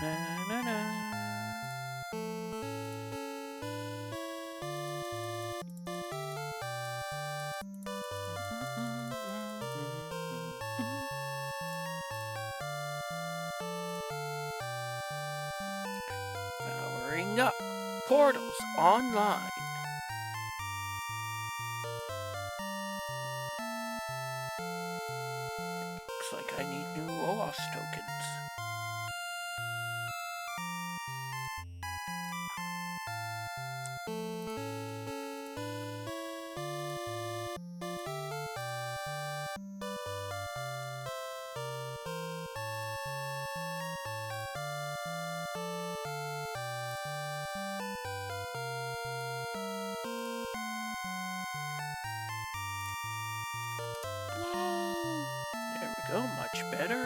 Na, na, na. Powering up. Portals online. Looks like I need new OAS tokens. There we go, much better.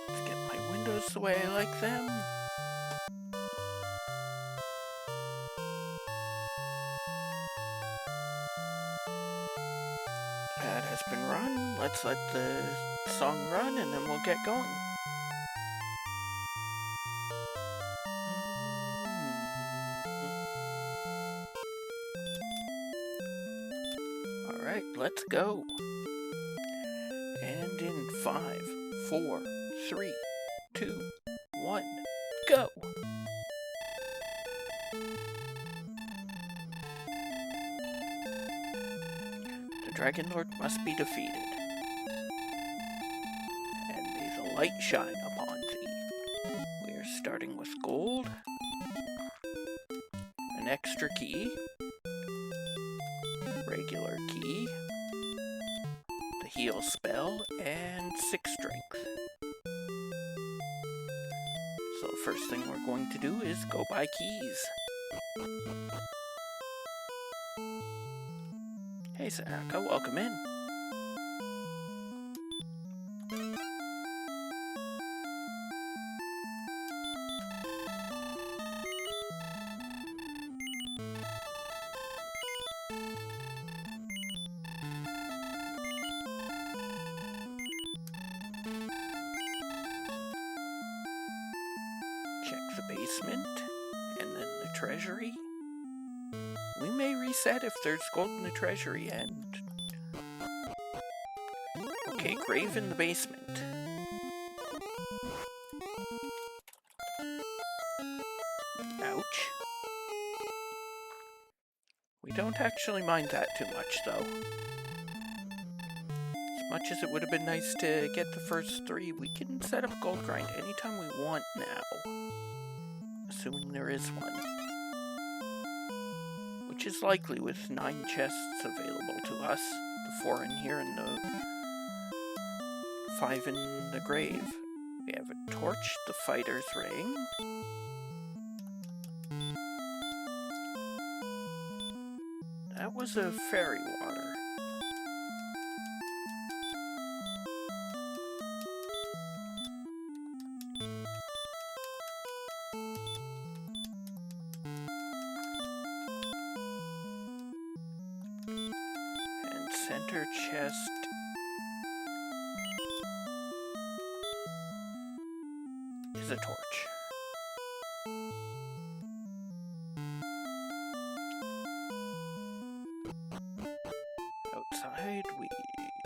Let's get my windows the way I like them. That has been run. Let's let the song run and then we'll get going. Alright, let's go. And in 5, 4, 3, 2, 1, go! The Dragon Lord must be defeated. And may the light shine upon thee. We are starting with gold, an extra key, regular key, the heal spell, and 6 strength. So the first thing we're going to do is go buy keys. Hey Sayaka, welcome in. Check the basement, and then the treasury. We may reset if there's gold in the treasury and... Okay, grave in the basement. Ouch. We don't actually mind that too much, though. As much as it would have been nice to get the first 3, we can set up gold grind anytime we want now. Assuming there is one. Which is likely with 9 chests available to us. The 4 in here and the 5 in the grave. We have a torch, the fighter's ring. That was a fairy water. Center chest is a torch. Outside, we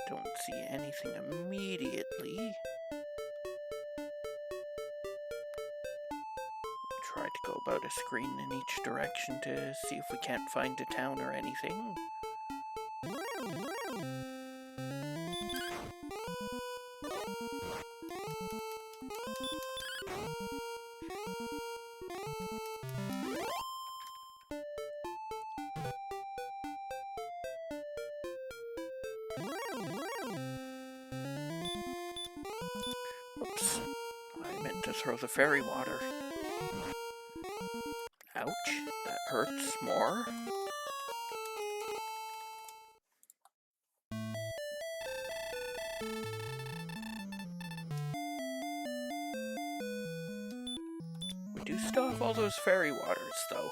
don't see anything immediately. Try to go about a screen in each direction to see if we can't find a town or anything. Oops, I meant to throw the fairy water. Ouch, that hurts more. We do still have all those fairy waters, though.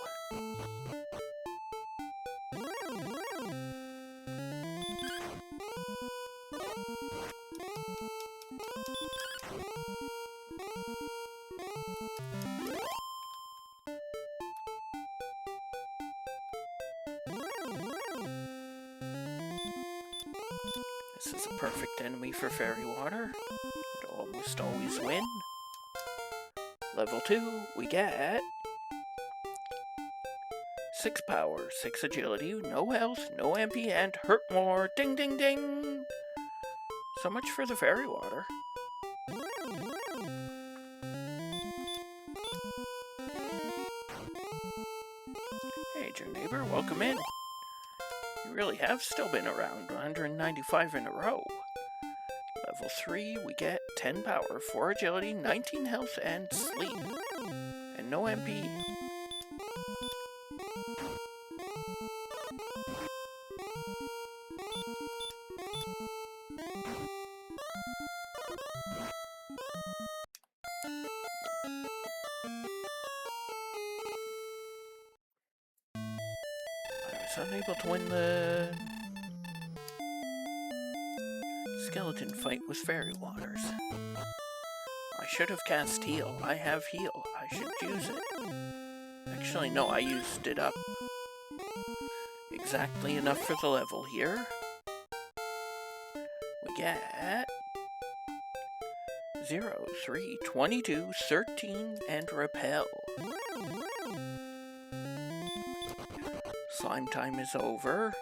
This is a perfect enemy for fairy water. It'll almost always win. Level 2, we get 6 power, 6 agility, no health, no MP, and hurt more. Ding ding ding! So much for the fairy water. Hey, dear neighbor, welcome in. You really have still been around, 195 in a row. Level 3, we get 10 power, 4 agility, 19 health, and sleep. And no MP. I was unable to win the skeleton fight with fairy waters. I should have cast heal. I have heal. I should use it. Actually, no, I used it up exactly enough for the level here. We get 0, 3, 22, 13, and repel. Slime time is over.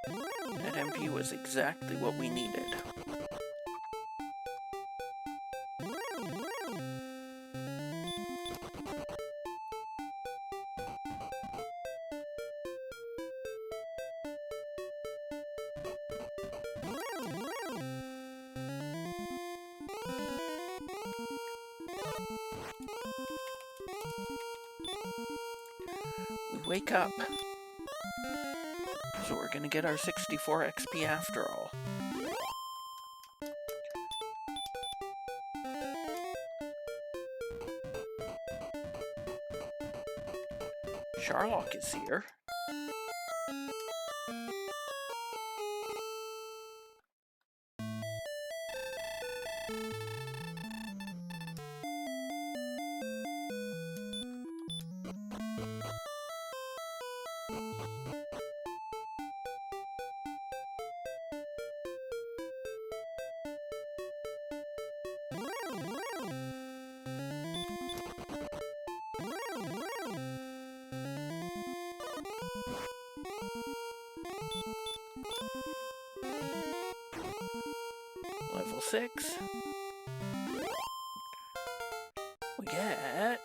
That MP was exactly what we needed. We wake up. So we're gonna get our 64 XP after all. Sharlock is here. Level 6. We get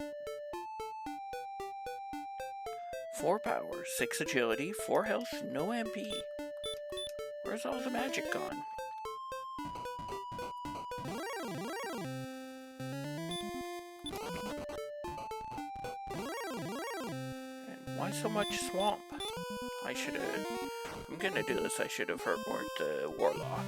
4 power, 6 agility, 4 health, no MP. Where's all the magic gone? And why so much swamp? If I'm gonna do this, I should have hurt more the warlock.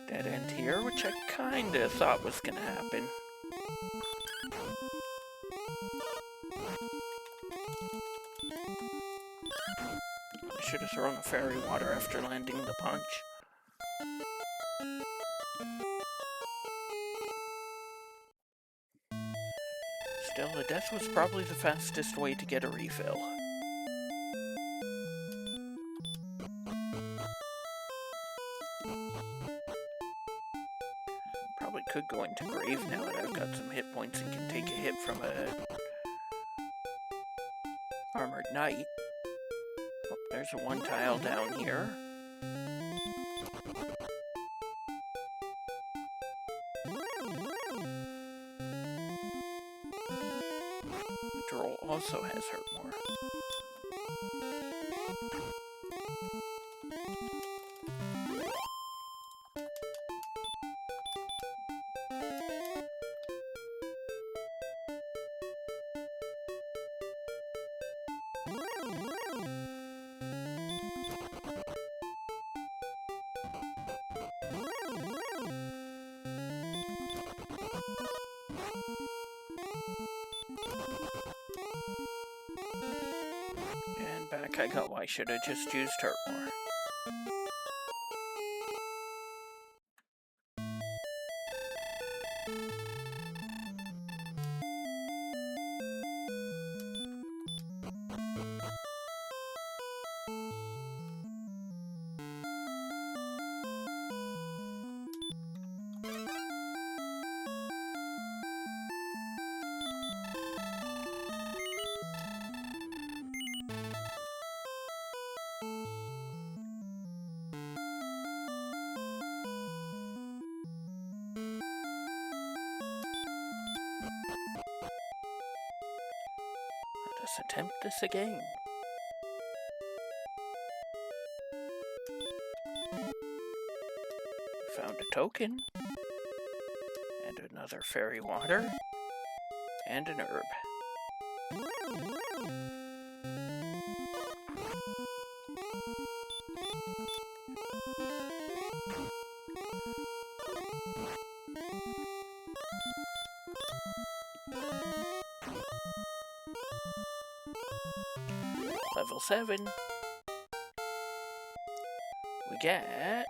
Dead end here, which I kinda thought was gonna happen. I should have thrown a fairy water after landing the punch. Still, the death was probably the fastest way to get a refill. Probably could go into grave now that I've got some hit points and can take a hit from a armored knight. Oh, there's a one tile down here. The troll also has hurt more. And back I go. I should have just used hurt more. us attempt this again. Found a token, and another fairy water, and an herb. Level 7. We get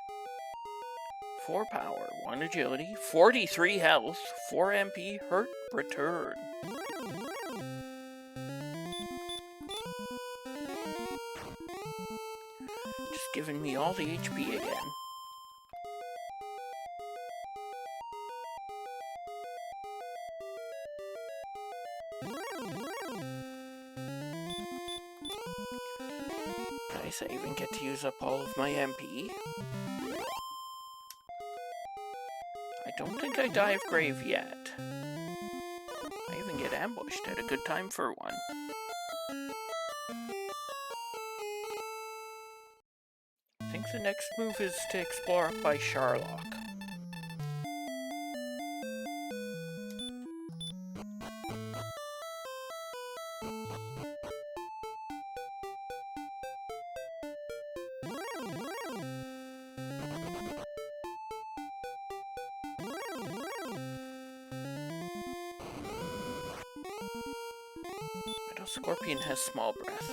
4 power, 1 agility, 43 health, 4 MP, hurt, return. Just giving me all the HP again. Nice, I even get to use up all of my MP. I don't think I die of grave yet. I even get ambushed at a good time for one. I think the next move is to explore up by Sharlock. Scorpion has small breath.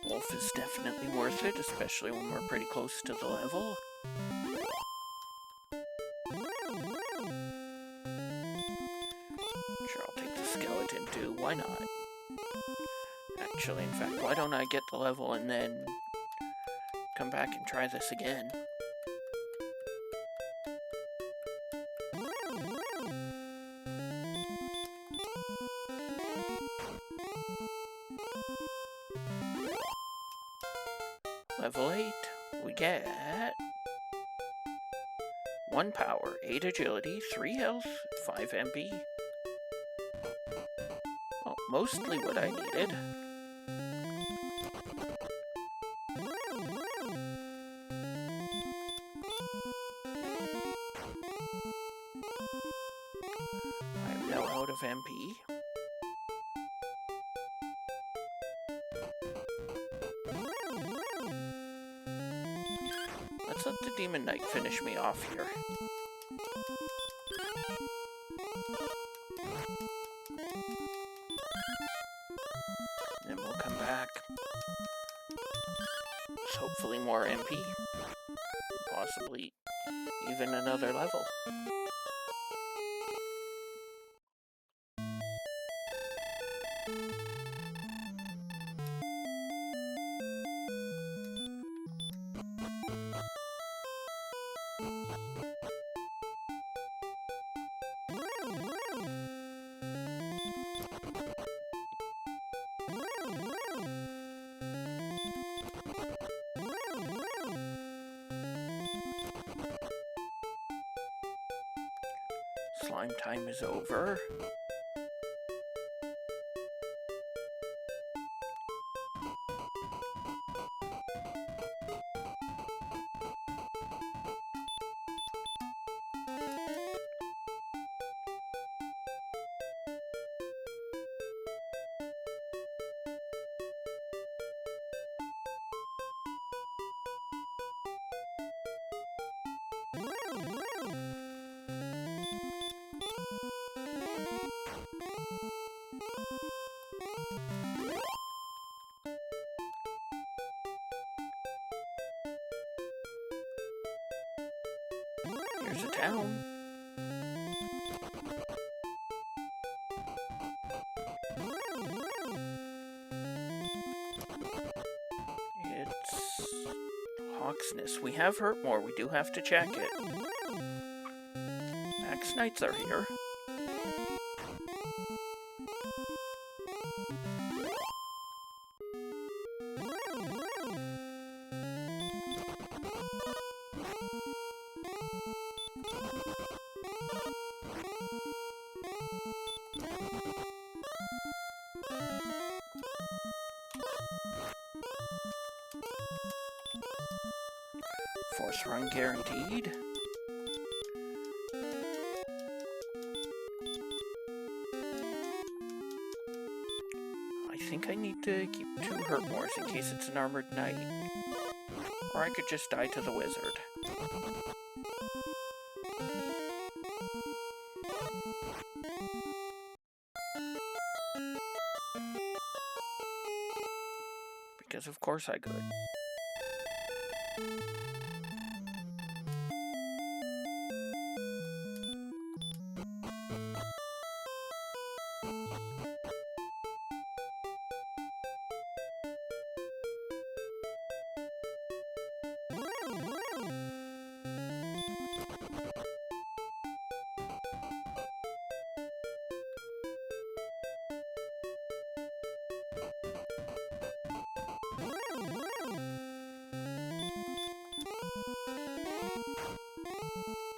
Wolf is definitely worth it, especially when we're pretty close to the level. Sure, I'll take the skeleton too, why not? Actually, in fact, why don't I get the level and then come back and try this again? Level 8, we get 1 power, 8 agility, 3 health, 5 MP. Well, mostly what I needed. I'm now out of MP. Let's let the Demon Knight finish me off here. Then we'll come back. With hopefully more MP. Possibly even another level. Slime time is over. Here's a town. It's Hawksness. We have Hurtmore. We do have to check it. Axe Knights are here. Fourth run guaranteed. I think I need to keep 2 hurt mores in case it's an armored knight. Or I could just die to the wizard. Because of course I could.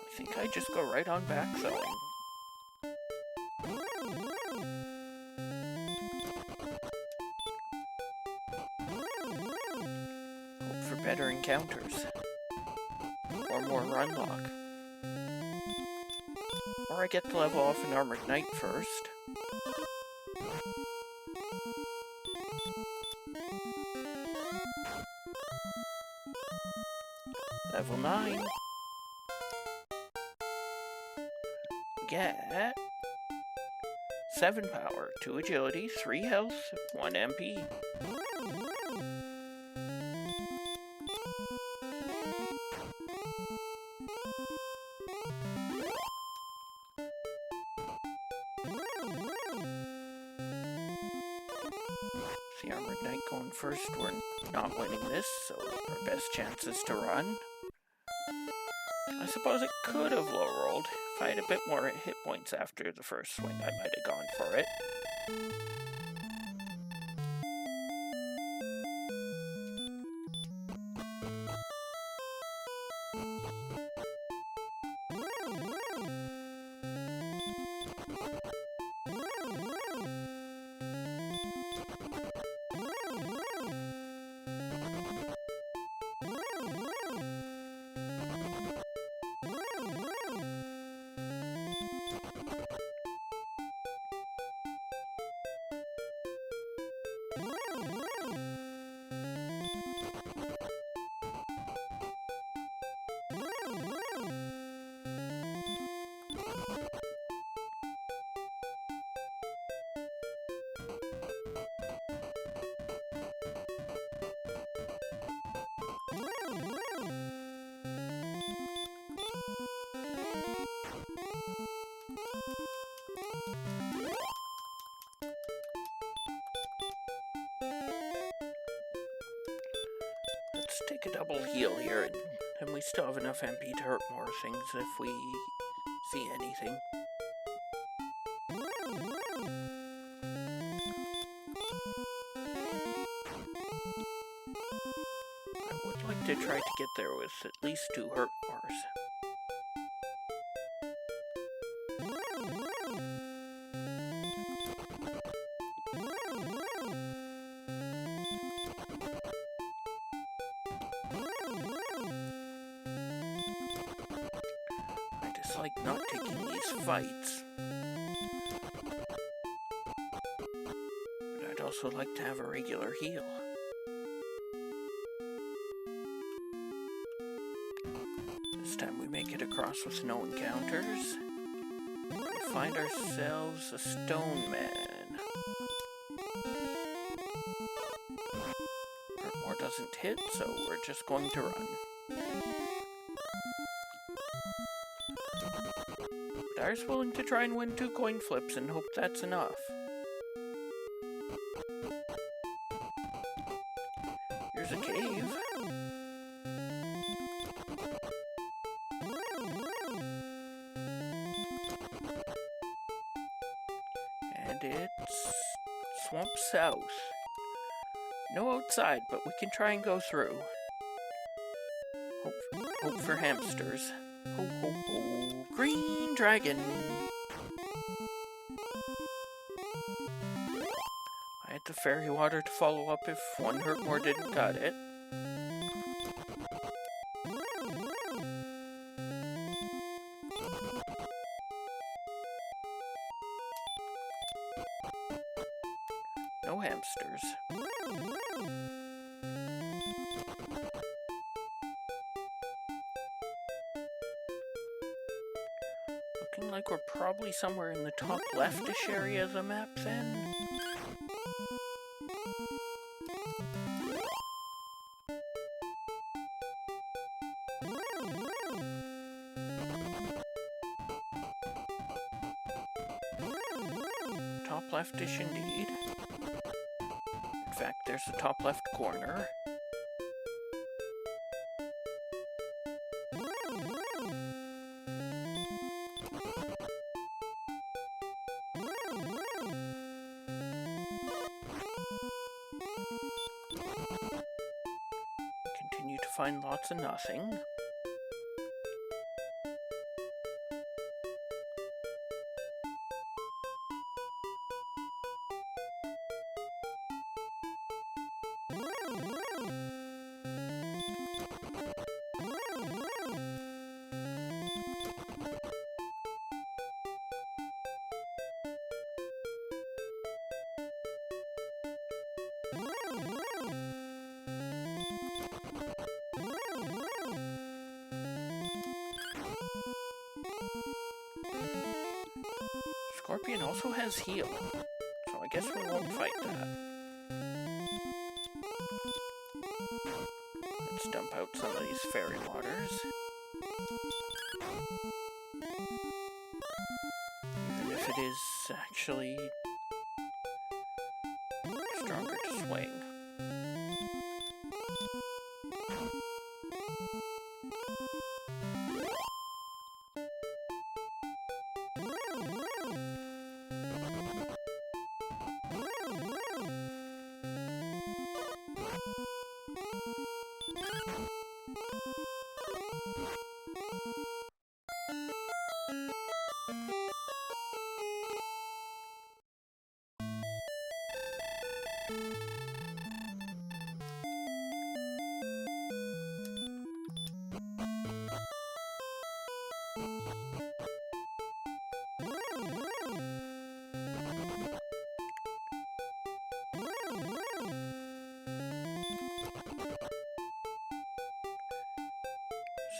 I think I just go right on back throwing. Hope for better encounters. Or more run lock. Or I get to level off an armored knight first. Level 9. Get 7 power, 2 agility, 3 health, 1 MP. The armored knight going first. We're not winning this, so our best chance is to run. I suppose it could have low rolled. If I had a bit more hit points after the first swing, I might have gone for it. Let's take a double heal here, and we still have enough MP to hurt more things if we see anything. I would like to try to get there with at least 2 hurt bars. I dislike not taking these fights, but I'd also like to have a regular heal. This time we make it across with no encounters. We find ourselves a stone man. Hurtmore doesn't hit, so we're just going to run. Dyer's willing to try and win 2 coin flips and hope that's enough. Here's a cave. And it's Swamp South. No outside, but we can try and go through. Hope for hamsters. Ho ho ho, green dragon! I had the fairy water to follow up if 1 Hurtmore didn't cut it. No hamsters. Looking like we're probably somewhere in the top leftish area of the map then. Top leftish indeed. In fact, there's the top left corner. Continue to find lots of nothing. Scorpion also has heal, so I guess we won't fight that. Let's dump out some of these fairy waters. Even if it is actually stronger to swing.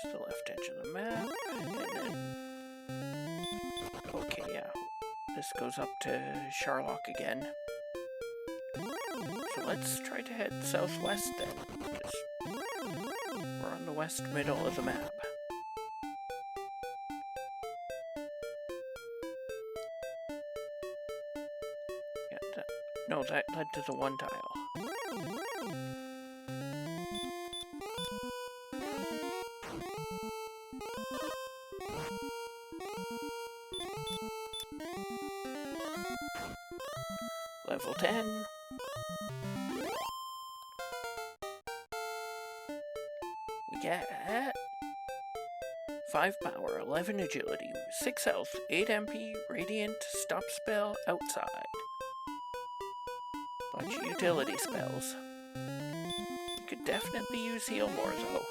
Just the left edge of the map, and then... Okay, yeah. This goes up to Sharlock again. So let's try to head southwest then, because we're on the west middle of the map. Yeah, no, that led to the one tile. Level 10. We get 5 power, 11 agility, 6 health, 8 MP, radiant, stop spell, outside. Bunch of utility spells. You could definitely use heal more though.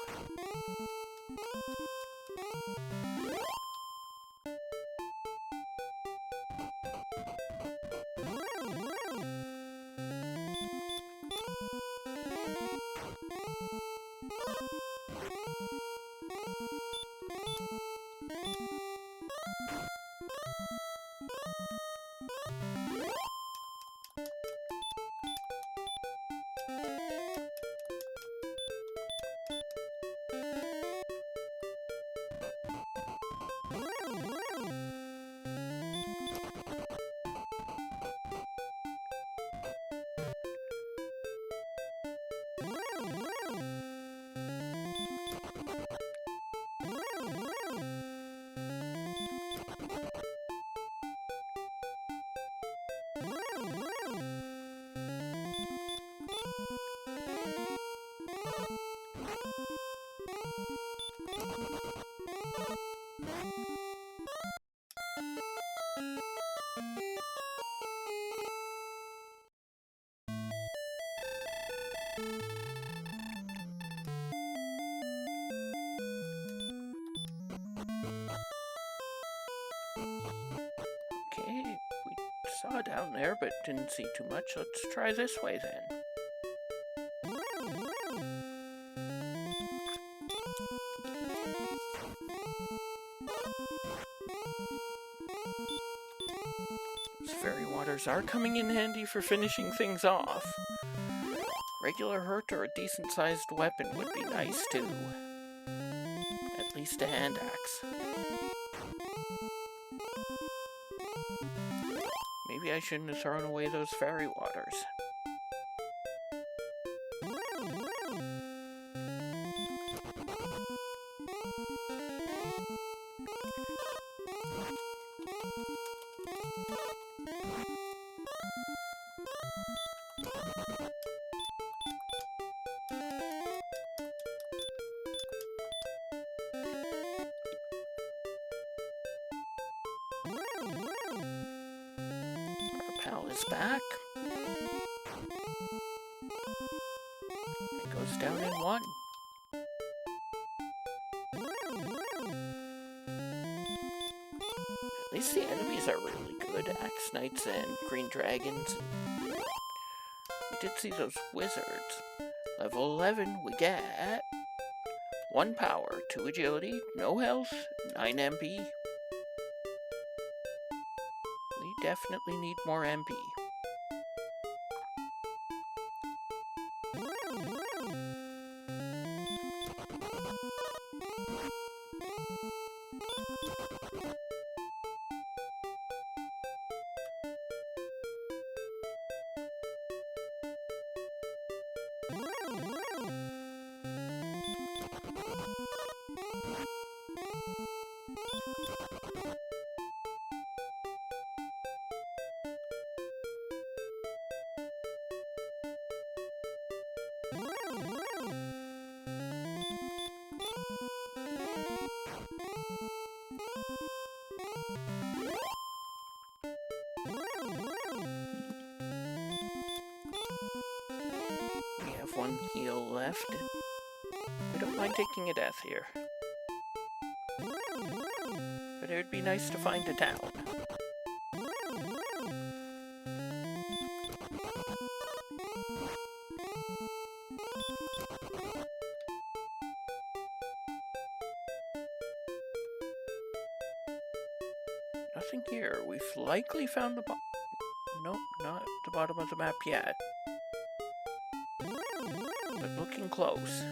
Saw down there, but didn't see too much. Let's try this way then. Those fairy waters are coming in handy for finishing things off. Regular hurt or a decent-sized weapon would be nice, too. At least a hand axe. Maybe I shouldn't have thrown away those fairy waters. Pal is back. It goes down in one. At least the enemies are really good. Axe Knights and Green Dragons. We did see those wizards. Level 11, we get 1 power, 2 agility, no health, 9 MP. We definitely need more MP. We have 1 heal left. We don't mind taking a death here. But it would be nice to find a town. Nothing here. We've likely found the nope, not the bottom of the map yet. But looking close.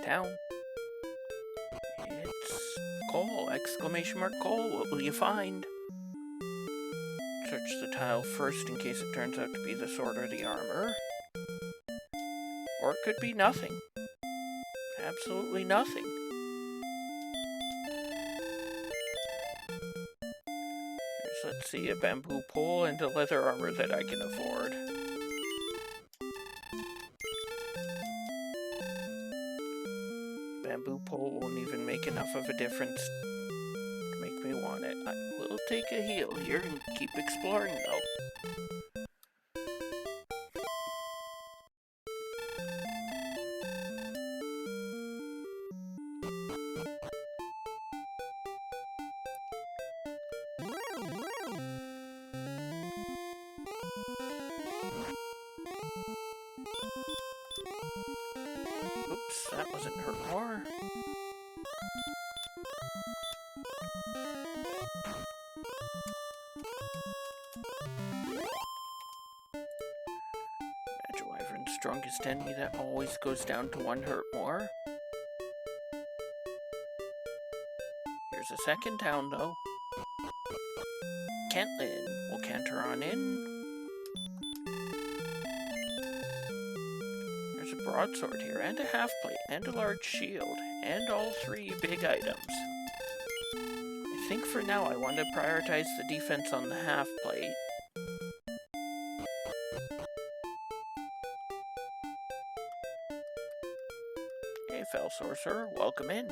Town. It's coal! Exclamation mark coal! What will you find? Search the tile first in case it turns out to be the sword or the armor. Or it could be nothing. Absolutely nothing. Here's, let's see, a bamboo pole and a leather armor that I can afford. Bamboo pole won't even make enough of a difference to make me want it. I will take a heal here and keep exploring though. Oops, that wasn't hurt more. Badger Wyvern's strongest enemy, that always goes down to 1 hurt more. Here's a second town though. Kentlin. We'll canter on in. broadsword here, and a half plate, and a large shield, and all 3 big items. I think for now I want to prioritize the defense on the half plate. Hey, Fell Sorcerer, welcome in.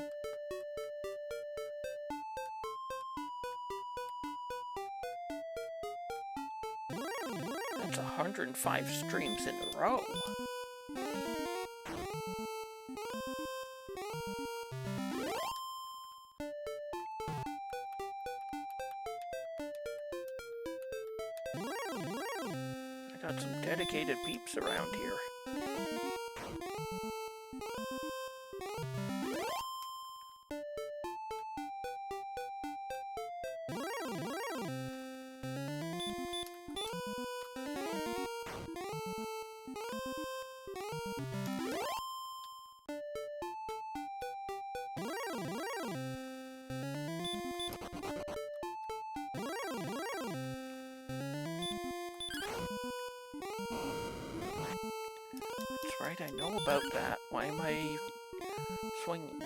That's 105 streams in a row. I got some dedicated peeps around here. That's right, I know about that. Why am I swinging?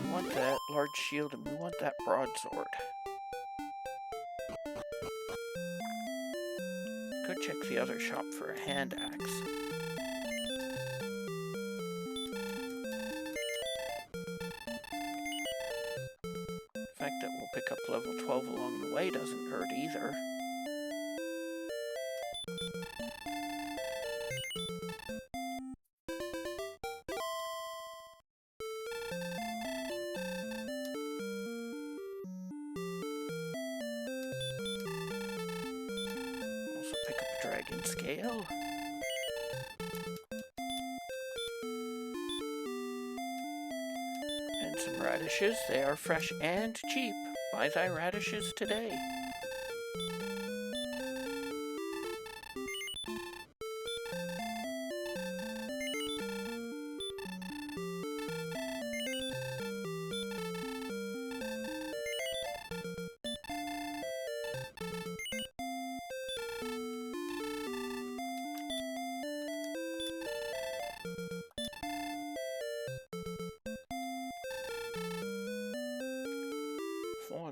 We want that large shield and we want that broadsword. Could check the other shop for a hand axe. The fact that we'll pick up level 12 along the way doesn't hurt either. Also pick up a dragon scale. And some radishes. They are fresh and cheap. Buy thy radishes today.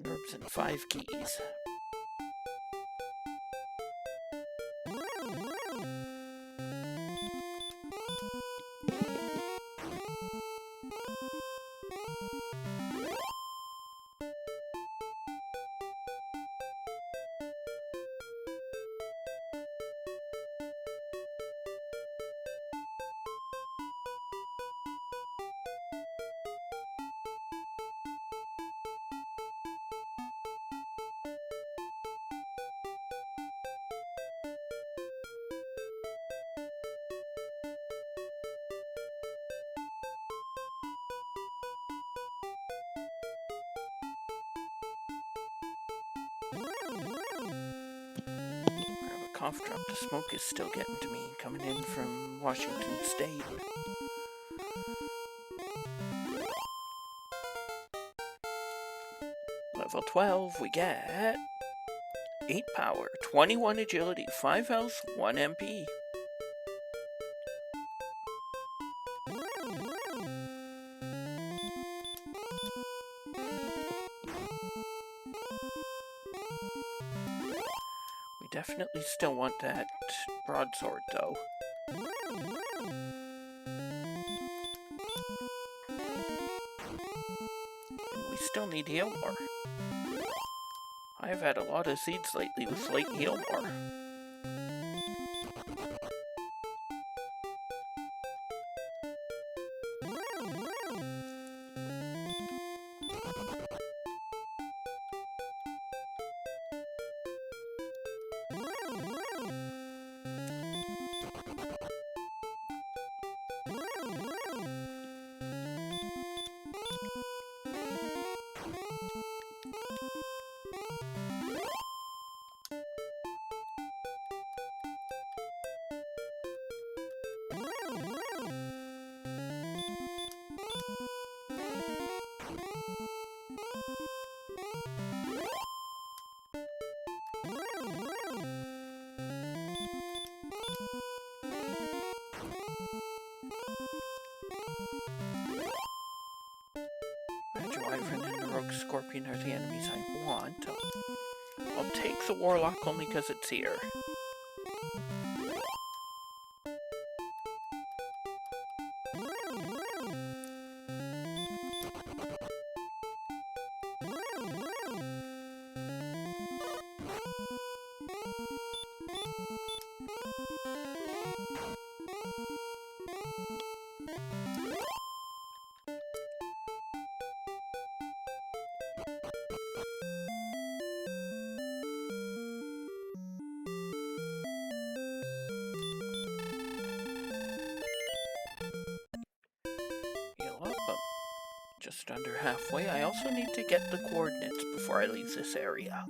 Herbs and 5 keys. Cough drop, the smoke is still getting to me, coming in from Washington State. Level 12, we get 8 power, 21 agility, 5 health, 1 MP. We definitely still want that broadsword, though. And we still need heal more. I've had a lot of seeds lately with late heal more. Wyvern and the Rogue Scorpion are the enemies I want. I'll take the Warlock only because it's here. Just under halfway. I also need to get the coordinates before I leave this area.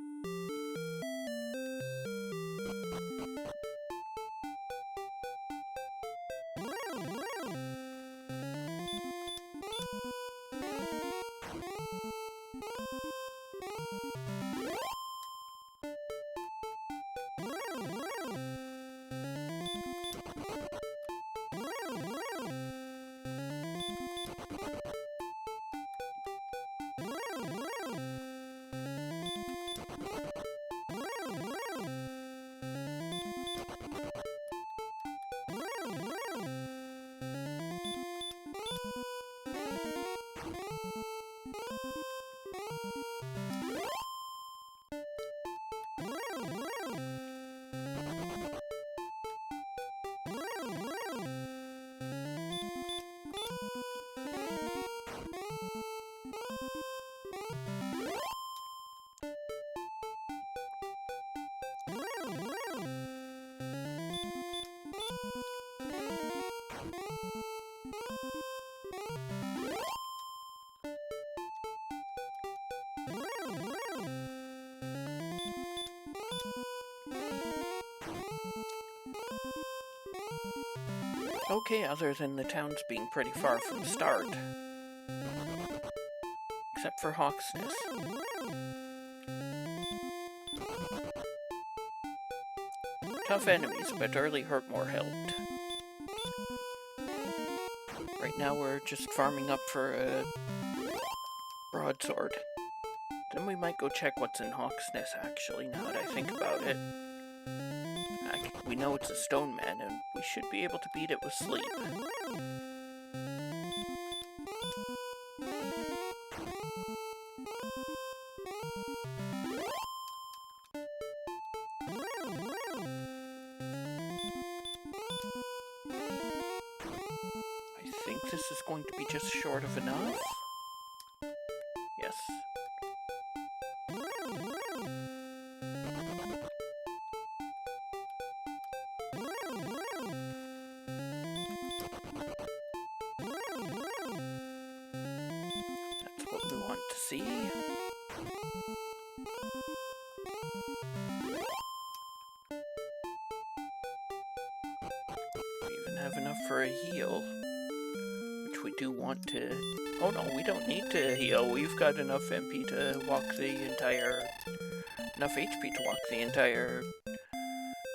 Okay, other than the towns being pretty far from the start. Except for Hawksness. Tough enemies, but early Hurtmore helped. Right now we're just farming up for a broadsword. Then we might go check what's in Hawksness, actually, now that I think about it. We know it's a stone man, and we should be able to beat it with sleep. I think this is going to be just short of enough. Yes. That's what we want to see. We even have enough for a heal, which we do want to... Oh no, we don't need to heal. We've got enough MP to walk the entire... enough HP to walk the entire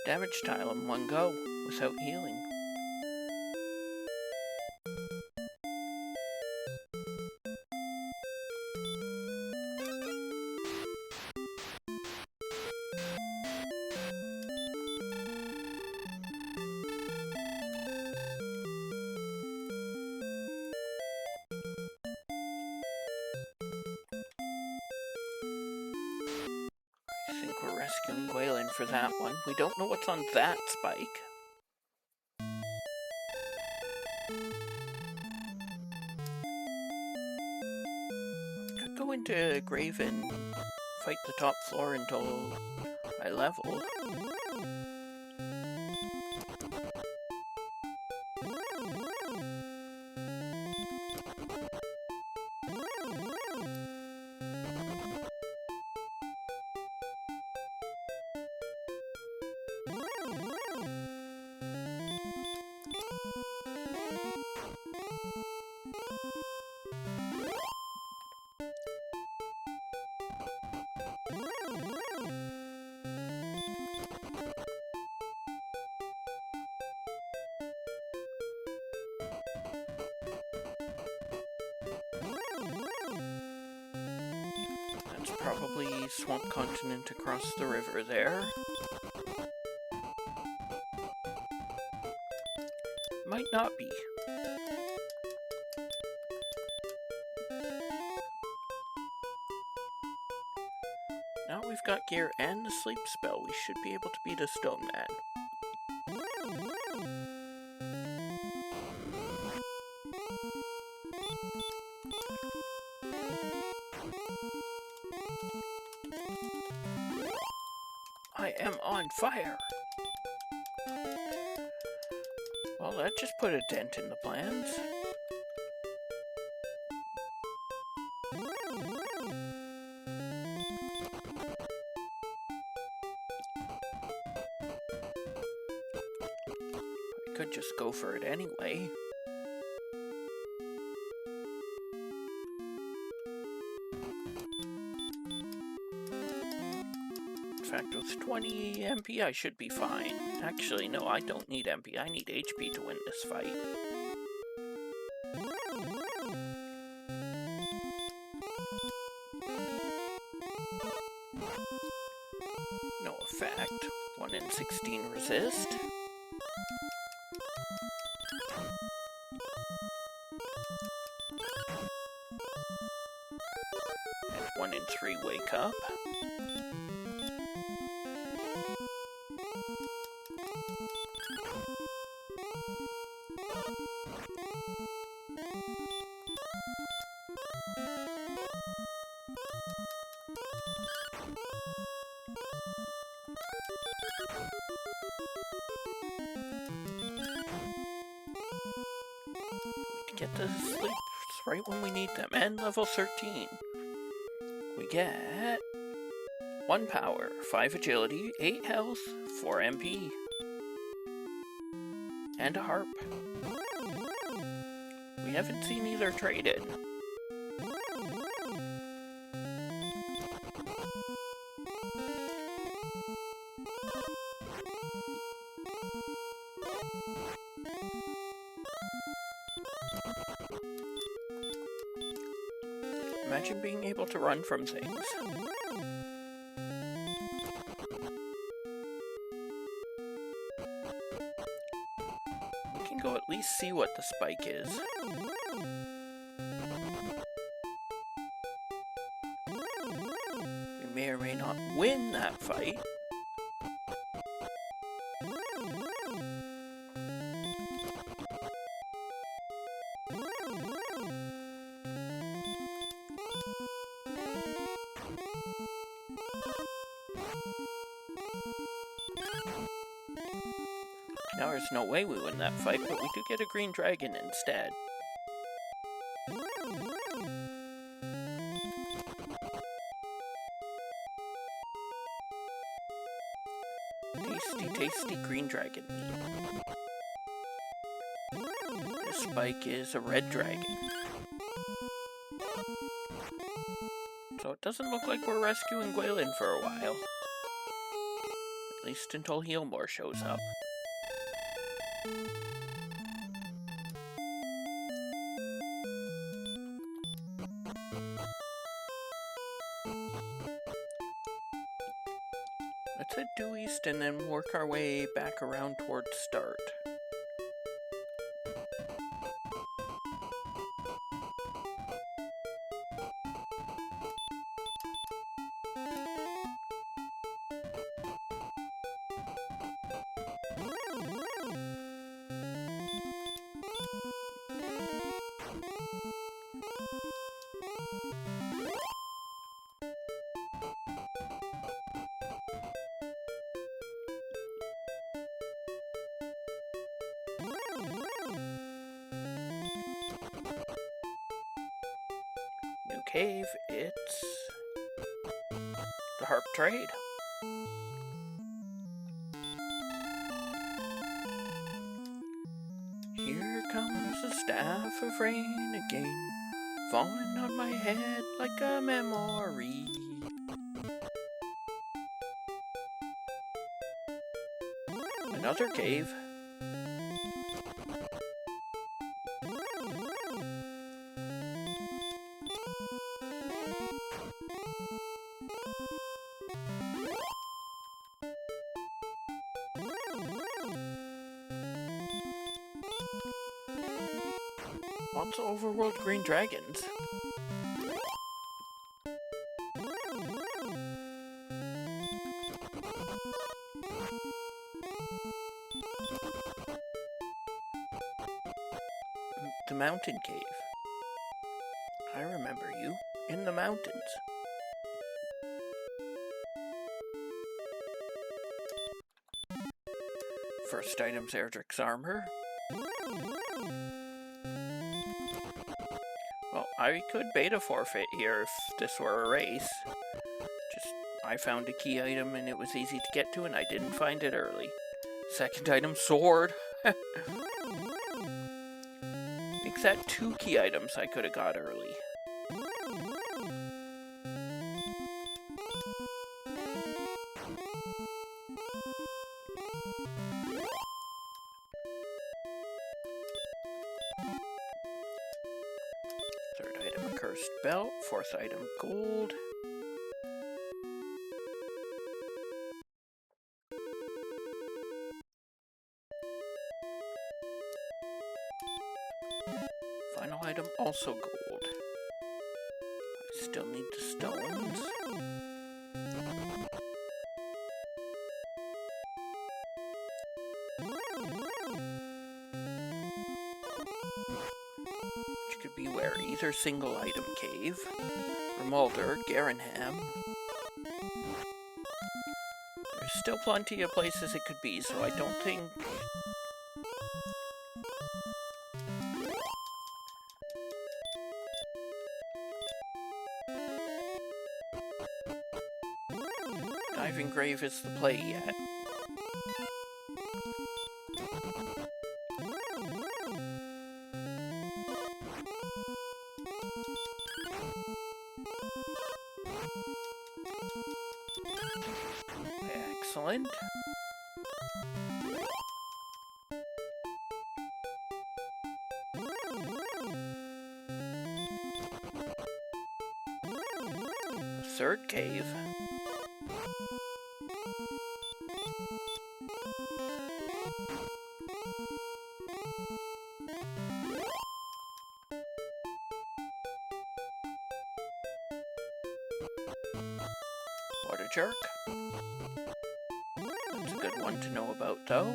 damage tile in one go without healing. rescuing Gwaelin for that one. We don't know what's on that spike. Could go into Grave and fight the top floor until I level. That's probably Swamp Continent across the river there. Might not be. Now we've got gear and the sleep spell, we should be able to beat a Stone Man. I am on fire! Well, that just put a dent in the plans. I could just go for it anyway. In fact, with 20 MP I should be fine. Actually, no, I don't need MP, I need HP to win this fight. No effect. 1 in 16 resist. And 1 in 3 wake up. Get the sleeps right when we need them. And level 13. We get 1 power, 5 agility, 8 health, 4 MP, and a harp. We haven't seen either traded. Imagine being able to run from things. We can go at least see what the spike is. We may or may not win that fight. Now there's no way we win that fight, but we do get a green dragon instead. Tasty, tasty green dragon meat. This spike is a red dragon. So it doesn't look like we're rescuing Gwaelin for a while. At least until Healmore shows up. Let's head due east and then work our way back around towards start. cave, it's the harp trade. Here comes the staff of rain again, falling on my head like a memory. Another cave. Lots of overworld green dragons. The mountain cave. I remember you in the mountains. First item's Erdrick's armor. Well, I could beta forfeit here if this were a race. Just, I found a key item and it was easy to get to and I didn't find it early. Second item, sword. Makes that 2 key items I could have got early. Third item, a cursed belt. Fourth item, gold. Final item, also gold. I still need the stones. You could be where either single item cave, Remulder, Garenham. There's still plenty of places it could be, so I don't think... Diving Grave is the play yet. Excellent. Third cave. What a jerk. That's a good one to know about, though.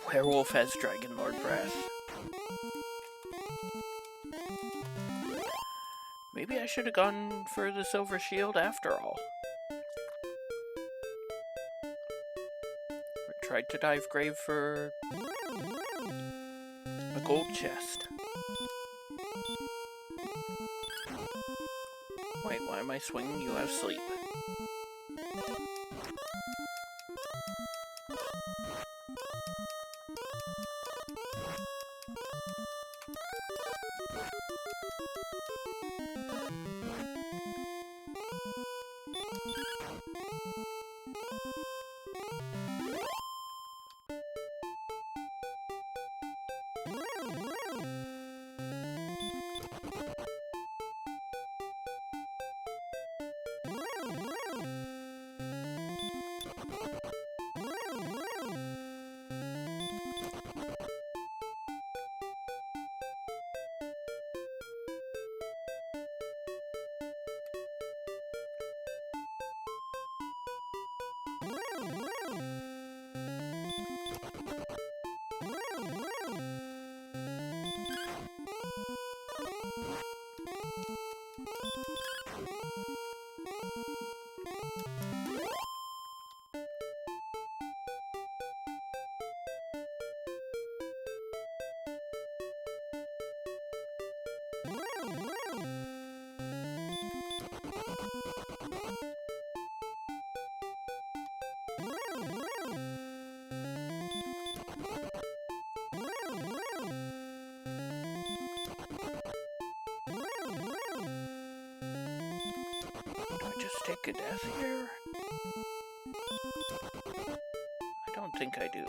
Werewolf has Dragon Lord Breath. Maybe I should have gone for the Silver Shield after all. Or tried to dive grave for a gold chest. Wait, why am I swinging? You have sleep. take a death here? I don't think I do.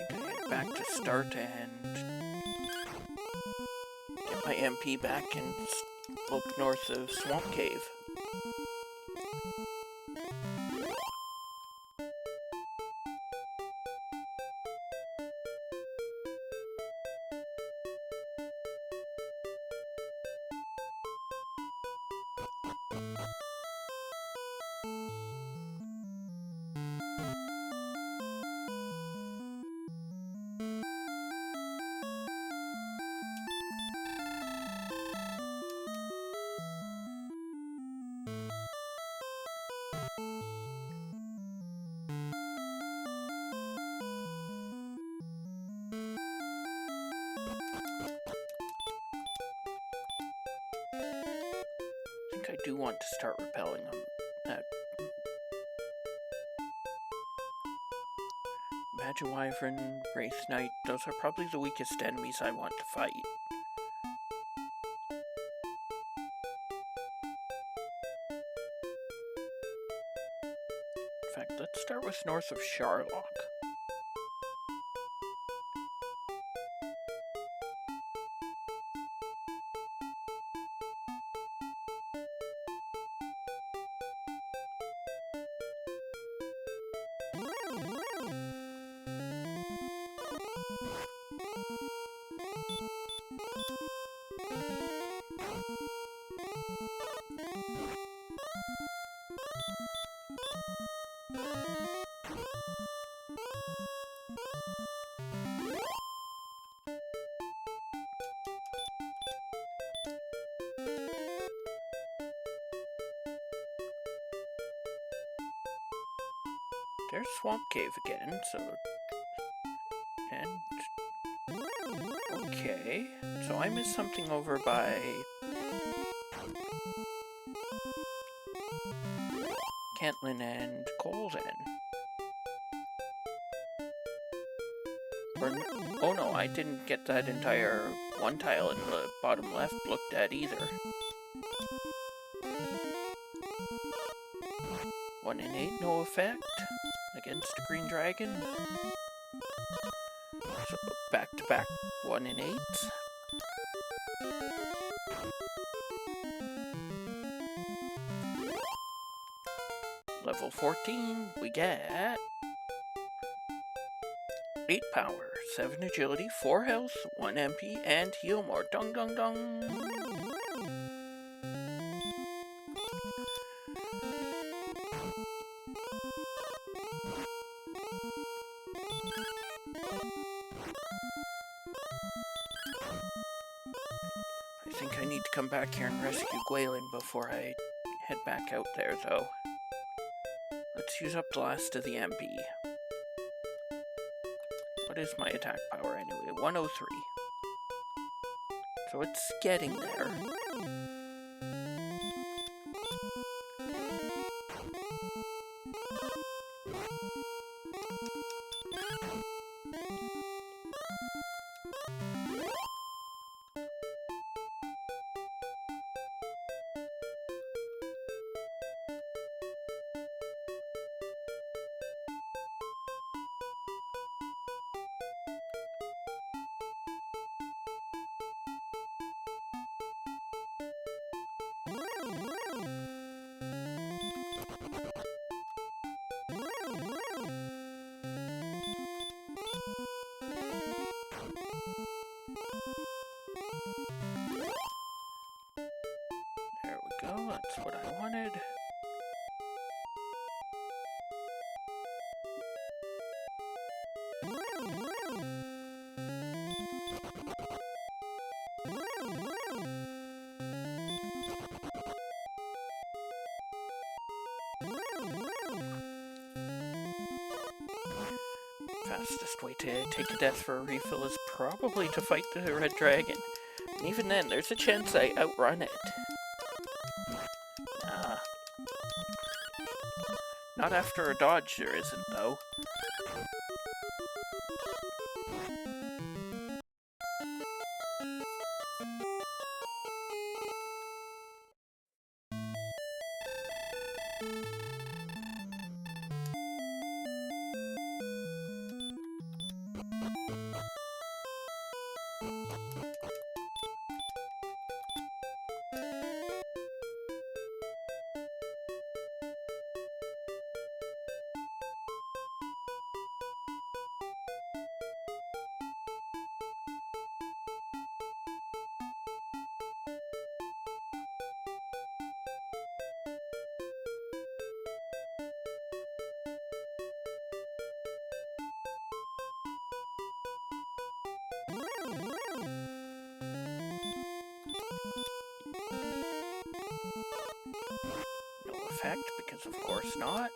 I think I head back to start and get my MP back and look north of Swamp Cave. I think I do want to start repelling on that Magic Wyvern, Wraith Knight. Those are probably the weakest enemies I want to fight. In fact, let's start with north of Sharlock. There's Swamp Cave again, so... And... Okay... So I missed something over by... Cantlin and Colden. Or, oh no, I didn't get that entire one tile in the bottom left looked at either. 1 in 8, no effect against Green Dragon. So back to back 1 in 8. Level 14, we get 8 power, 7 agility, 4 health, 1 MP, and heal more. Dong dong dong! I think I need to come back here and rescue Gwaelin before I head back out there, though. Let's use up the last of the MP. What is my attack power anyway? 103. So it's getting there. There we go, that's what I wanted. Fastest way to take a death for a refill is probably to fight the red dragon. And even then, there's a chance I outrun it. Not after a dodge, there isn't, though. No effect, because of course not.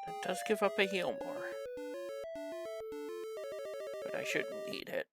That does give up a heal more. But I shouldn't need it.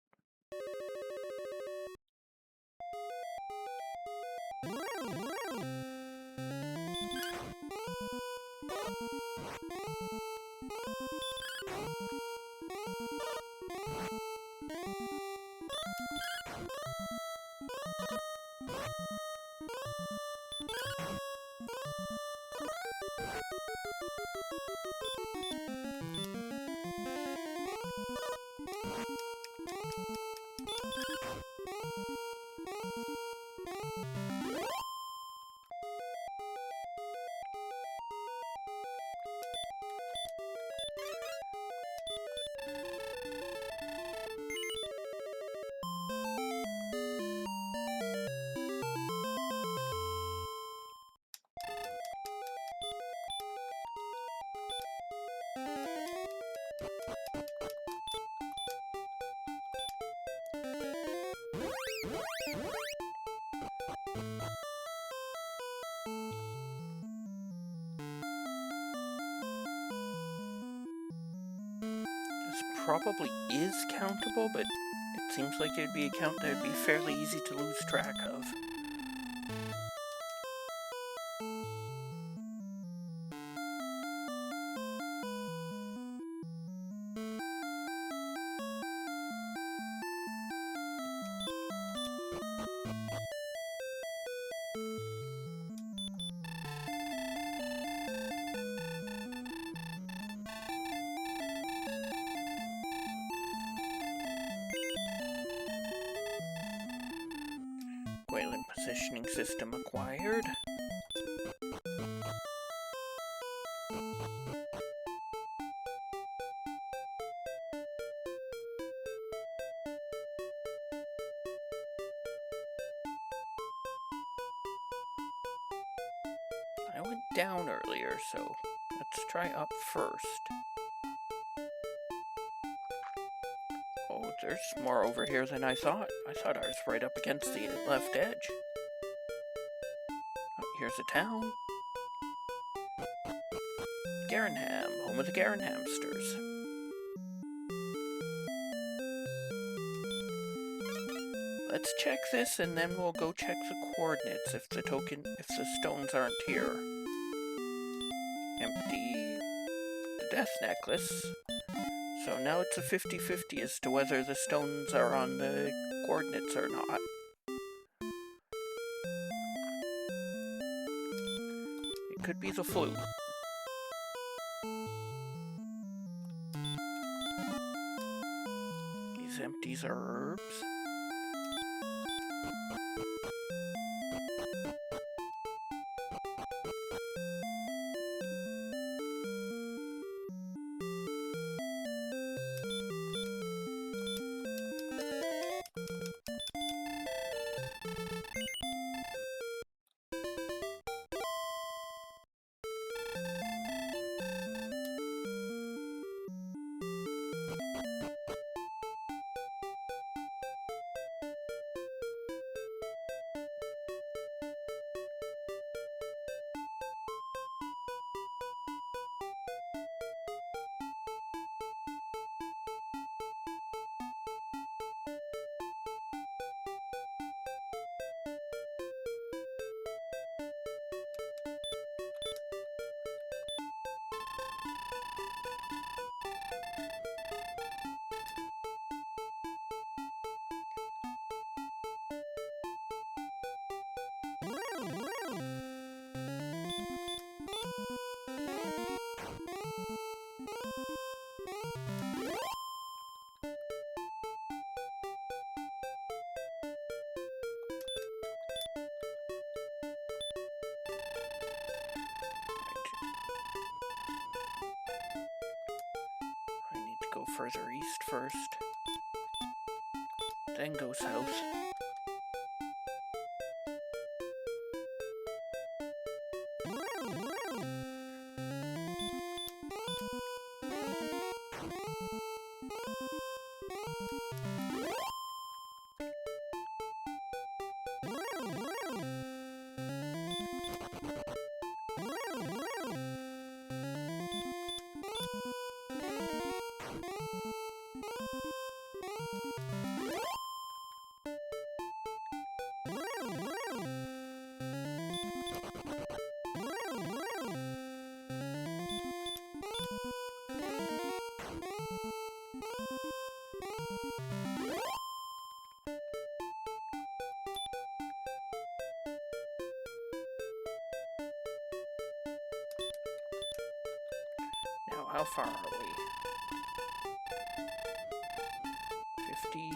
This probably is countable, but it seems like it'd be a count that would be fairly easy to lose track of. Positioning system acquired. I went down earlier, so let's try up first. Oh, there's more over here than I thought. I thought I was right up against the left edge. Oh, here's a town. Garenham, home of the Garenhamsters. Let's check this and then we'll go check the coordinates if the stones aren't here. Empty the death necklace. So now it's a 50-50 as to whether the stones are on the coordinates or not. It could be the flute. These empties are herbs. I need to go further east first, then go south. Now, how far are we? 50,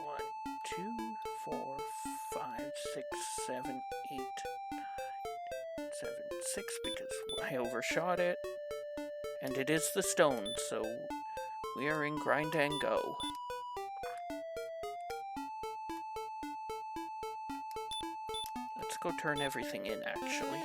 1, 2, 4, 5, 6, 7, 8, 7, 6, because I overshot it. And it is the stone, so we are in grind and go. Let's go turn everything in, actually.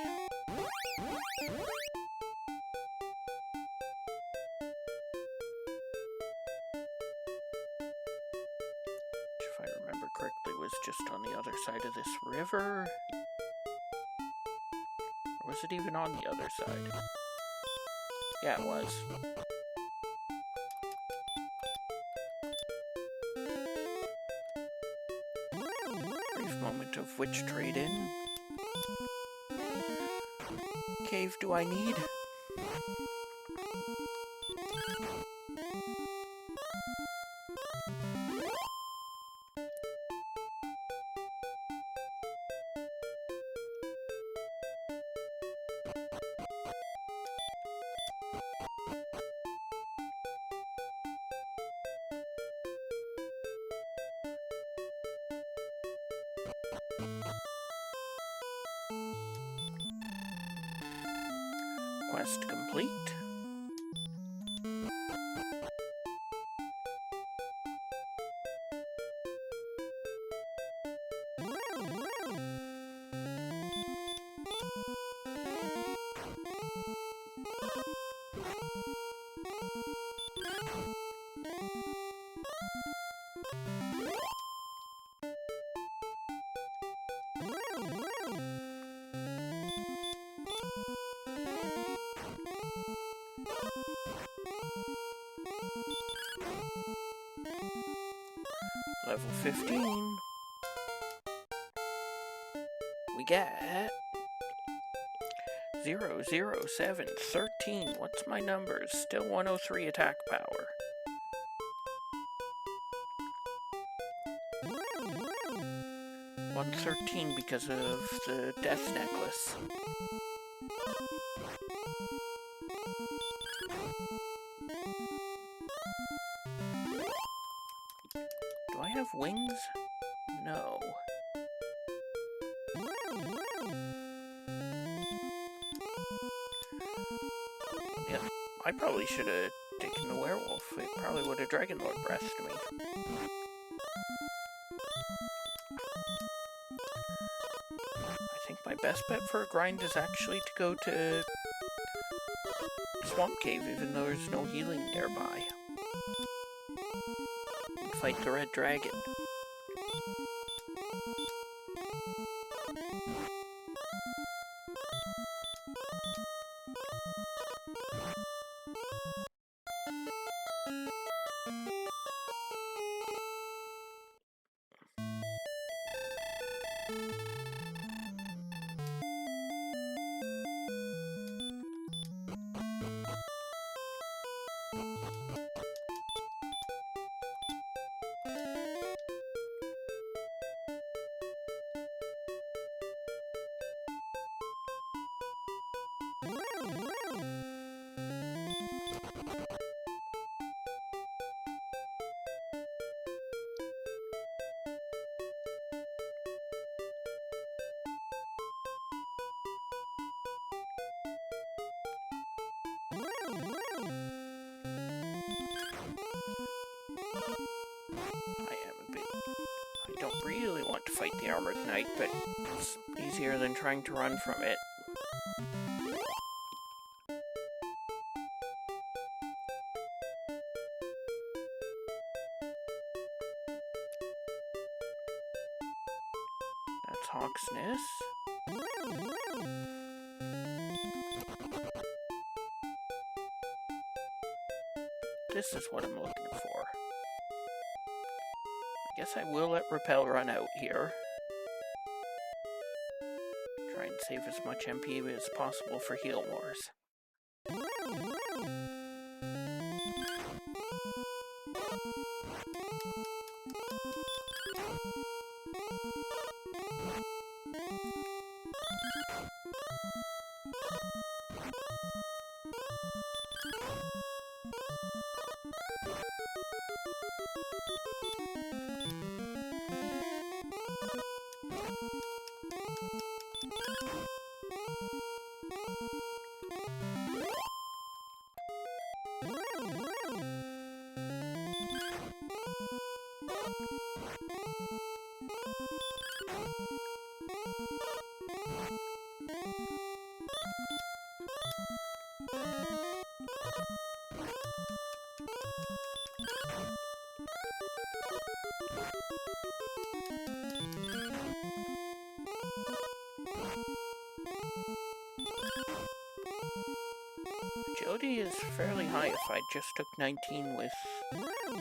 Which, if I remember correctly, was just on the other side of this river. Or was it even on the other side? Yeah, it was. Brief moment of which trade in. Cave do I need? Quest complete. Level 15. We get 0, 0, 7, 13. What's my numbers? Still 103 attack power. $113 because of the death necklace. Do I have wings? No. Yeah, I probably should have taken the werewolf. It probably would have Dragon Lord breathed me. I think my best bet for a grind is actually to go to Swamp Cave, even though there's no healing nearby. And fight the red dragon. I don't really want to fight the Armored Knight, but it's easier than trying to run from it. That's Hawk's Nest. This is what I'm looking for. I guess I will let Repel run out here. Try and save as much MP as possible for Heal Mores. Agility is fairly high if I just took 19 with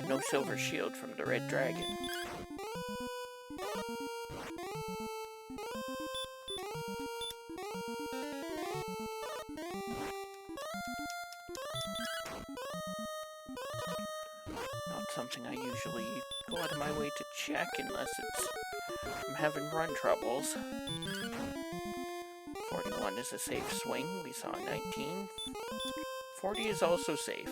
no silver shield from the Red Dragon. Not something I usually go out of my way to check unless I'm having run troubles. 41 is a safe swing. We saw 19. 40 is also safe.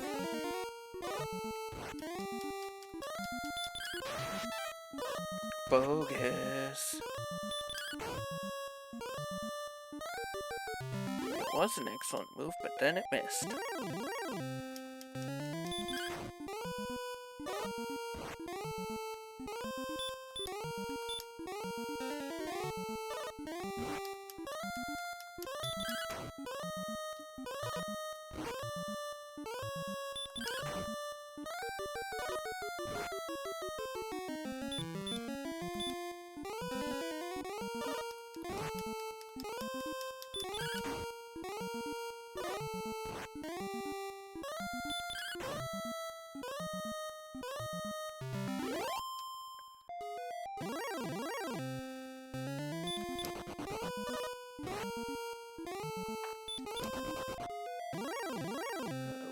Bogus. It was an excellent move, but then it missed.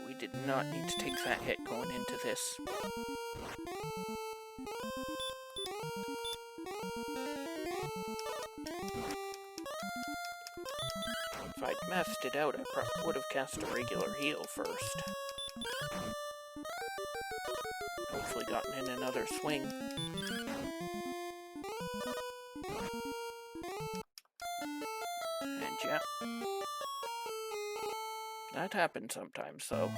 We did not need to take that hit going into this. If I'd mathed it out, I probably would have cast a regular heal first. Hopefully gotten in another swing. And yeah. That happens sometimes, though.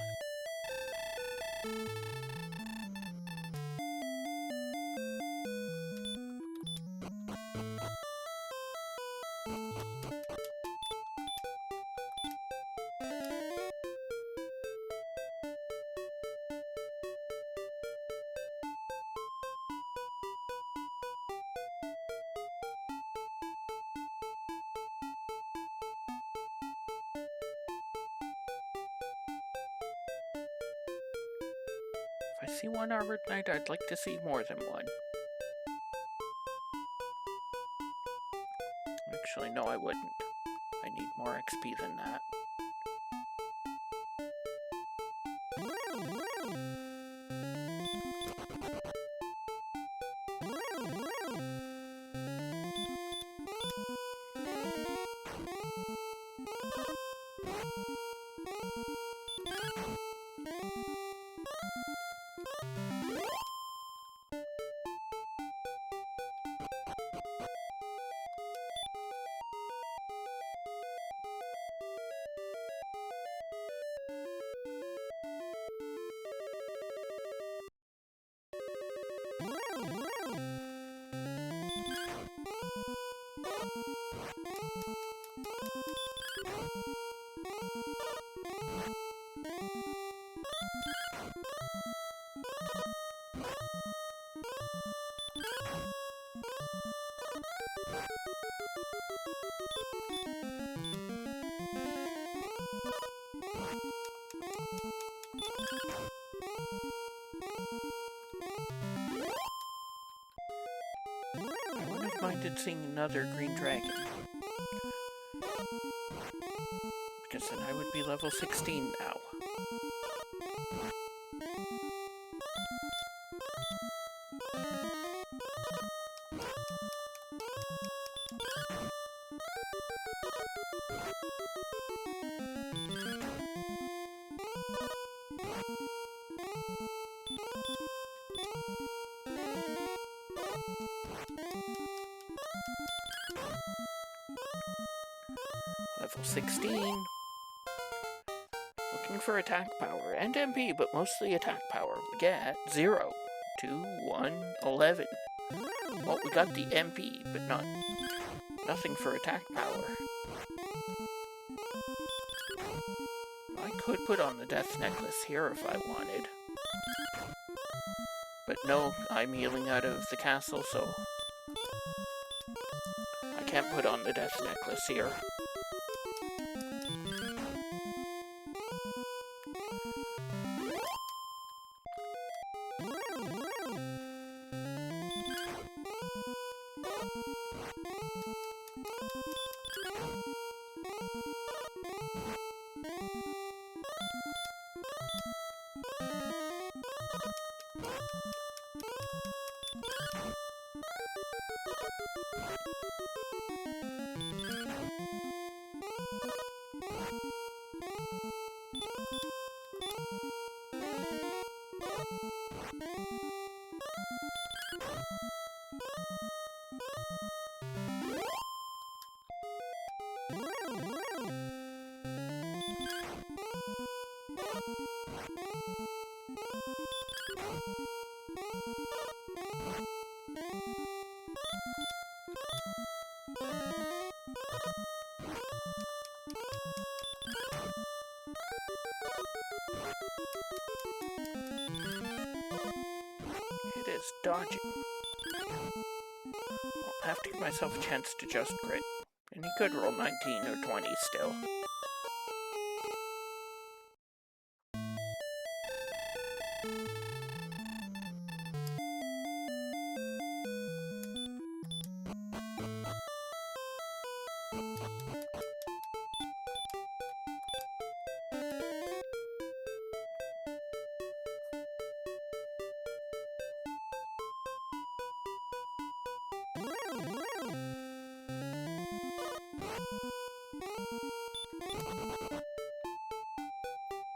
If I see one Armored Knight, I'd like to see more than one. Actually, no, I wouldn't. I need more XP than that. I wouldn't have minded seeing another green dragon. Because then I would be level 16 now. Level 16. Looking for attack power and MP, but mostly attack power. We get 0, 2, 1, 11. Well, we got the MP, but nothing for attack power. I could put on the Death Necklace here if I wanted. But no, I'm healing out of the castle, so I can't put on the Death Necklace here. It is dodging. I'll have to give myself a chance to just crit. And he could roll 19 or 20 still.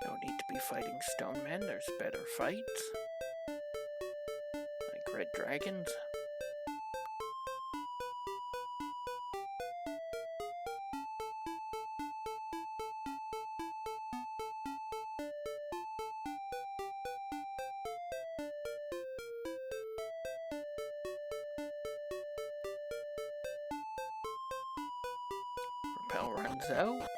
No need to be fighting stone men, there's better fights. Like red dragons. Repel runs out.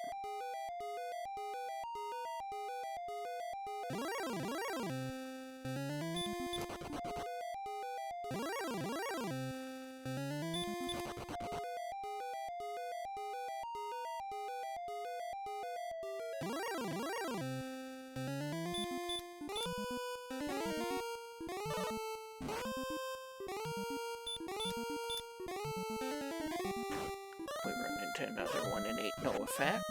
We run into another one and 8, no effect.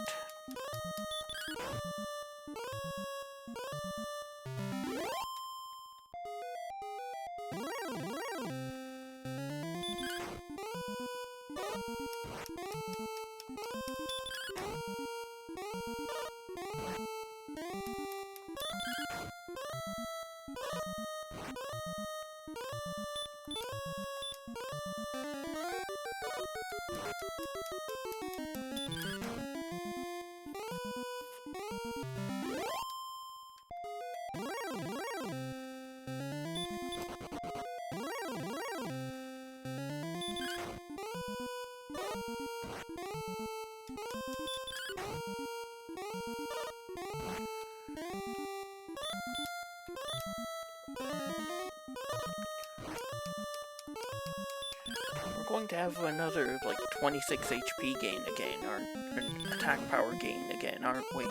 We're going to have another, like, 26 HP gain again, or an attack power gain again, aren't we?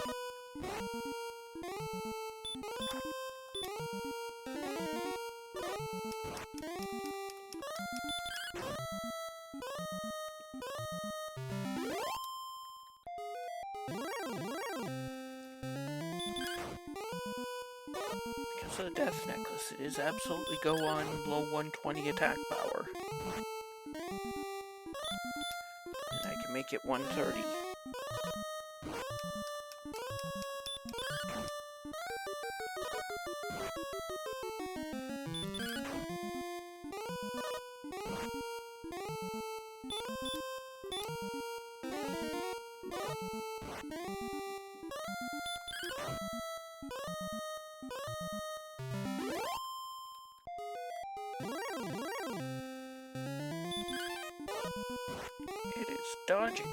Because of the Death Necklace, it is absolutely go on low 120 attack power. And I can make it 130. It is dodging.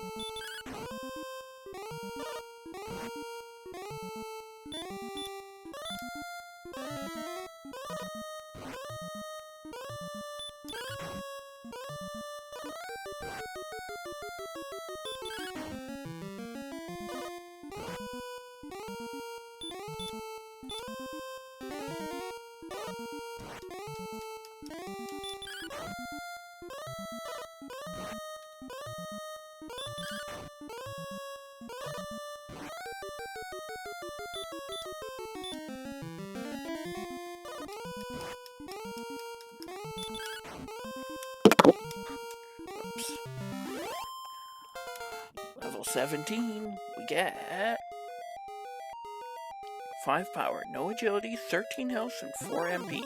Oops. Level 17, we get 5 power, no agility, 13 health, and 4 MP.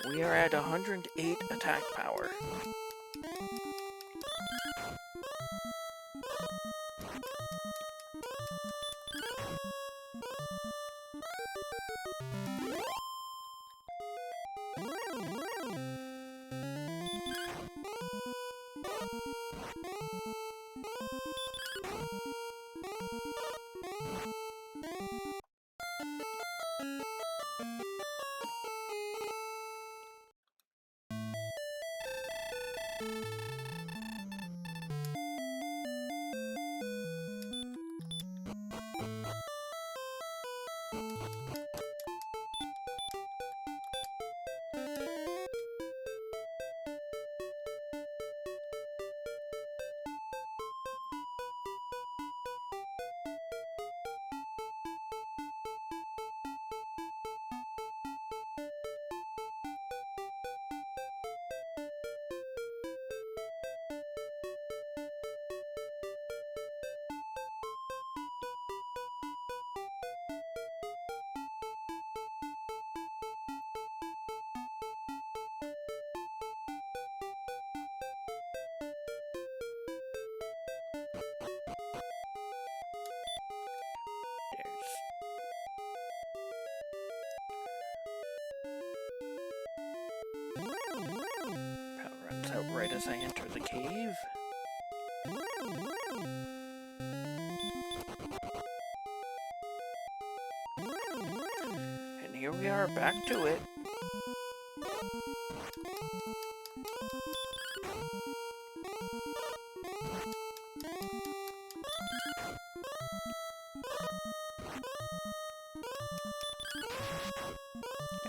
We are at 108 attack power. Power runs out right as I enter the cave. And here we are, back to it.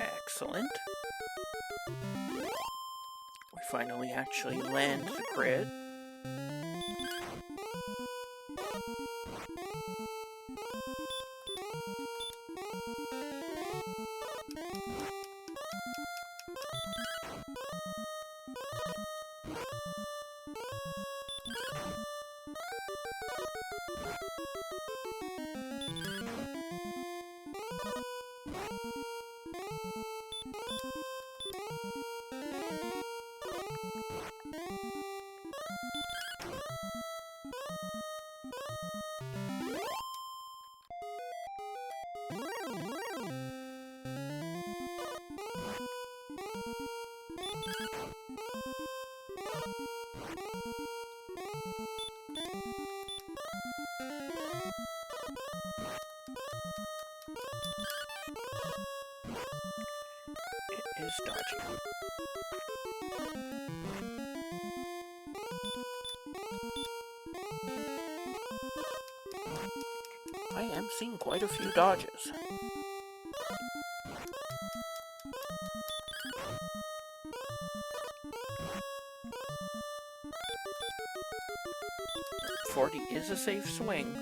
Excellent. We finally actually land the crit. is dodging. I am seeing quite a few dodges. .40 is a safe swing.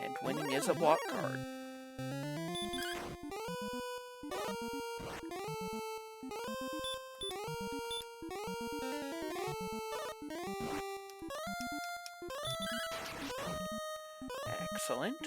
And winning is a block card. Excellent.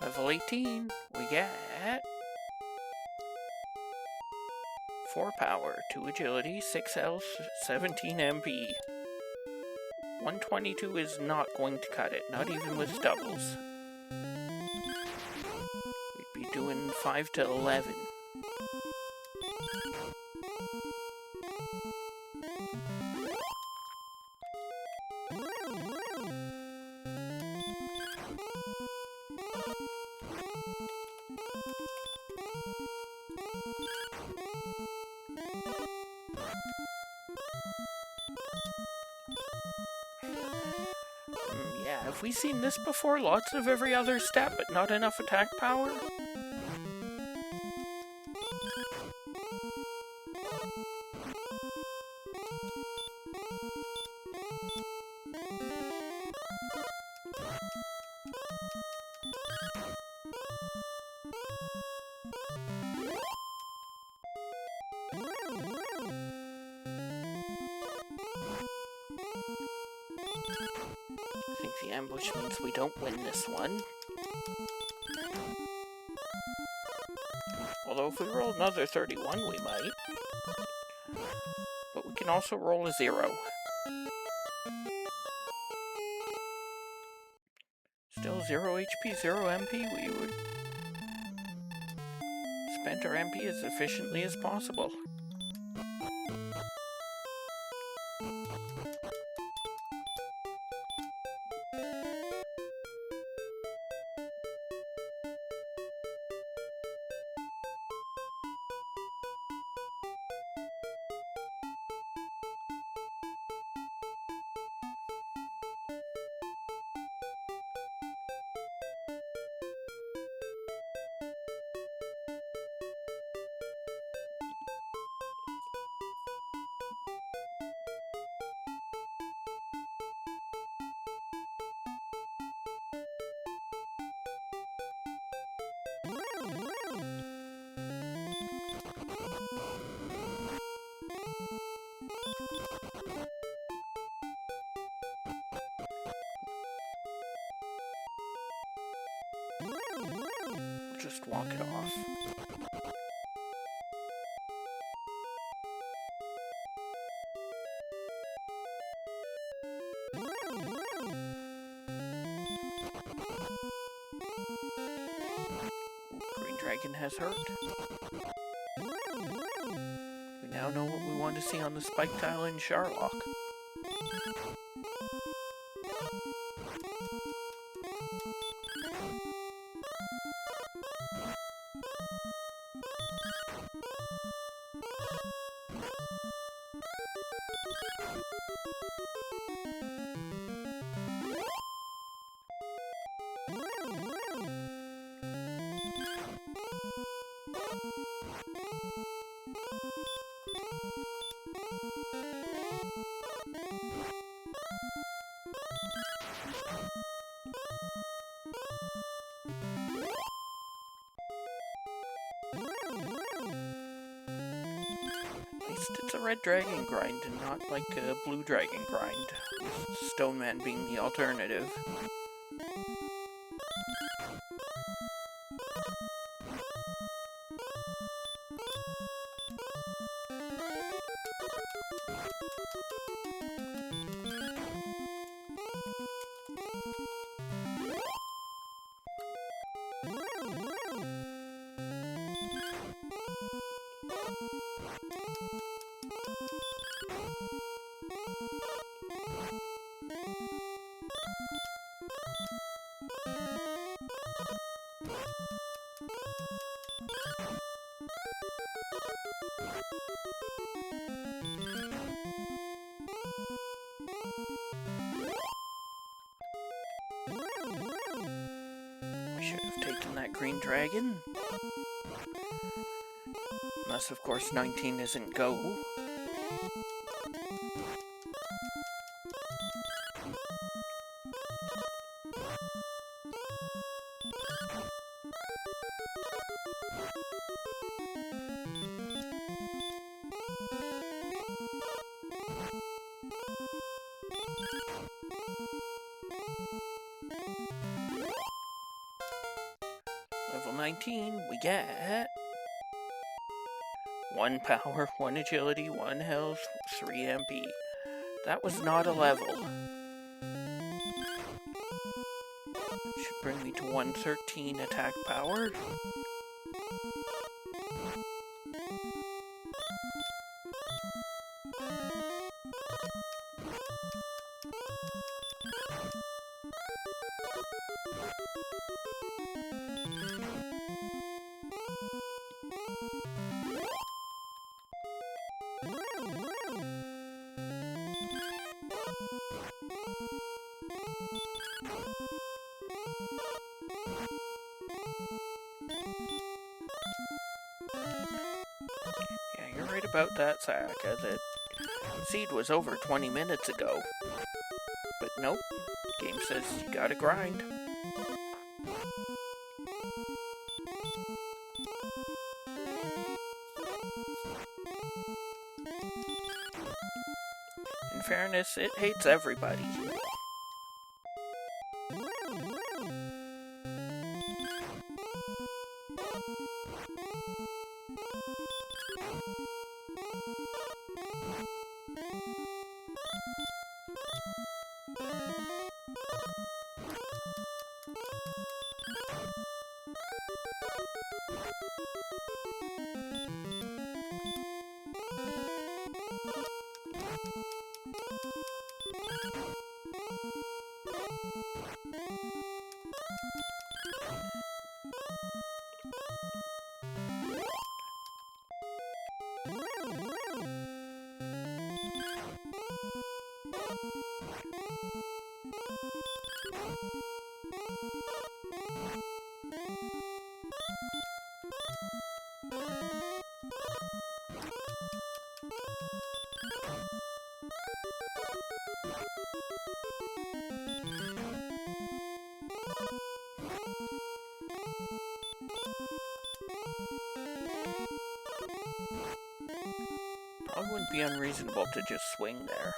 Level 18, we get 4 power, 2 agility, 6 health, 17 MP. 122 is not going to cut it, not even with doubles. We'd be doing 5 to 11. Yeah, have we seen this before? Lots of every other stat, but not enough attack power? I think the ambush means we don't win this one. Although if we roll another 31, we might. But we can also roll a 0. Still 0 HP, 0 MP. We would spend our MP as efficiently as possible. We'll just walk it off. Green Dragon has hurt. We now know what we want to see on the spike tile in Sharlock. At least it's a red dragon grind and not like a blue dragon grind, with Stone Man being the alternative. Should have taken that green dragon. Unless, of course, 19 isn't go. Level 19, we get 1 power, 1 agility, 1 health, 3 MP. That was not a level. Should bring me to 113 attack power. Yeah, you're right about that, Sayaka. The seed was over 20 minutes ago. But nope, game says you gotta grind. In fairness, it hates everybody. Probably wouldn't be unreasonable to just swing there.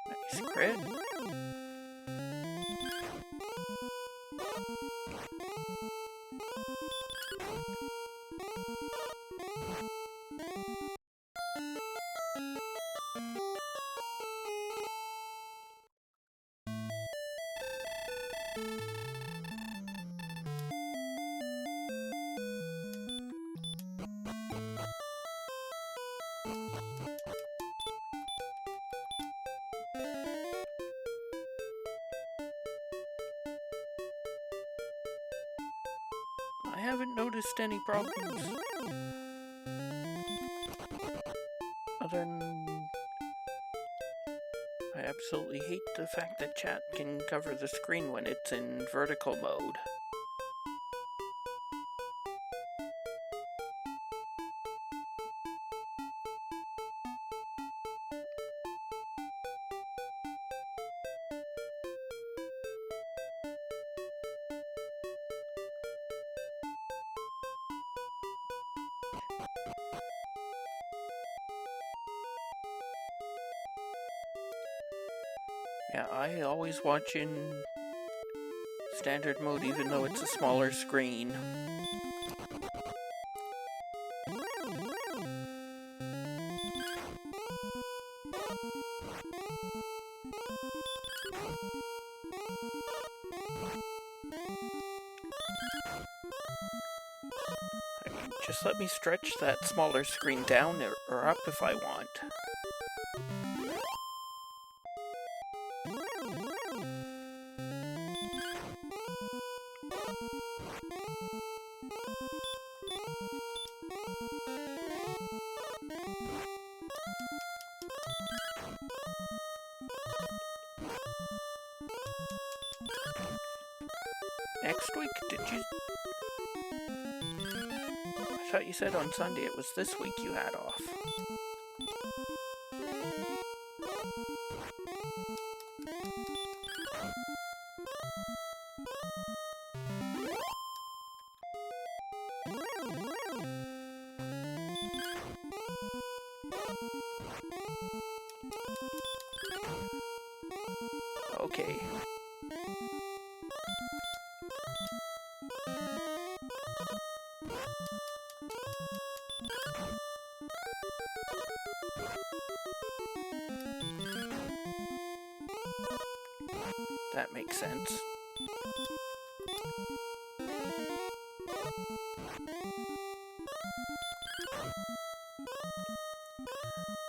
Nice crit. I haven't noticed any problems. then I absolutely hate the fact that chat can cover the screen when it's in vertical mode. Yeah, I always watch in standard mode even though it's a smaller screen. I mean, just let me stretch that smaller screen down or up if I want. Next week, did you... I thought you said on Sunday it was this week you had off. Okay. That makes sense.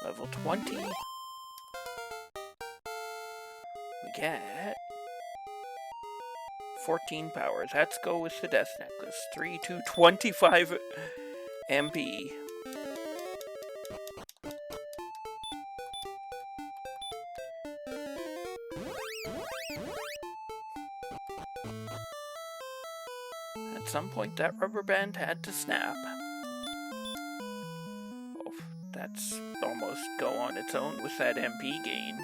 Level 20. We get 14 power. Let's go with the Death Necklace. 3 to 25 MP. At some point, that rubber band had to snap. Oh, that's almost go on its own with that MP gain.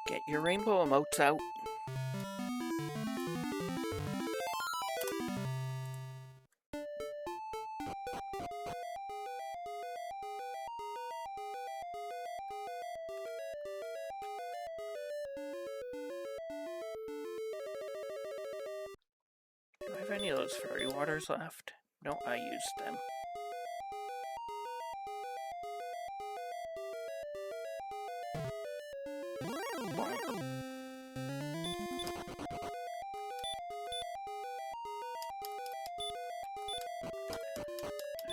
Get your rainbow emotes out. Do I have any of those fairy waters left? No, I used them.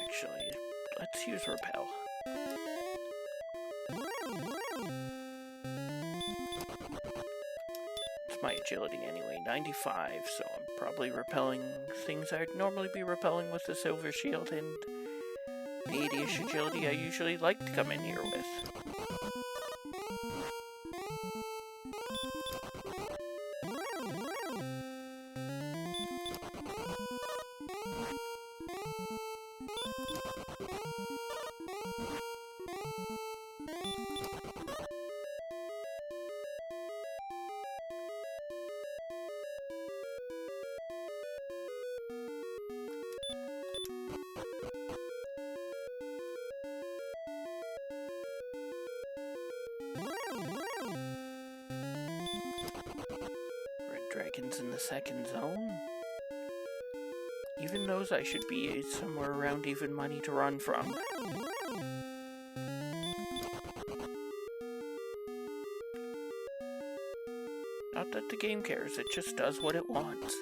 Actually, let's use Repel. It's my agility anyway, 95, so I'm probably repelling things I'd normally be repelling with the Silver Shield and the 80-ish agility I usually like to come in here with. Dragons in the second zone. Even those I should be somewhere around even money to run from. Not that the game cares, it just does what it wants.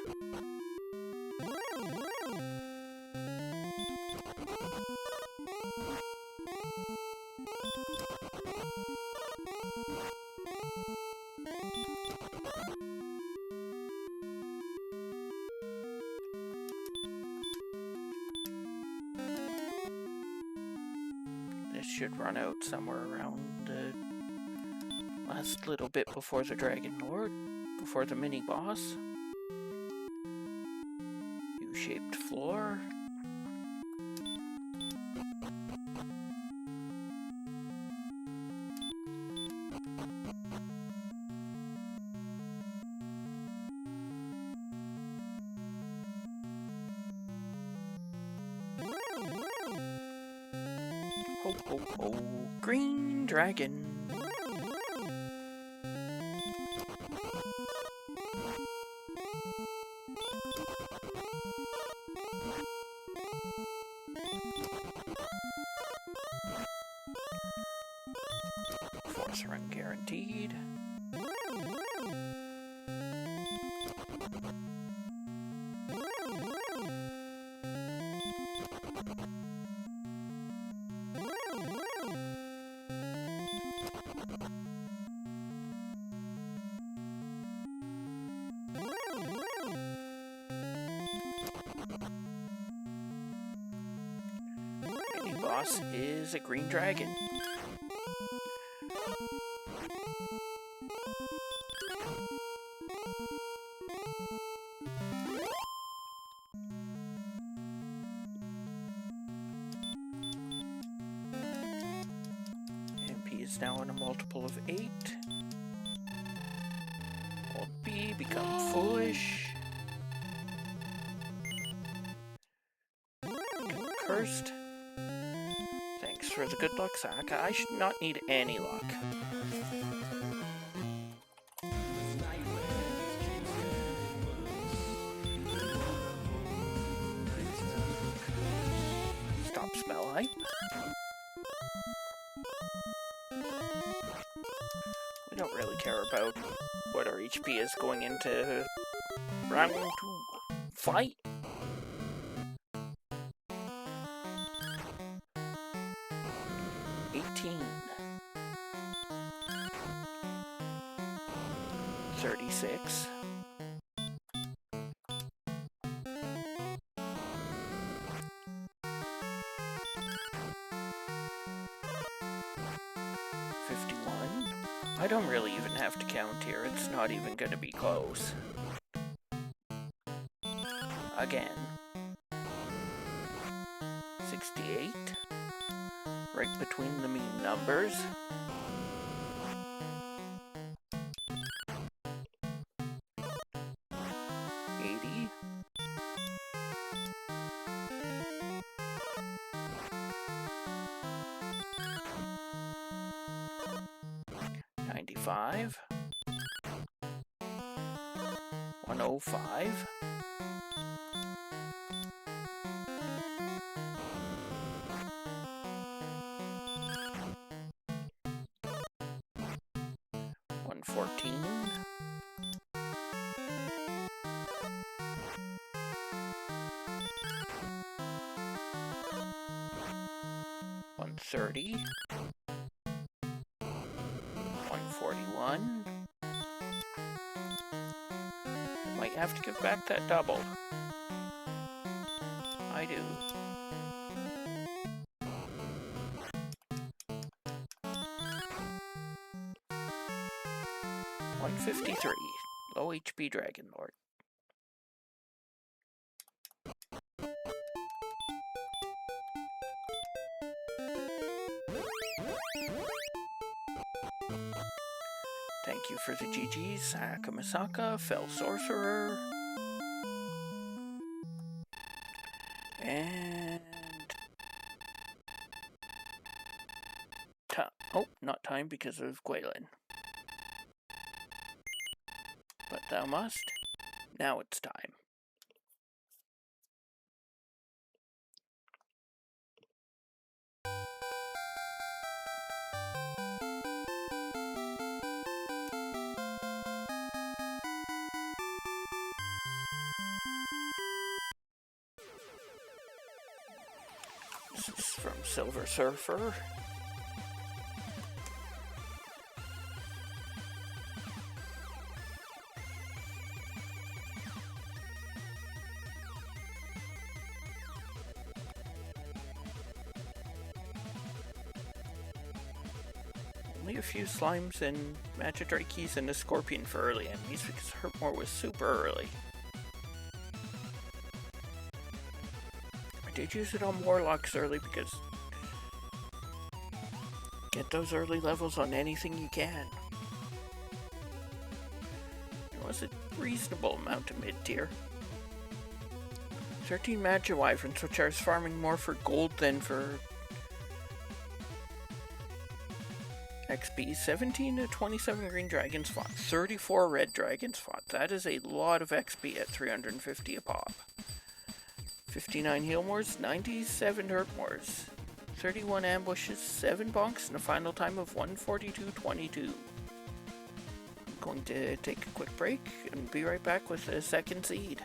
This should run out somewhere around the last little bit before the Dragon Lord, before the mini boss. U-shaped floor. Ho ho ho, green dragon. Force run guaranteed. Mini boss is a green dragon. MP is now in a multiple of 8. Old B become foolish. Become cursed. Thanks for the good luck, Saka. I should not need any luck. Stop smell hype. We don't really care about what our HP is going into round 2. Fight! $18. 36. 51. I don't really even have to count here, it's not even gonna be close. Again. 68. Right between the mean numbers. 80. 95. 105. 114. 130. 141. Might have to give back that double. I do. 153. Low HP Dragon Lord. Thank you for the GGs, Akamasaka, Fell Sorcerer. And... oh, not time because of Gwaylin. But thou must. Now it's time. This is from Silver Surfer. Only a few slimes and Magidrakeys and a Scorpion for early enemies because Hurtmore was super early. I did use it on Warlocks early because get those early levels on anything you can. It was a reasonable amount of mid-tier. 13 Magiwyverns, which I was farming more for gold than for XP. 17 to 27 green dragons fought, 34 red dragons fought. That is a lot of XP at 350 a pop. 59 Healmores, 97 Hurtmores, 31 ambushes, 7 bonks, and a final time of 142.22. I'm going to take a quick break and be right back with the second seed.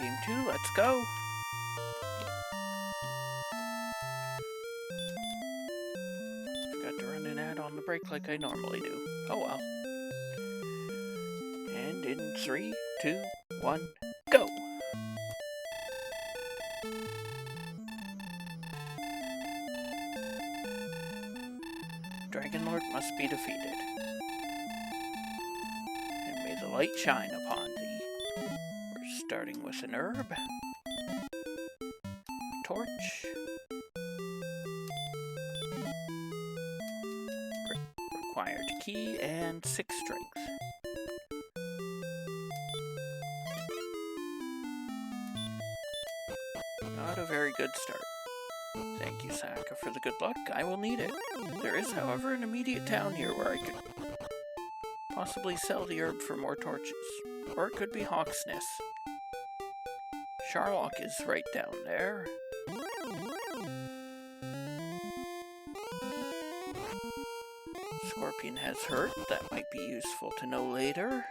Game 2, let's go. Forgot to run an ad on the break like I normally do. Oh well. And in 3, 2, 1, go! Dragon Lord must be defeated. And may the light shine upon thee. We're starting with an herb. Torch. Required key and 6 strength. Not a very good start. Thank you, Saka, for the good luck. I will need it. There is, however, an immediate town here where I could possibly sell the herb for more torches. Or it could be Hawksness. Sharlock is right down there. Scorpion has hurt. That might be useful to know later.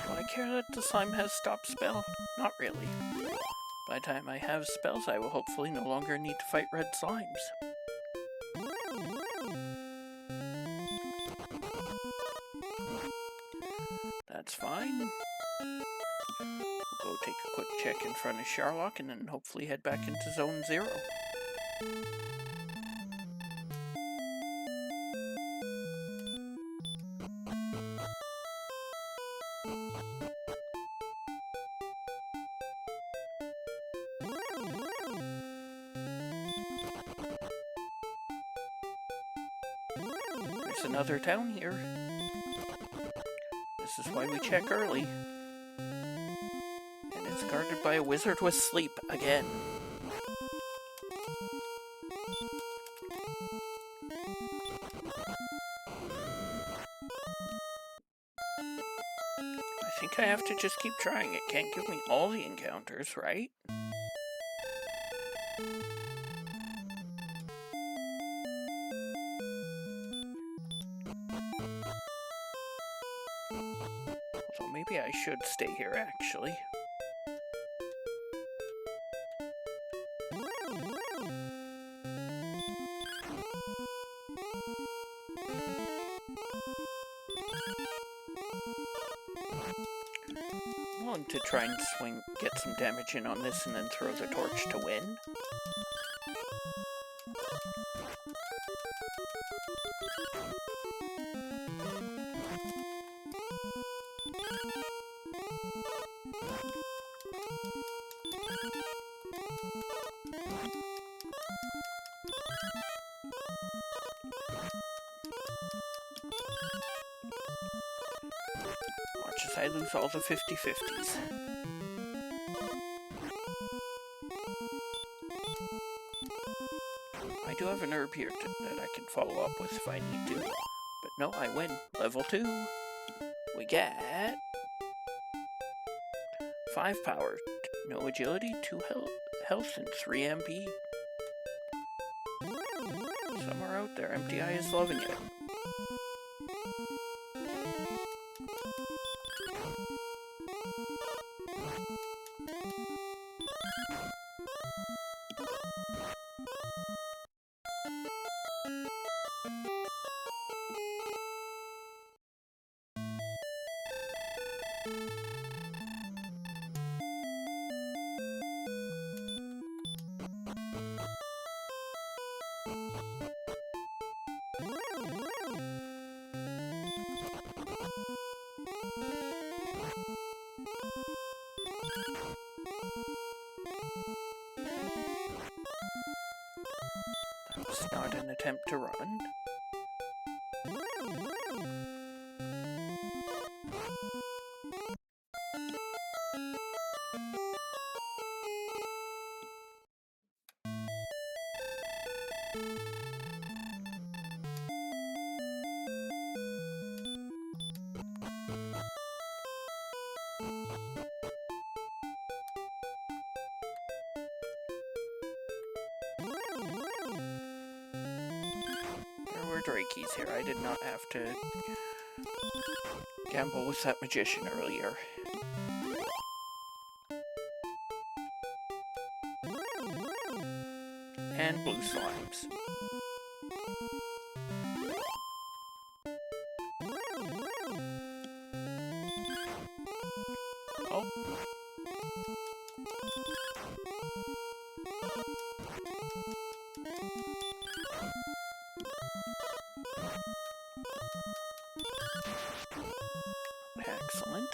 Do I care that the slime has stop spell? Not really. By the time I have spells, I will hopefully no longer need to fight red slimes. That's fine. We'll go take a quick check in front of Sharlock and then hopefully head back into Zone 0. There's another town here. This is why we check early. And it's guarded by a wizard with sleep again. I think I have to just keep trying. It can't give me all the encounters, right? Although maybe I should stay here, actually. I'm willing to try and get some damage in on this and then throw the torch to win. Watch as I lose all the 50-50s. I do have an herb here that I can follow up with if I need to. But no, I win. Level 2. We get 5 power, no agility, 2 health, and 3 MP. Somewhere out there, MTI is loving it. It's not an attempt to run. stray keys here. I did not have to gamble with that magician earlier. And blue slimes. Oh. Excellent.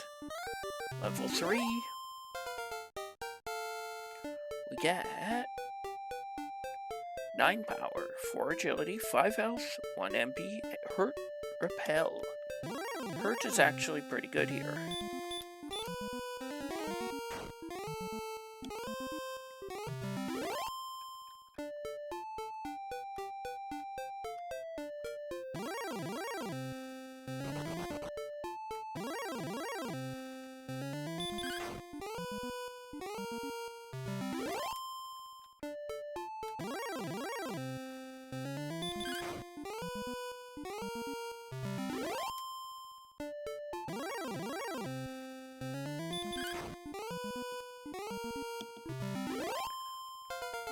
Level 3. We get 9 power, 4 agility, 5 health, 1 MP, hurt, repel. Hurt is actually pretty good here.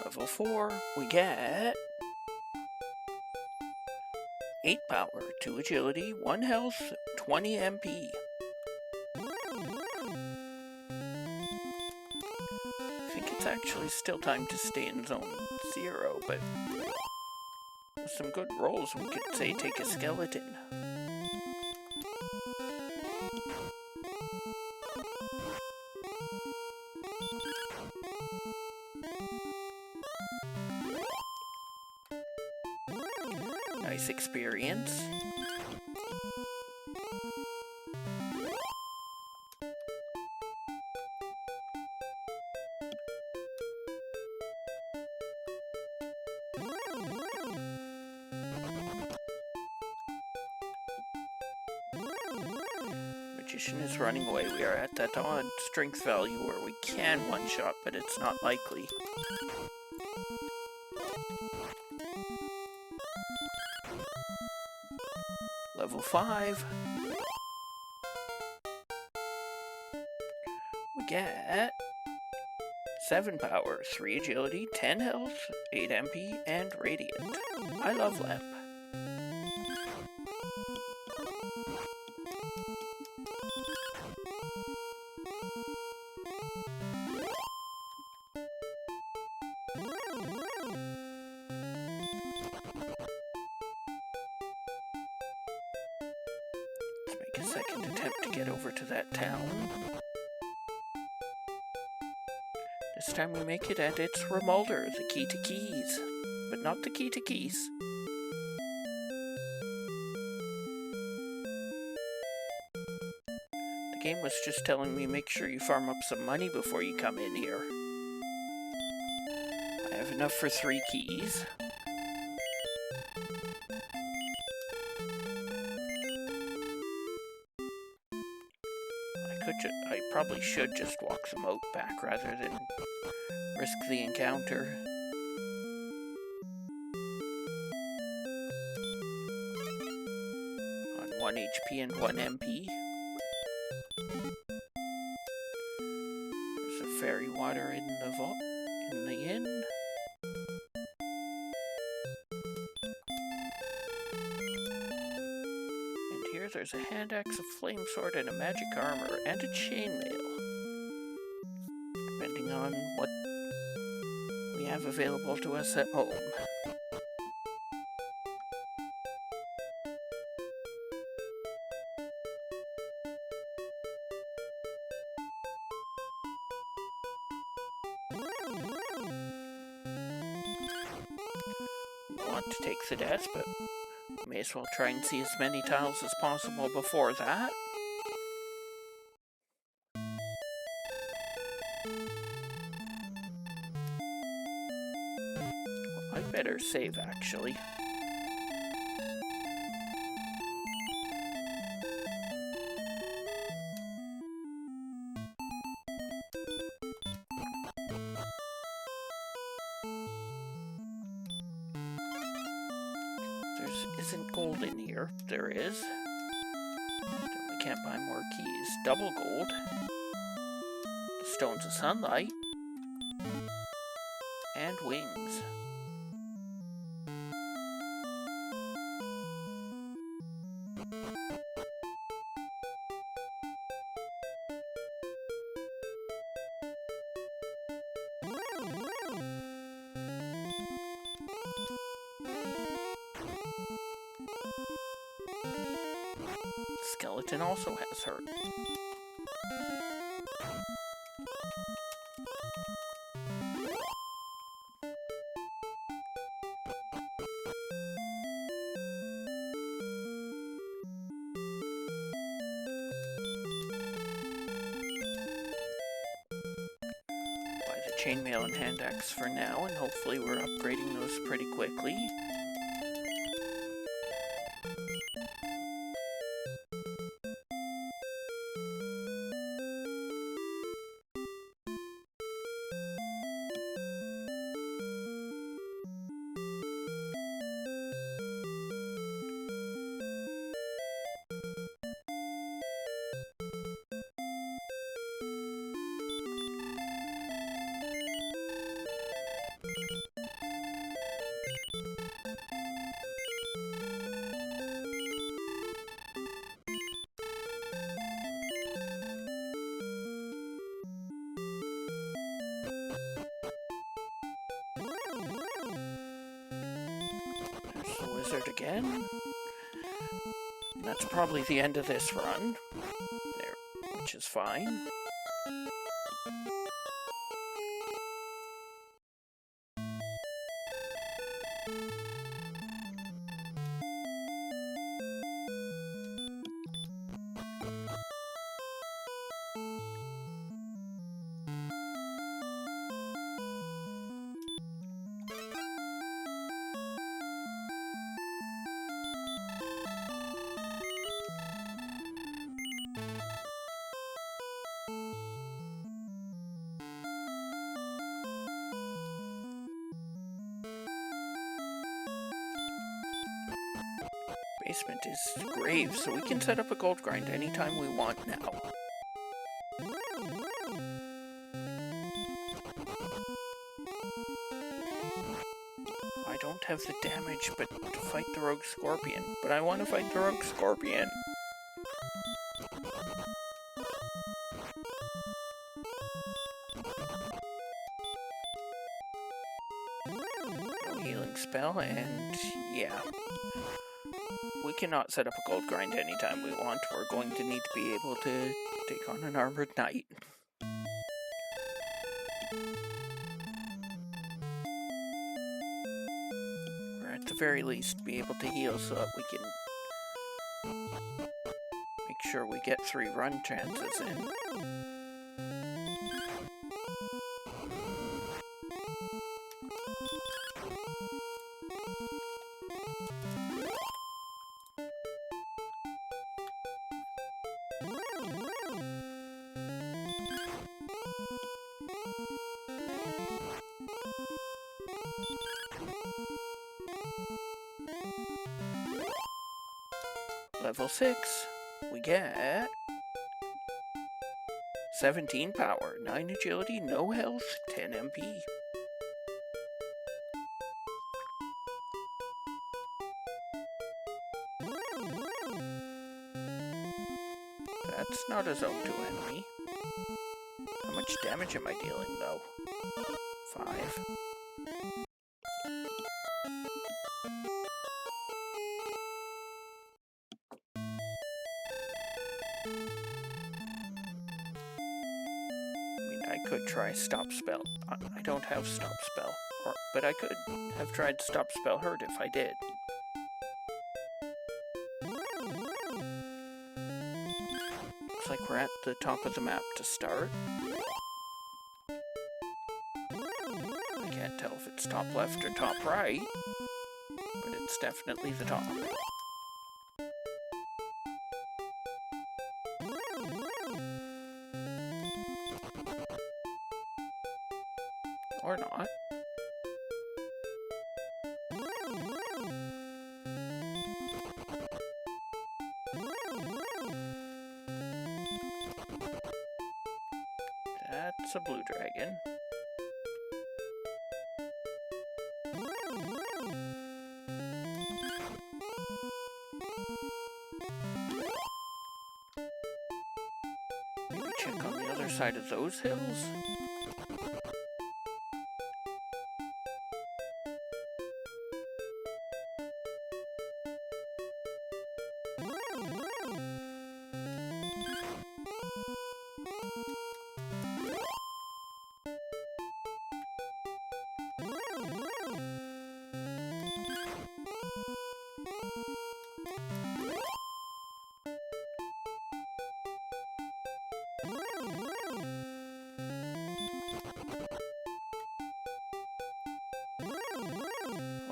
Level 4, we get 8 power, 2 agility, 1 health, 20 MP. I think it's actually still time to stay in zone 0, but with some good rolls we could say take a skeleton. Nice experience. Magician is running away. We are at that odd strength value where we can one-shot, but it's not likely. Level 5. We get 7 power, 3 agility, 10 health, 8 MP, and radiant. I love lamp. Let's make a second attempt to get over to that town. This time we make it at its Remolder, the key to keys. But not the key to keys. The game was just telling me make sure you farm up some money before you come in here. I have enough for 3 keys. I probably should just walk the moat back rather than risk the encounter. On 1 HP and 1 MP. There's a fairy water in the vault, in the inn. There's a hand axe, a flame sword, and a magic armor, and a chainmail. Depending on what we have available to us at home. We want to take the death, but may as well try and see as many tiles as possible before that. Well, I'd better save, actually. isn't gold in here. There is. Then we can't buy more keys. Double gold. The stones of sunlight. And wings. Skeleton also has her. Buy the chainmail and hand axe for now, and hopefully we're upgrading those pretty quickly. There's the wizard again. And that's probably the end of this run. There, which is fine. Basement is grave, so we can set up a gold grind anytime we want now. I don't have the damage but to fight the rogue scorpion, but I want to fight the rogue scorpion. No healing spell, and yeah. We cannot set up a gold grind anytime we want. We're going to need to be able to take on an armored knight. Or at the very least be able to heal so that we can make sure we get 3 run chances in. Level 6, we get 17 power, 9 agility, no health, 10 MP. That's not a zone 2 enemy. How much damage am I dealing though? 5. I could try stop spell. I don't have stop spell, but I could have tried stop spell hurt if I did. Looks like we're at the top of the map to start. I can't tell if it's top left or top right, but it's definitely the top. Or not. That's a blue dragon. Maybe check on the other side of those hills?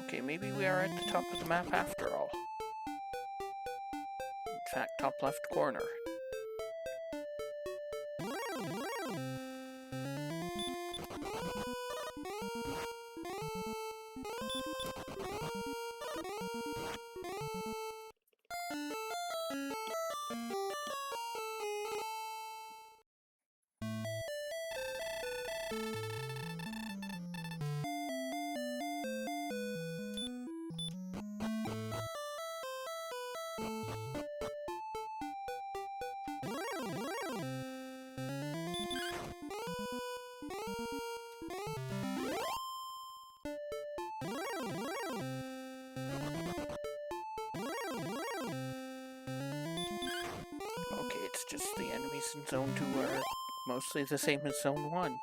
Okay, maybe we are at the top of the map after all. In fact, top left corner. Okay, it's just the enemies in Zone 2 are mostly the same as Zone 1.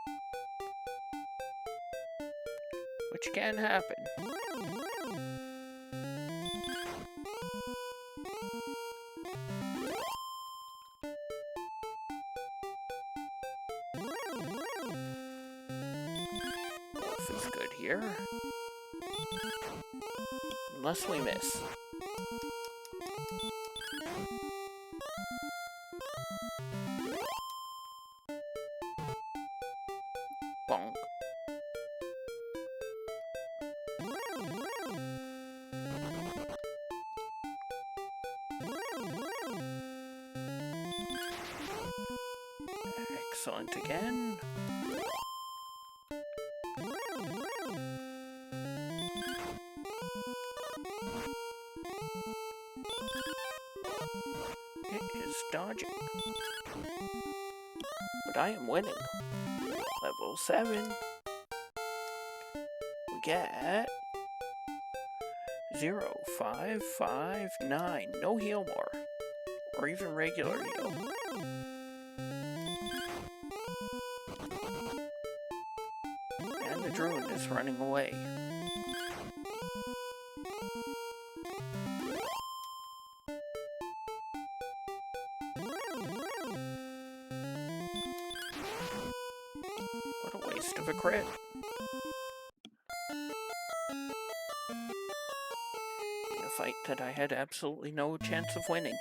Which can happen. Wolf is good here. Unless we miss. Bonk. Excellent again. It is dodging. But I am winning. Level 7. We get 0,559. No heal more. Or even regular heal. And the druid is running away. What a waste of a crit. In a fight that I had absolutely no chance of winning.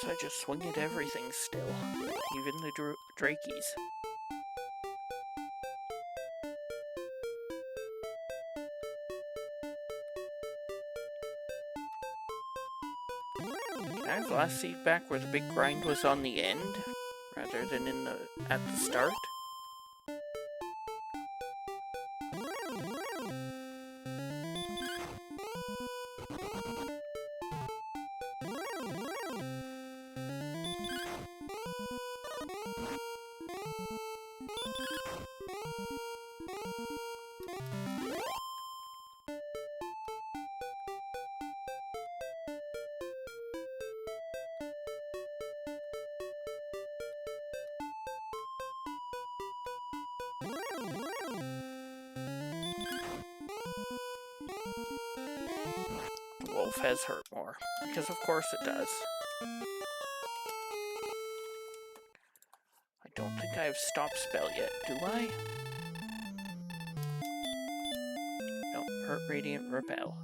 Sometimes I just swing at everything still, even the drakies. Can I have last seed back where the big grind was on the end, rather than at the start? The wolf has hurt more, because of course it does. I don't think I have stop spell yet, do I? No, hurt, radiant, repel.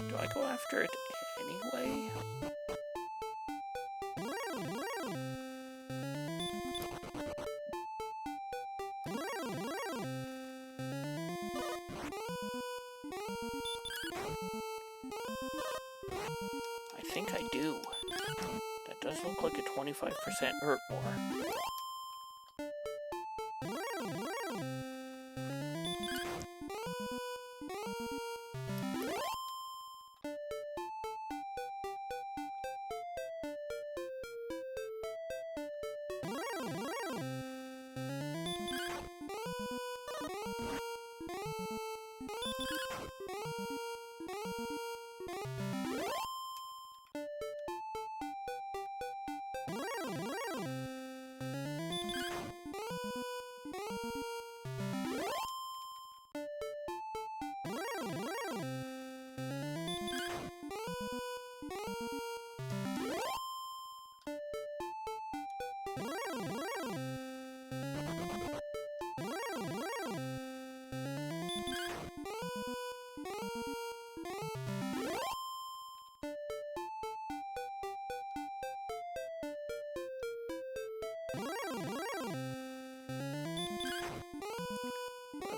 Do I go after it anyway? I think I do. That does look like a 25% hurt more.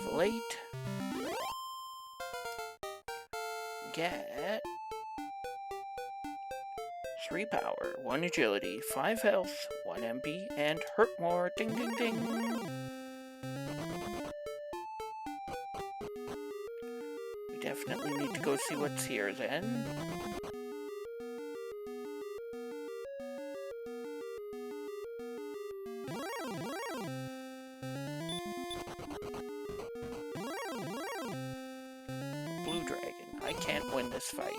Level 8. Get 3 power, 1 agility, 5 health, 1 MP, and hurt more. Ding ding ding! We definitely need to go see what's here then. Blue dragon. I can't win this fight.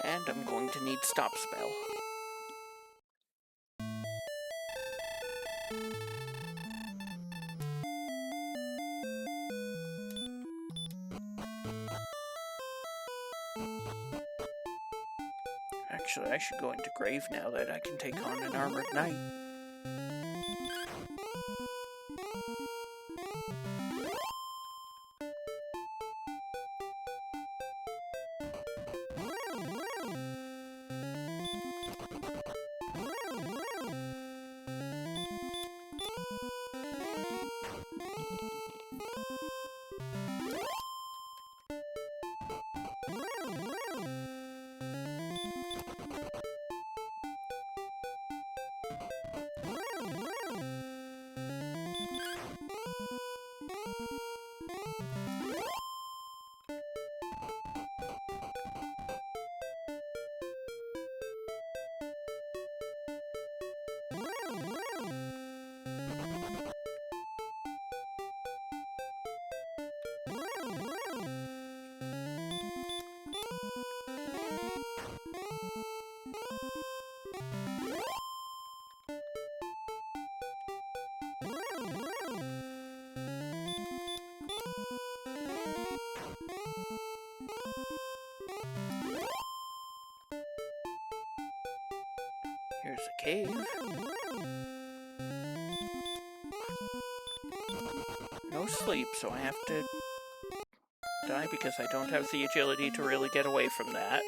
And I'm going to need stop spell. Actually, I should go into grave now that I can take on an armored knight. Here's a cave. No sleep, so I have to die because I don't have the agility to really get away from that.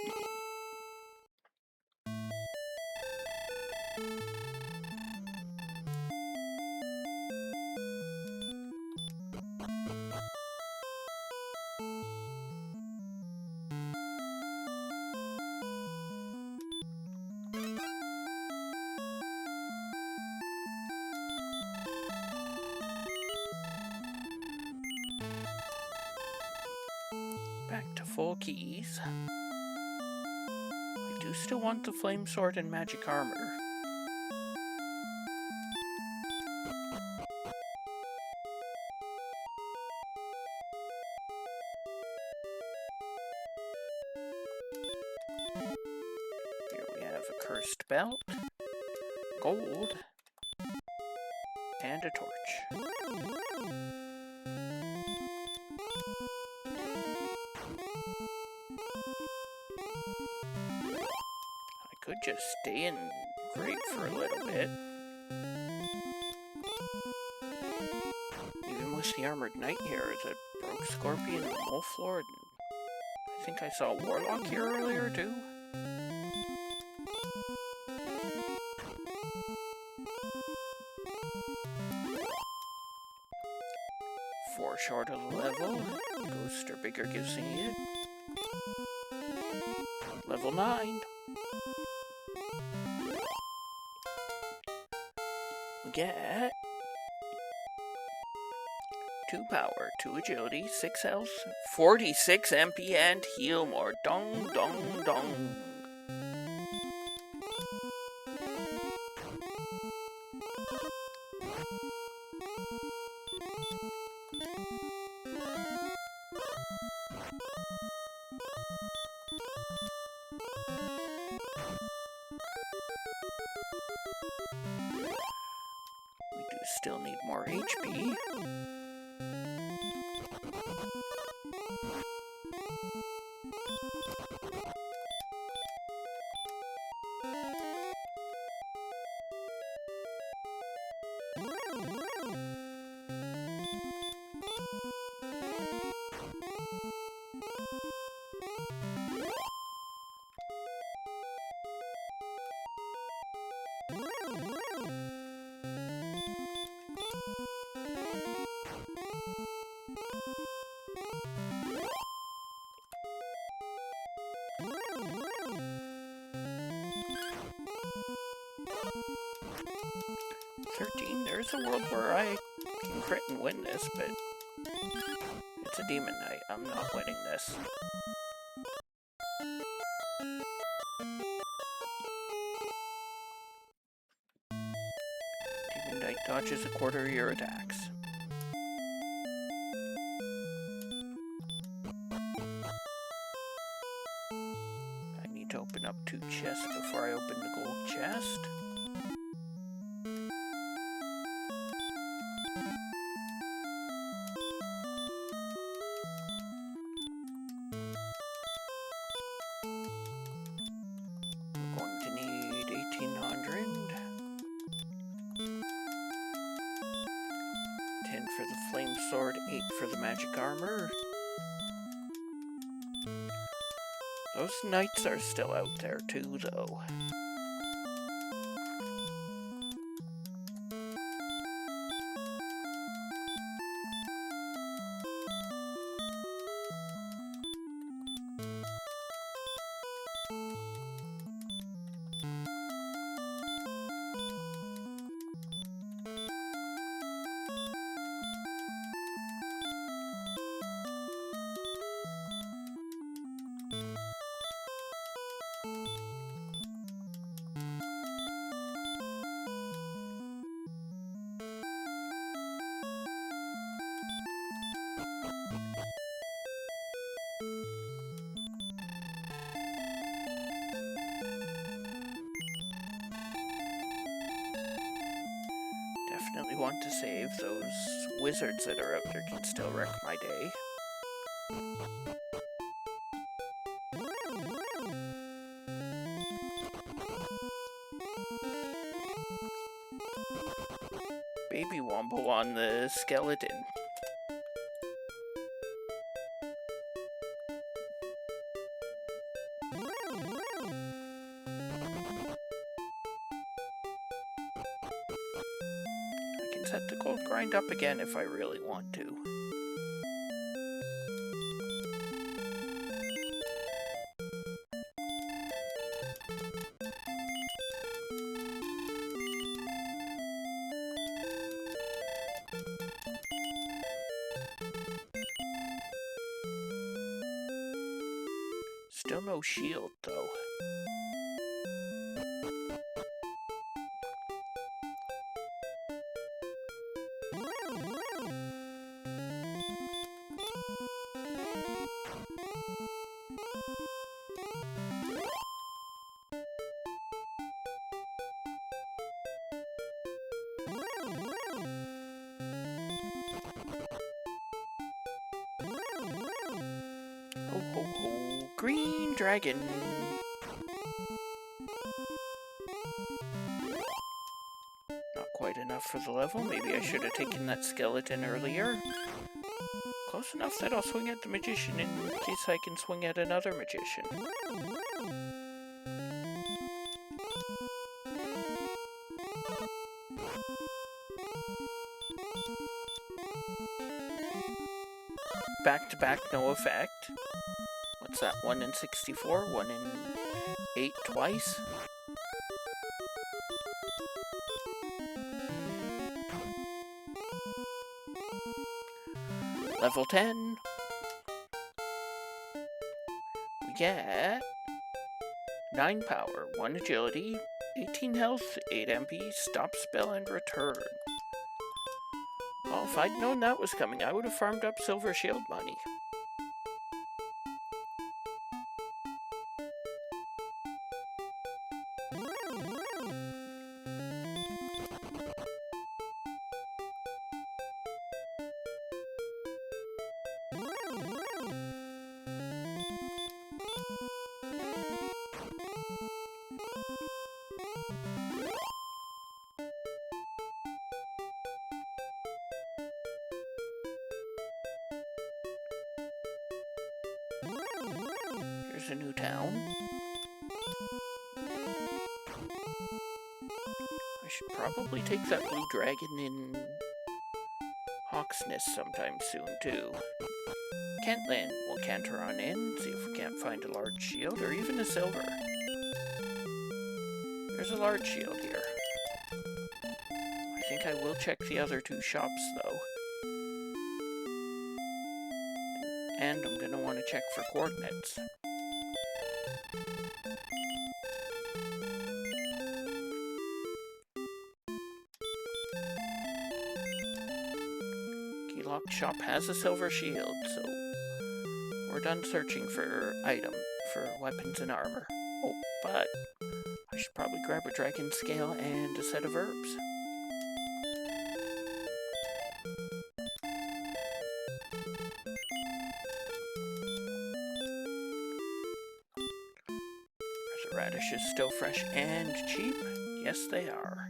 Back to full keys. I do still want the flame sword and magic armor. Here we have a cursed belt, gold, and a torch. I could just stay in Great for a little bit. Even with the armored knight here, the broke scorpion and wolf lord. I think I saw a warlock here earlier too. Four short of the level. Ghost or bigger gives me it. Level 9. We get 2 power, 2 agility, 6 health, 46 MP, and heal more. Dong, dong, dong. We do still need more HP. There's a world where I can crit and win this, but it's a demon knight. I'm not winning this. Demon knight dodges a quarter of your attacks. I need to open up 2 chests before I open the gold chest. For the flame sword, 8 for the magic armor. Those knights are still out there too, though. Definitely want to save. Those wizards that are out there can still wreck my day. Baby Wombo on the skeleton. can set the gold grind up again if I really want to. Still no shield, though. Ho ho ho, green dragon! Not quite enough for the level. Maybe I should have taken that skeleton earlier. Close enough that I'll swing at the magician in case I can swing at another magician. Back to back, no effect. What's that? 1 in 64, 1 in 8 twice. Level 10. We get 9 power, 1 agility, 18 health, 8 MP, stop spell, and return. Well, if I'd known that was coming, I would have farmed up silver shield money. Here's a new town. I should probably take that blue dragon in Hawk's Nest sometime soon, too. Kentland, we'll canter on in, see if we can't find a large shield or even a silver. There's a large shield here. I think I will check the other 2 shops, though. And I'm gonna want to check for coordinates. Keylock shop has a silver shield, so we're done searching for weapons and armor. Oh, but I should probably grab a dragon scale and a set of herbs. Radishes still fresh and cheap? Yes, they are.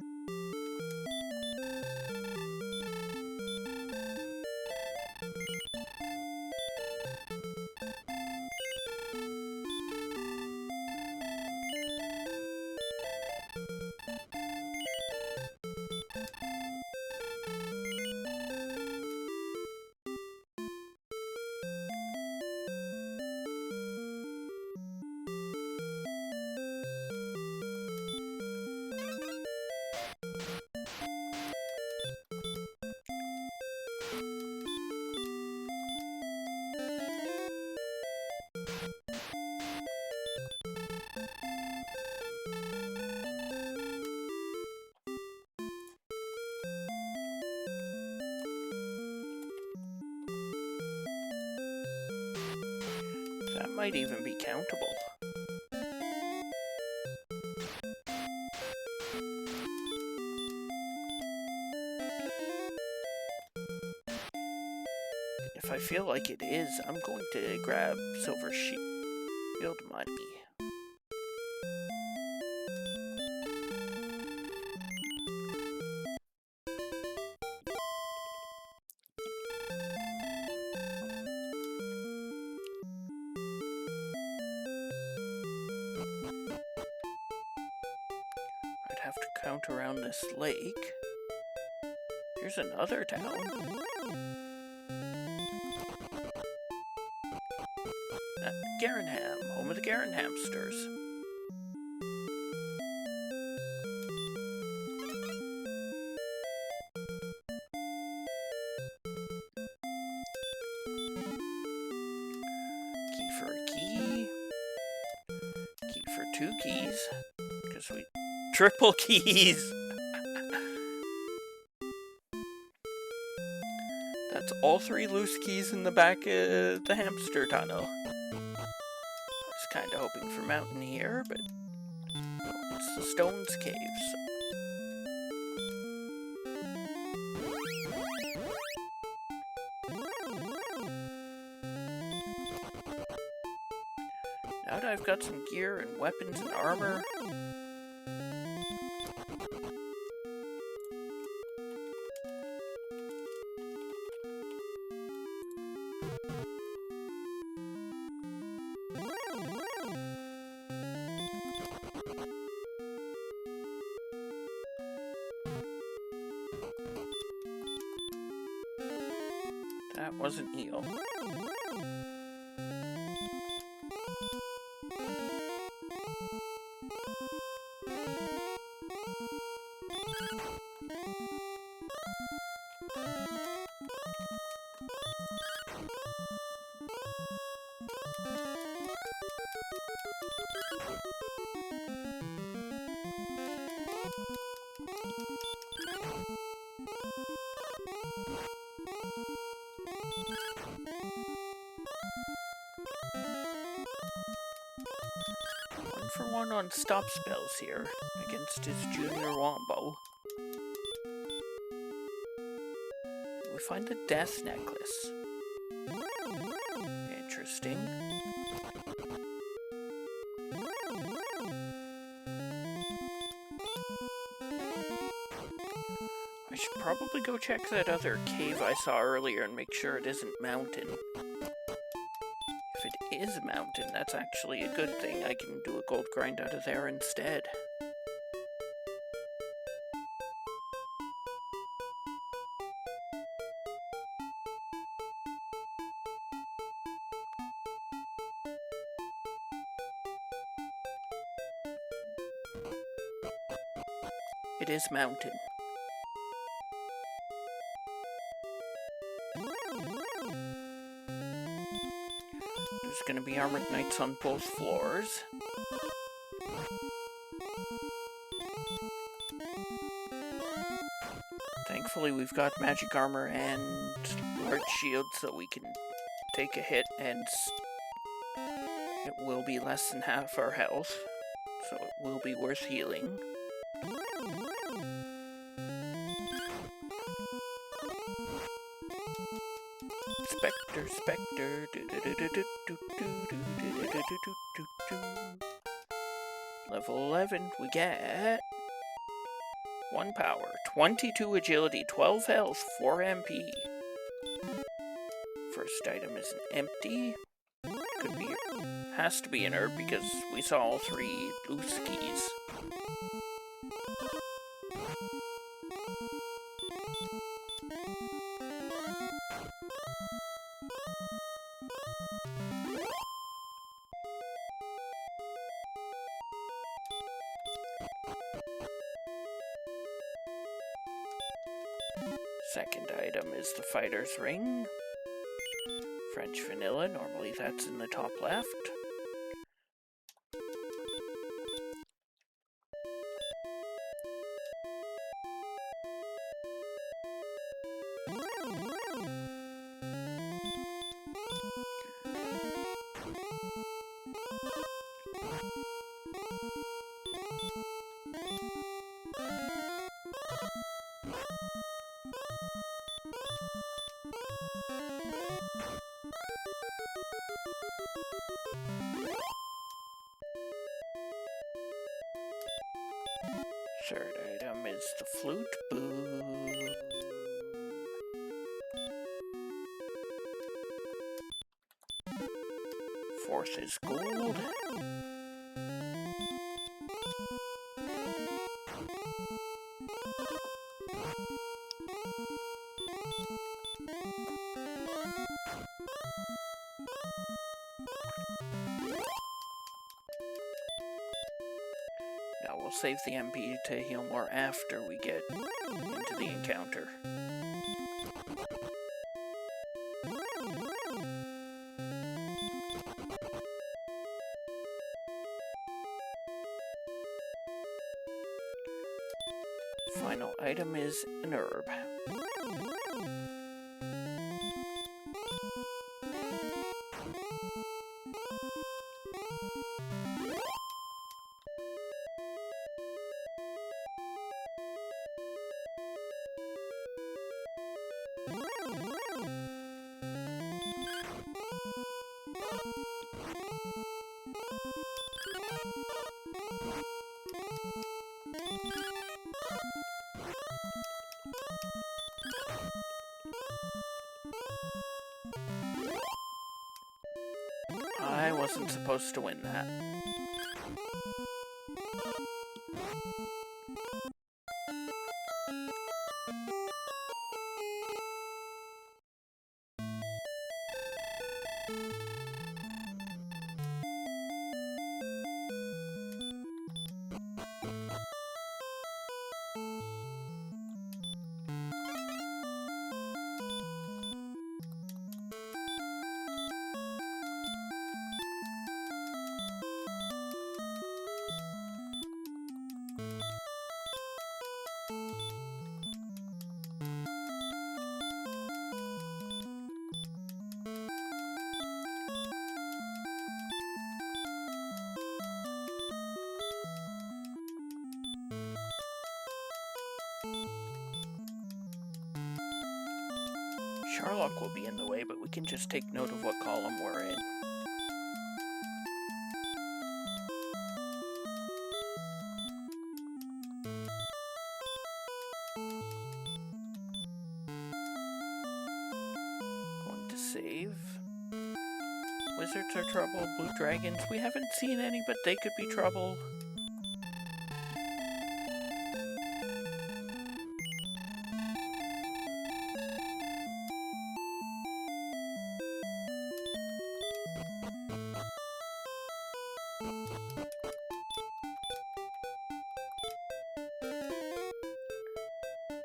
That might even be countable. If I feel like it is, I'm going to grab silver shield money. I'd have to count around this lake. Here's another town. Garenham, home of the Garen hamsters. Key for a key. Key for 2 keys. Because we... Triple keys! That's all 3 loose keys in the back of the hamster tunnel. I was kind of hoping for mountain here, but it's the Stones Caves. Now that I've got some gear and weapons and armor, that wasn't heal. For one on stop spells here against his junior Wombo. We find the death necklace. Interesting. I should probably go check that other cave I saw earlier and make sure it isn't mountain. If it is a mountain, that's actually a good thing. I can do a gold grind out of there instead. It is mountain. There's going to be armored knights on both floors. Thankfully, we've got magic armor and large shields so we can take a hit and it will be less than half our health, so it will be worth healing. Spectre, Spectre, level 11, we get 1 power, 22 agility, 12 health, 4 MP. First item is an empty. Could be, has to be an herb because we saw all 3 loose keys. Second item is the fighter's ring. French vanilla, normally that's in the top left. Third item is the flute. Boom. Fourth is gold. Now we'll save the MP to heal more after we get into the encounter. Final item is an herb. I wasn't supposed to win that. Sherlock will be in the way, but we can just take note of what column we're in. Going to save. Wizards are trouble. Blue dragons, we haven't seen any, but they could be trouble.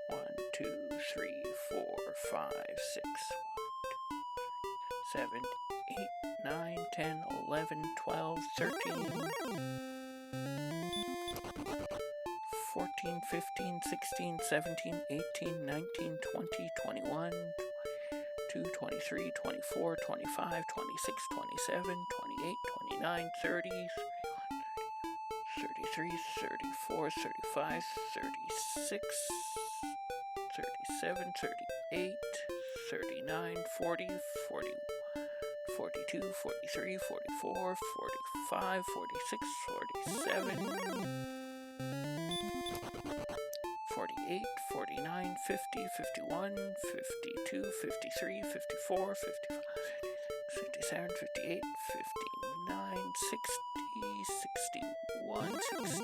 One, two, three, 4, 5, 6, 7, 8, 9, 10, 11, 12, 13, 14, 15, 16, 17, 18, 19, 20, 21, 22, 23, 24, 25, 26, 27, 28, 29, 30, 33, 34, 35, 36, 37, 38, 39, 40, 41, 42, 43, 44, 45, 46, 47, 48, 49, 50, 51, 52, 53, 54, 55, 57, 58, 59, 60, 61, 60.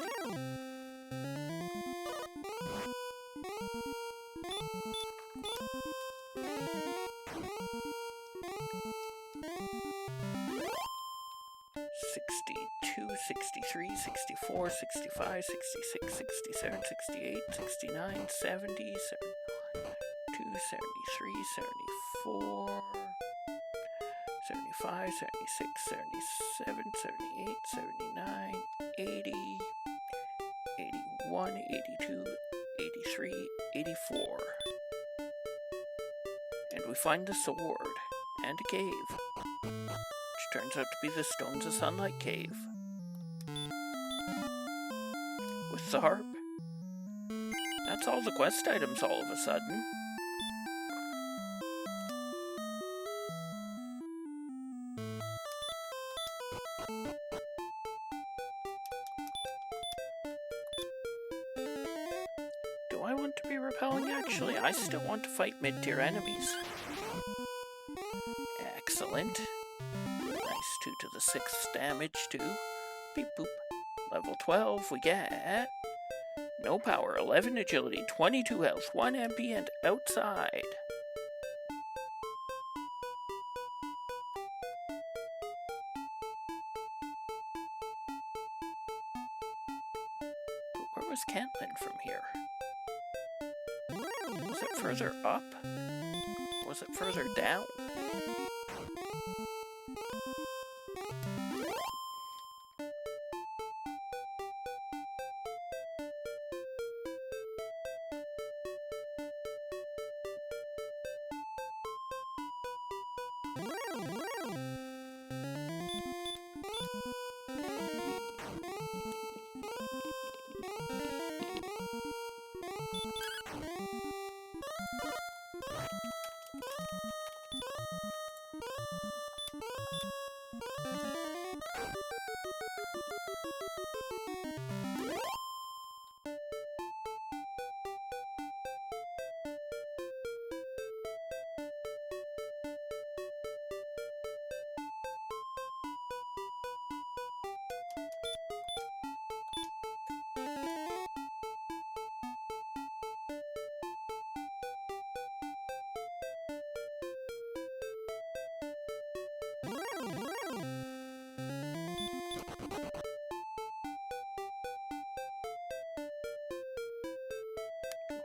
Sixty-two, 63, 64, 65, 66, 67, 68, 69, 70, 72, 73, 74, 75, 76, 77, 78, 79, 80, 81, 82, 83, 84. And we find the sword and a cave, which turns out to be the Stones of Sunlight cave. With the harp. That's all the quest items all of a sudden. Do I want to be repelling? Actually, I still want to fight mid-tier enemies. Excellent. Nice 2 to the 6th damage too. Beep boop. Level 12 we get No power, 11 agility, 22 health, 1 MP, and outside. But where was Cantlin from here? Was it further up? Or was it further down?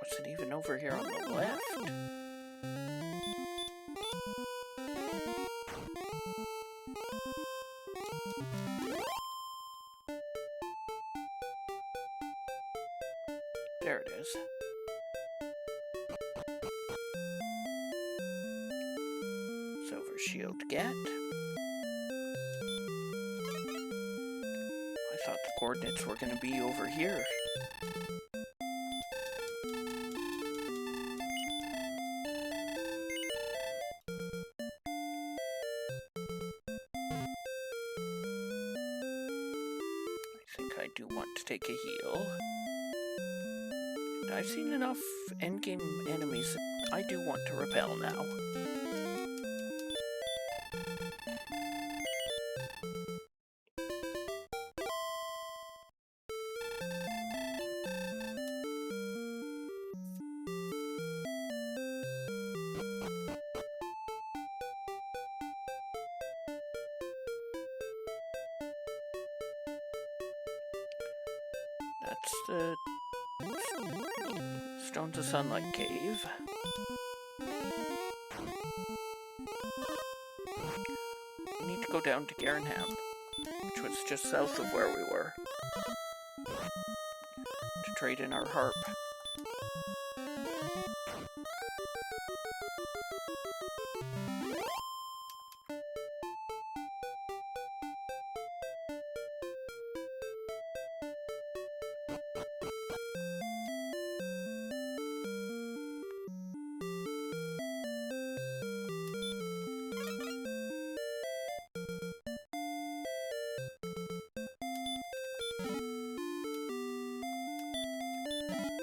Was it even over here on the left? There it is. Silver shield get. I thought the coordinates were going to be over here. I do want to take a heal. And I've seen enough endgame enemies that I do want to repel now. That's the Stones of Sunlight Cave. We need to go down to Garenham, which was just south of where we were, to trade in our harp.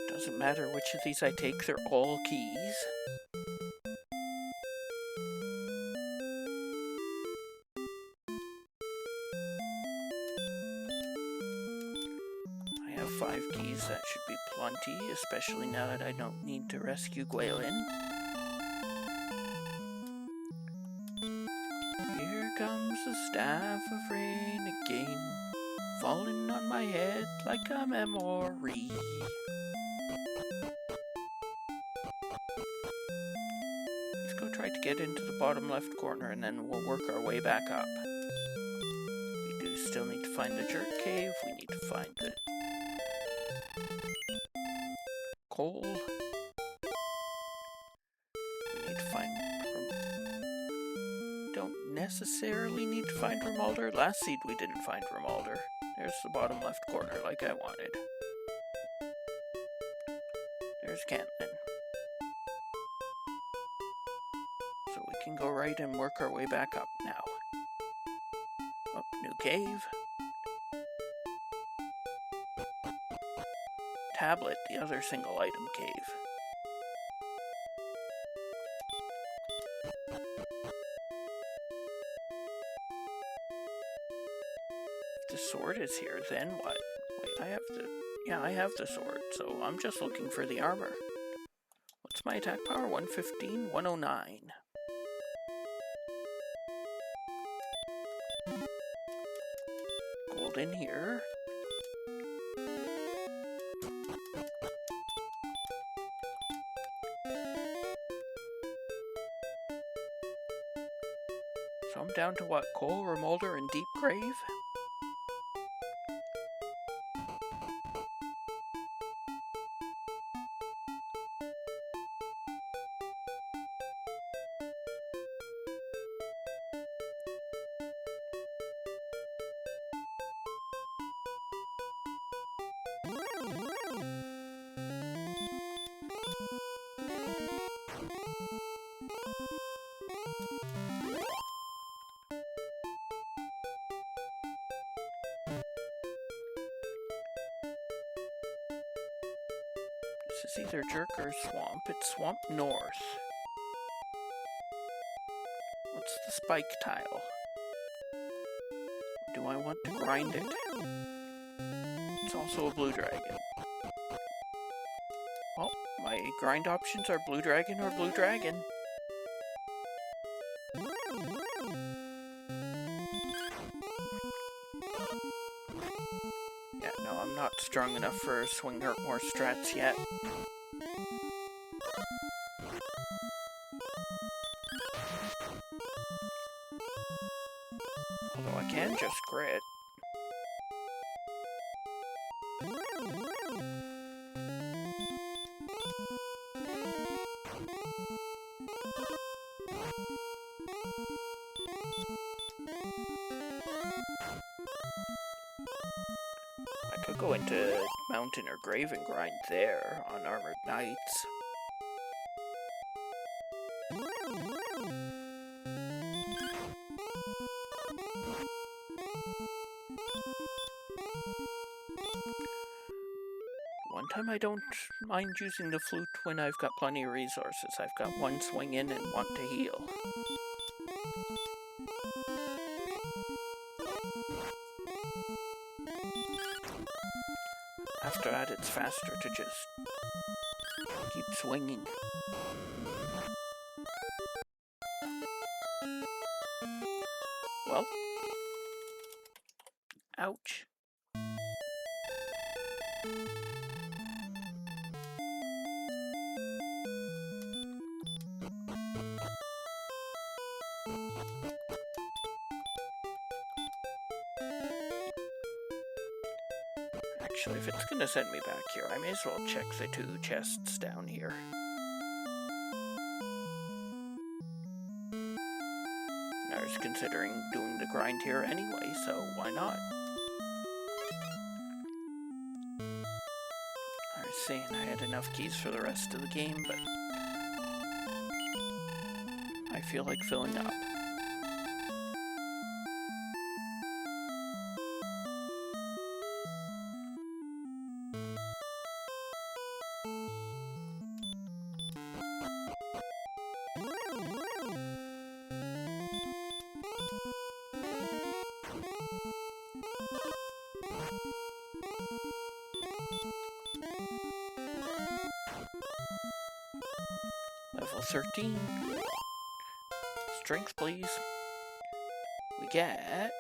Doesn't matter which of these I take, they're all keys. I have 5 keys, that should be plenty, especially now that I don't need to rescue Gwaelin. Here comes the staff of rain again, falling on my head like a memory. Try to get into the bottom left corner and then we'll work our way back up. We do still need to find the jerk cave, we need to find the coal. We need to find... Don't necessarily need to find Rimalder. Last seed we didn't find Rimalder. There's the bottom left corner like I wanted. There's Cantlin. So we can go right and work our way back up now. Up, new cave. Tablet, the other single item cave. If the sword is here, then what? wait, I have the... Yeah, I have the sword, so I'm just looking for the armor. What's my attack power? 115, 109. Gold in here. So I'm down to what? Coal, Remolder, and Deep Grave? This is either Jerk or Swamp. It's Swamp North. What's the spike tile? Do I want to grind it? It's also a blue dragon. Well, my grind options are blue dragon or blue dragon. Yeah, no, I'm not strong enough for Swing Hurt More strats yet. Although I can just crit. I could go into Mountain or Grave and grind there on Armored Knights. One time I don't mind using the flute when I've got plenty of resources. I've got one swing in and want to heal. After that, it's faster to just keep swinging. Well, ouch. Actually, if it's gonna send me back here, I may as well check the 2 chests down here. I was considering doing the grind here anyway, so why not? I was saying I had enough keys for the rest of the game, but I feel like filling up. Level 13. Strength, please. We get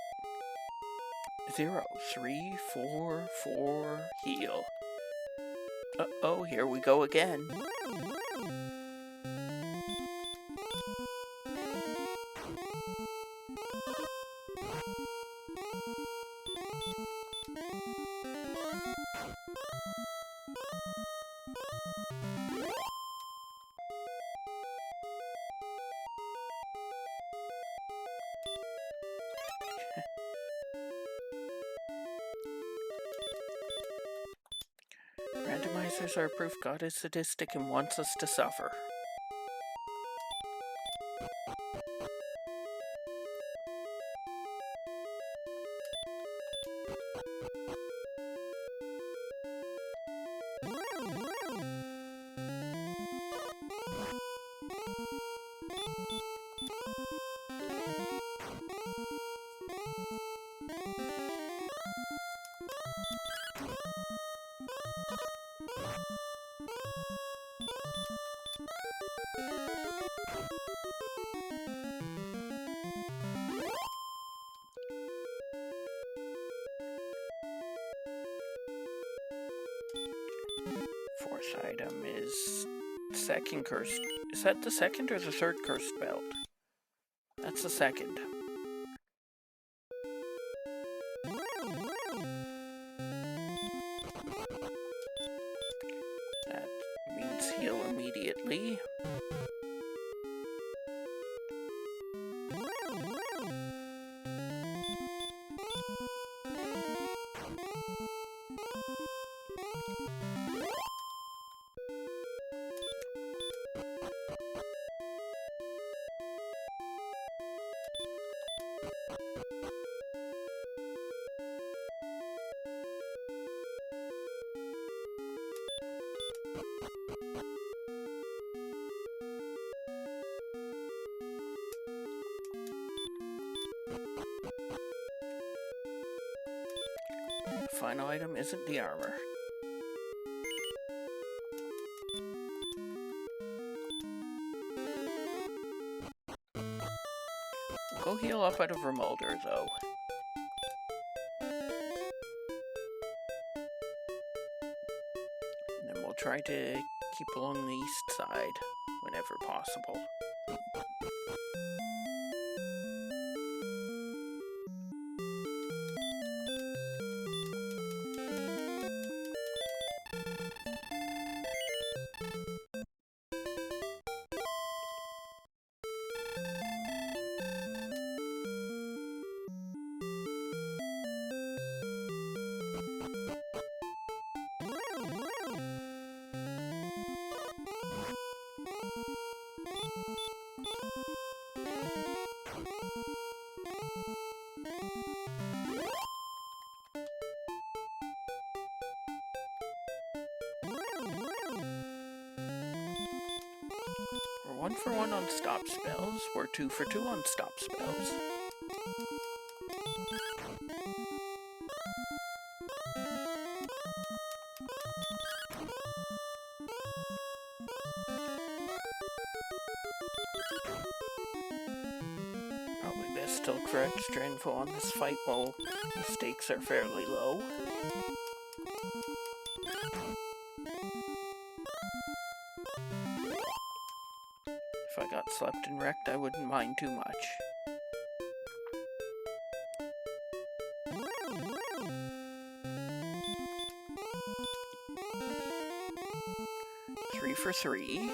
0, 3, 4, 4, heal. Uh-oh, here we go again. Randomizers are proof God is sadistic and wants us to suffer. This item is second cursed. Is that the second or the third cursed belt? That's the second. That means heal immediately. The final item isn't the armor. We'll go heal up out of Remolder, though. And then we'll try to keep along the east side whenever possible. We're 1 for 1 on stop spells. We're 2 for 2 on stop spells. Probably best to look for extra info on this fight while the stakes are fairly low. If I got slept and wrecked, I wouldn't mind too much. Three for 3.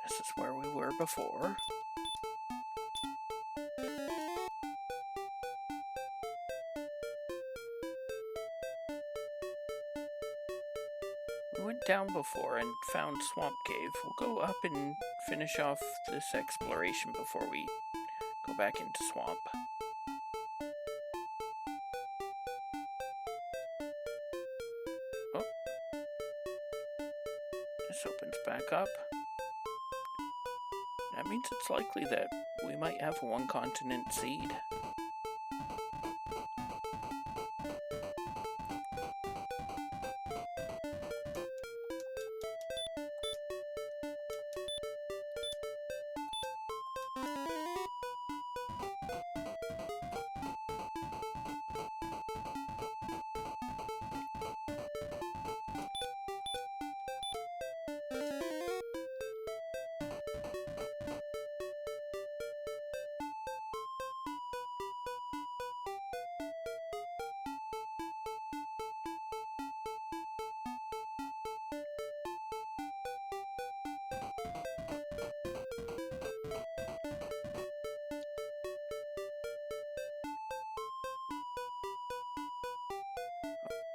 This is where we were before. We went down before and found Swamp Cave. We'll go up and finish off this exploration before we go back into Swamp. Oh. This opens back up. That means it's likely that we might have a one-continent seed.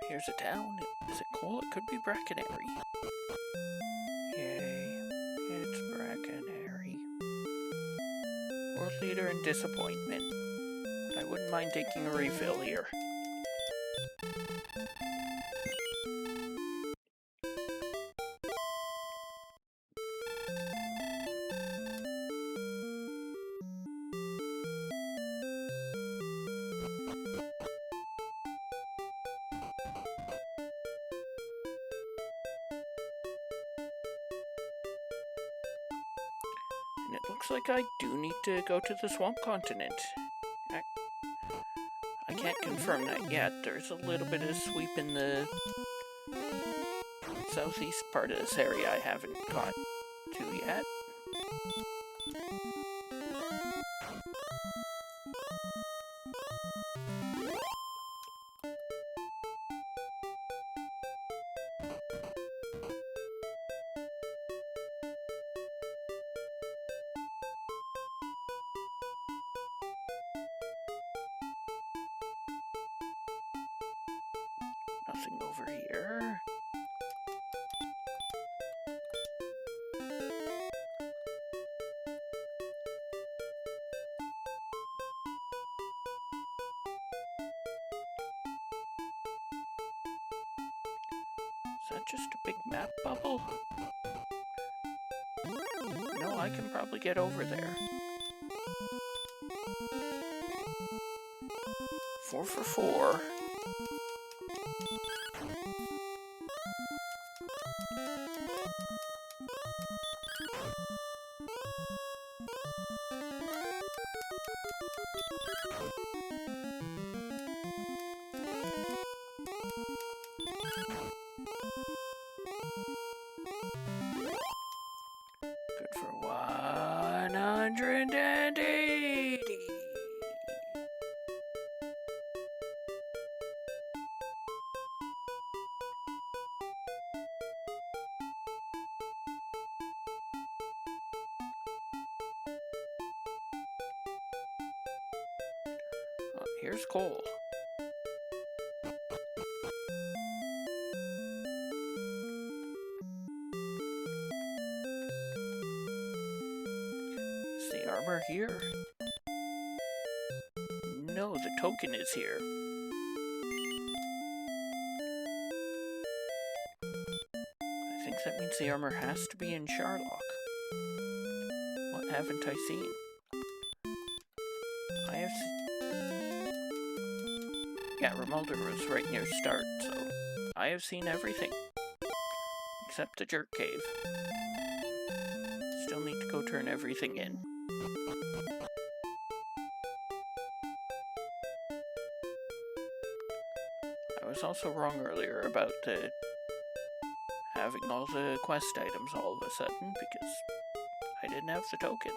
here's a town. Is it coal? It could be Brackenary. Yay. It's Brackenary. World leader in disappointment. I wouldn't mind taking a refill here. And it looks like I do need to go to the swamp continent. I can't confirm that yet. There's a little bit of sweep in the southeast part of this area I haven't got to yet. Nothing over here. Is that just a big map bubble? No, I can probably get over there. 4 for 4. Good for 180. Oh, here's coal. Is the armor here? No, the token is here. I think that means the armor has to be in Sharlock. What haven't I seen? I have Yeah, Remulder was right near start, so I have seen everything. Except the Jerk Cave. Still need to go turn everything in. I was also wrong earlier about having all the quest items all of a sudden, because I didn't have the token.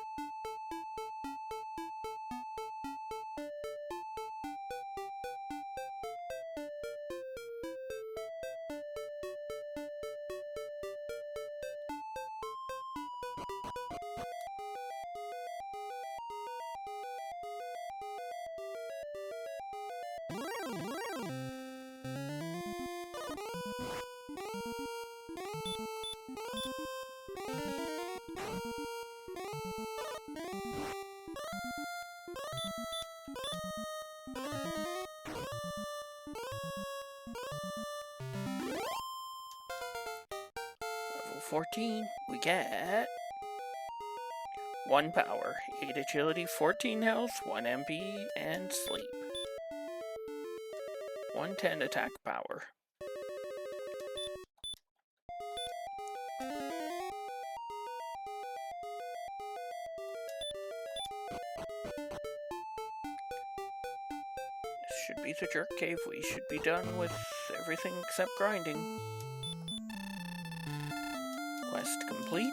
Level 14, we get 1 power, 8 agility, 14 health, 1 MP, and sleep. 110 attack power. This should be the Jerk Cave. We should be done with everything except grinding. Quest complete.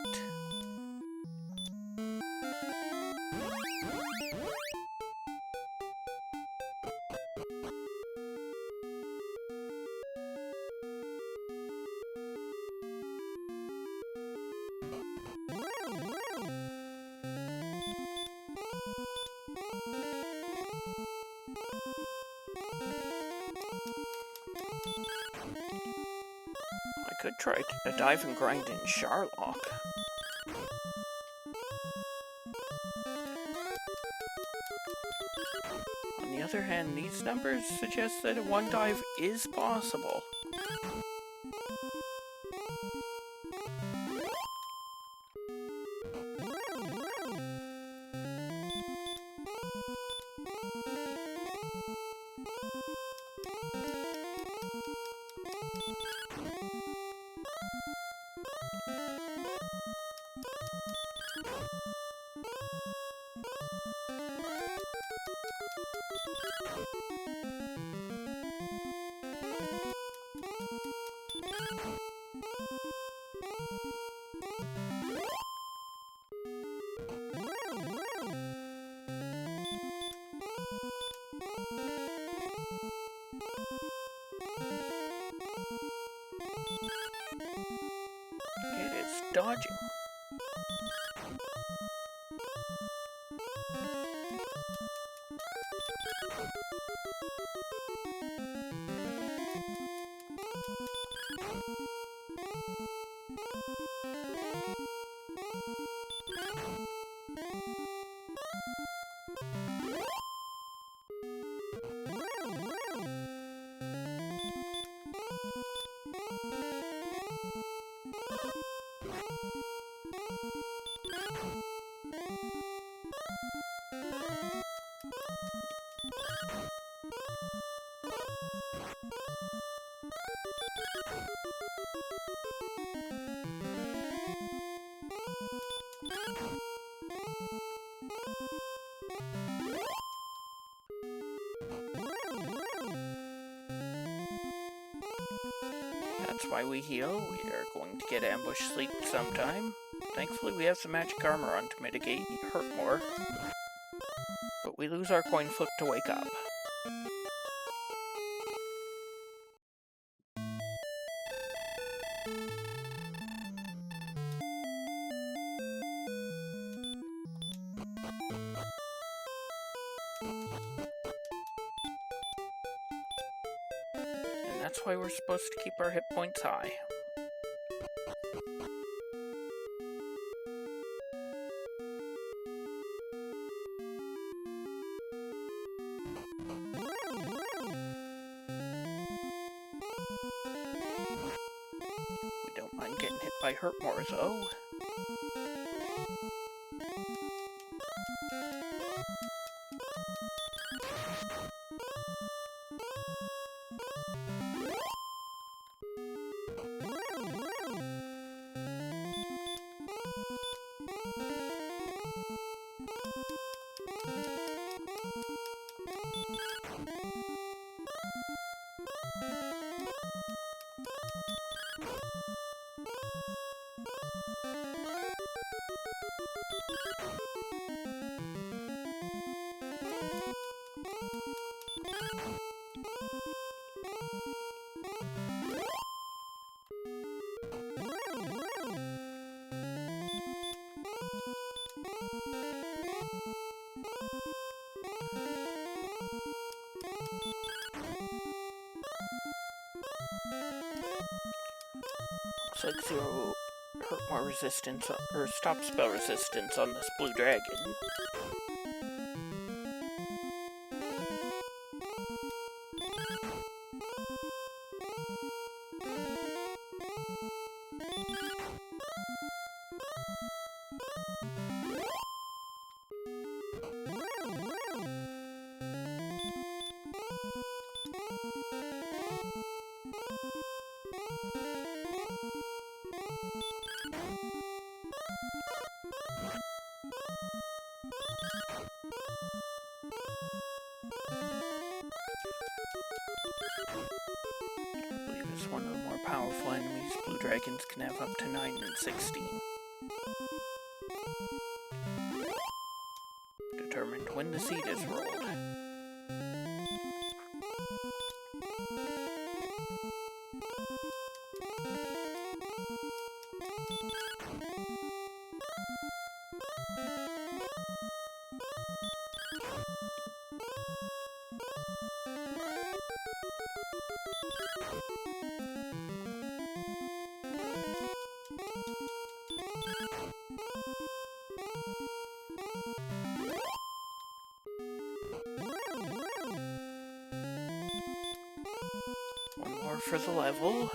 could try a dive and grind in Charlock. On the other hand, these numbers suggest that a one dive is possible. It is dodging. That's why we heal. We are going to get ambush sleep sometime. Thankfully we have some magic armor on to mitigate hurt more. But we lose our coin flip to wake up. And that's why we're supposed to keep our hit points high. We don't mind getting hit by hurt more though. Looks like 0 hurt more resistance, or stop spell resistance on this blue dragon. I believe it's one of the more powerful enemies. Blue dragons can have up to 9 and 16. Determined when the seed is rolled. power for the level.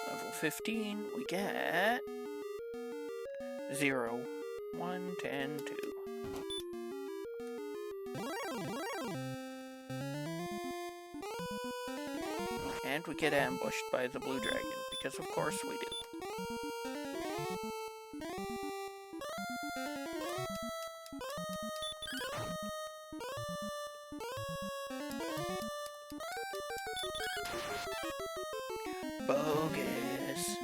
Level 15, we get 0, 1, 10, 2. And we get ambushed by the blue dragon, because of course we do. Bogus.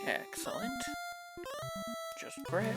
Excellent. Just grab.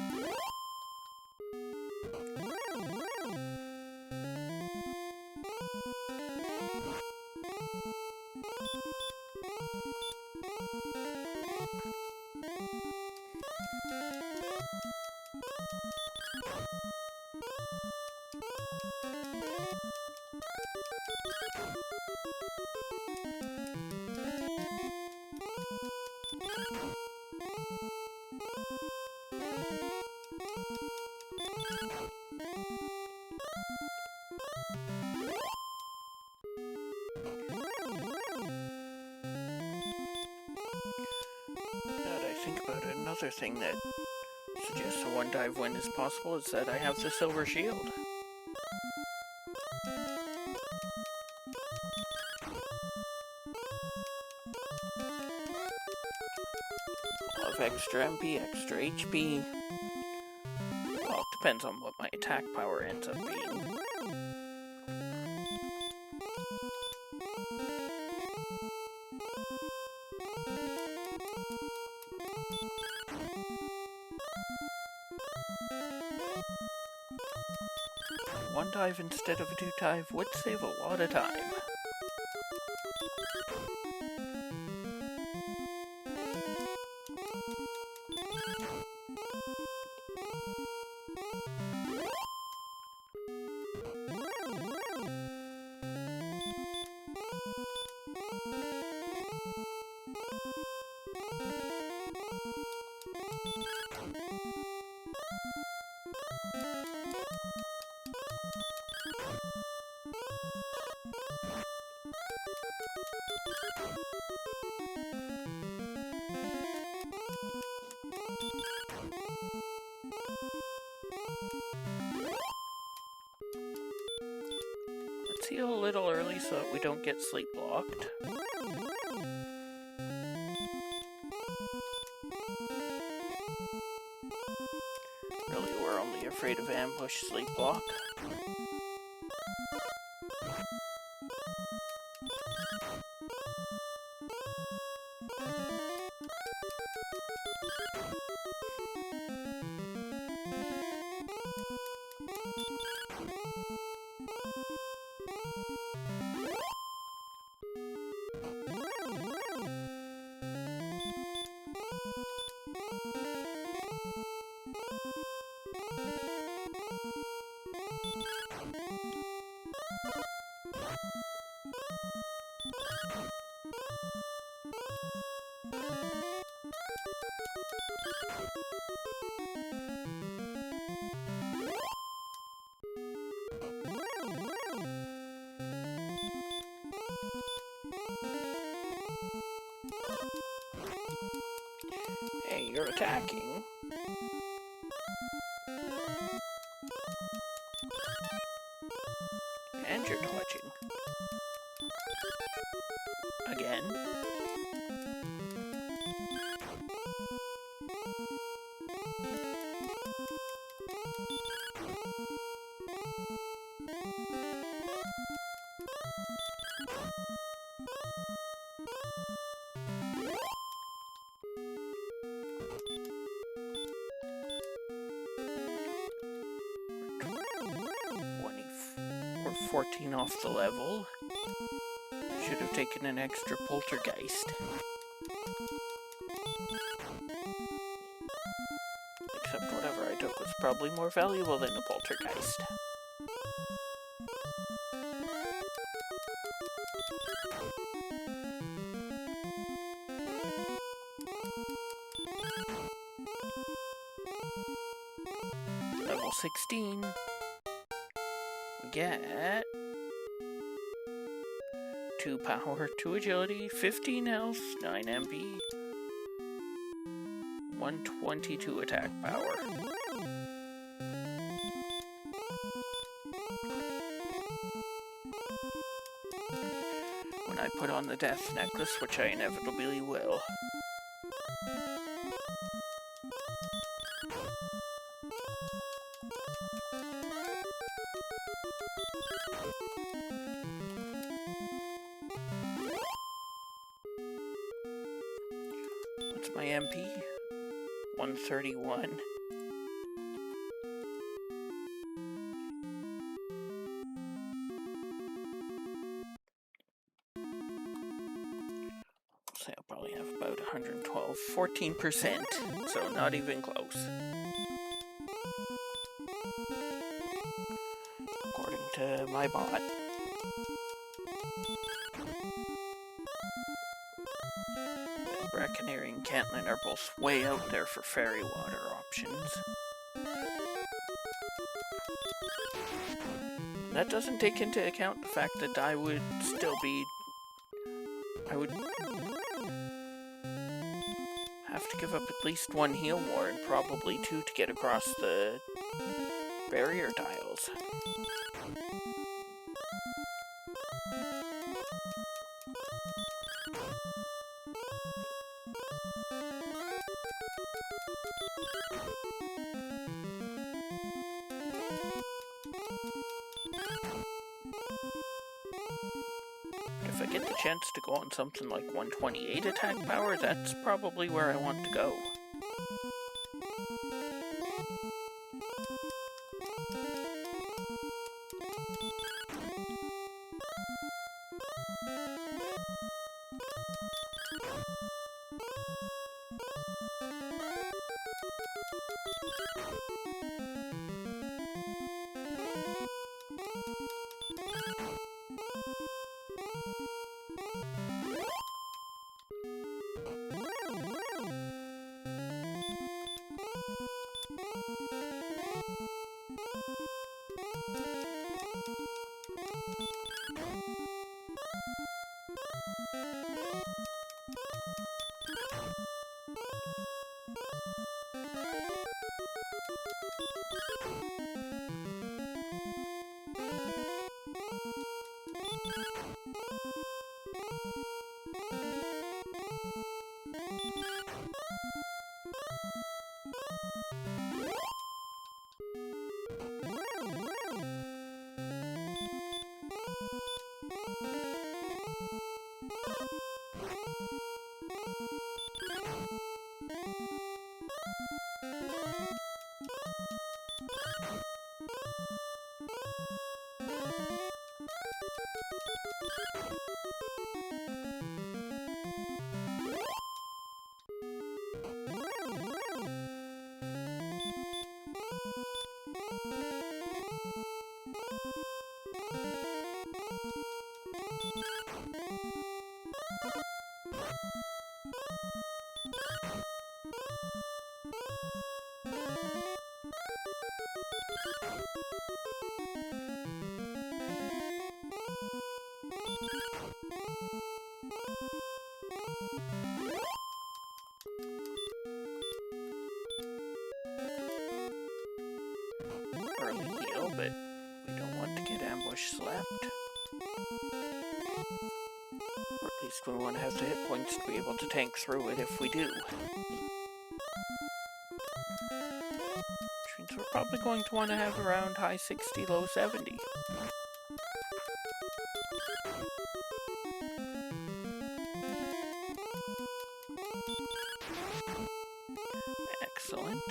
Think about it. Another thing that suggests a one-dive win is possible is that I have the silver shield. I'll have extra MP, extra HP. Well, it depends on what my attack power ends up being. One dive instead of a two dive would save a lot of time. Let's heal a little early so that we don't get sleep blocked. Really, we're only afraid of ambush sleep block. Hey, you're attacking. And you're dodging. Again. We're 14 off the level. Should have taken an extra poltergeist. Except whatever I took was probably more valuable than a poltergeist. Level 16. We get 2 power, 2 agility, 15 health, 9 MP, 122 attack power. When I put on the death necklace, which I inevitably will. What's my MP? 131. So I'll probably have about 112, 14%, so not even close. According to my bot. Brackenery and Cantlin are both way out there for fairy water options. That doesn't take into account the fact that I would have to give up at least 1 heal more and probably 2 to get across the barrier tiles. If I get the chance to go on something like 128 attack power, that's probably where I want to go. Early heal, but we don't want to get ambush slapped. Or at least we want to have the hit points to be able to tank through it if we do. Which means we're probably going to want to have around high 60, low 70. Excellent.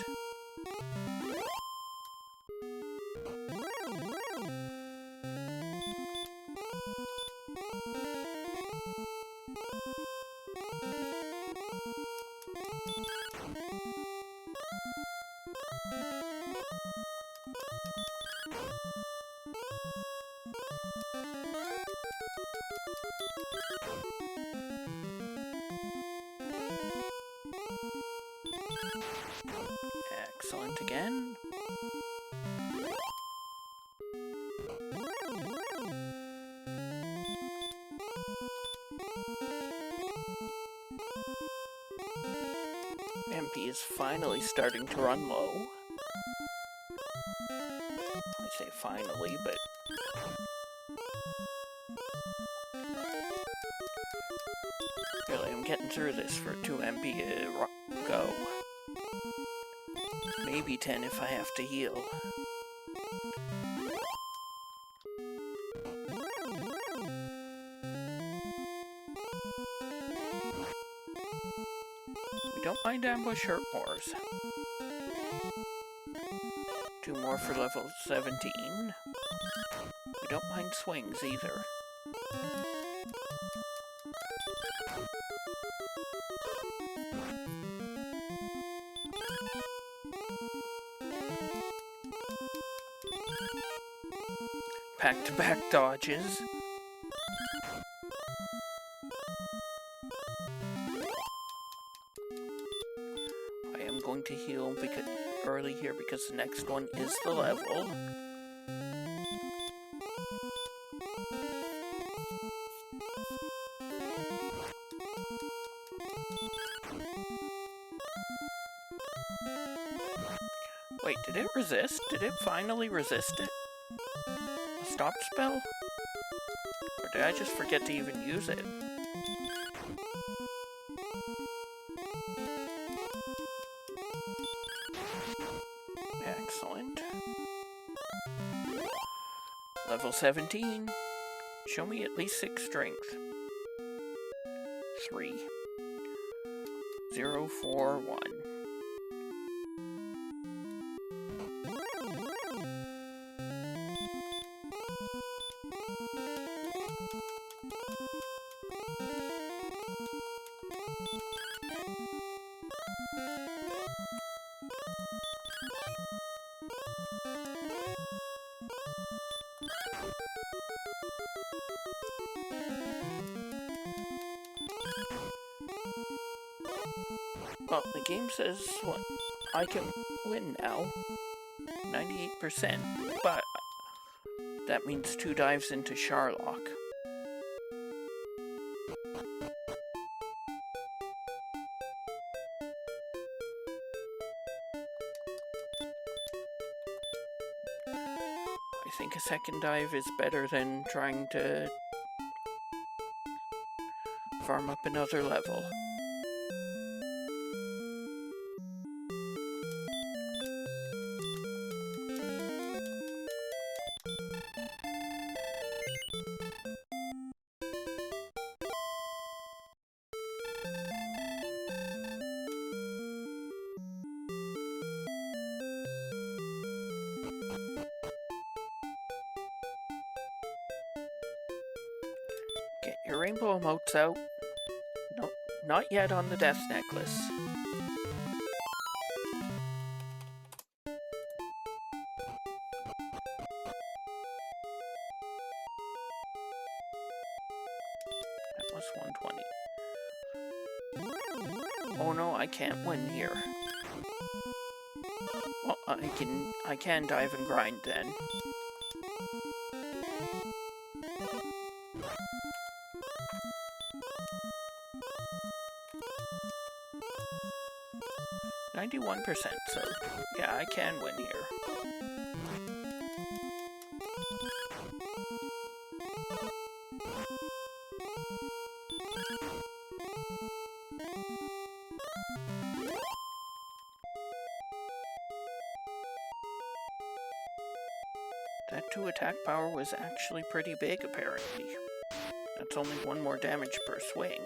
Excellent again. MP is finally starting to run low. I say finally, but really, I'm getting through this for 2 MP to go. Maybe 10 if I have to heal. We don't mind ambush hurt mores. 2 more for level 17. We don't mind swings either. Back-to-back dodges. I am going to heal because early here because the next one is the level. Wait, did it resist? Did it finally resist it? A stop spell? Or did I just forget to even use it? Excellent. Level 17. Show me at least 6 strength. 3. 0, 4, 1. Well, the game says what I can win now. 98%, but that means 2 dives into Sharlock. I think a second dive is better than trying to farm up another level. Get your rainbow emotes out. No, not yet on the death necklace. That was 120. Oh no, I can't win here. Well, I can dive and grind then. %, so yeah, I can win here. That 2 attack power was actually pretty big, apparently. That's only 1 more damage per swing.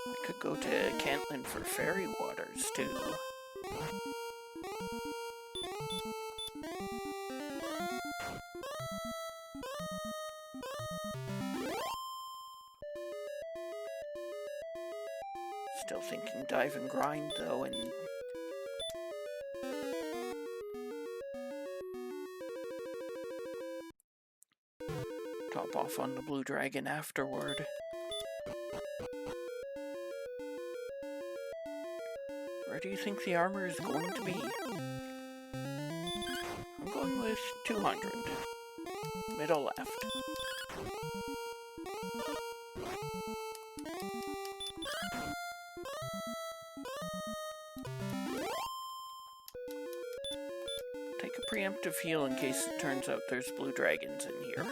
I could go to Cantlin for fairy waters, too. Still thinking dive and grind, though, and top off on the blue dragon afterward. Where do you think the armor is going to be? I'm going with 200. Middle left. Take a preemptive heal in case it turns out there's blue dragons in here.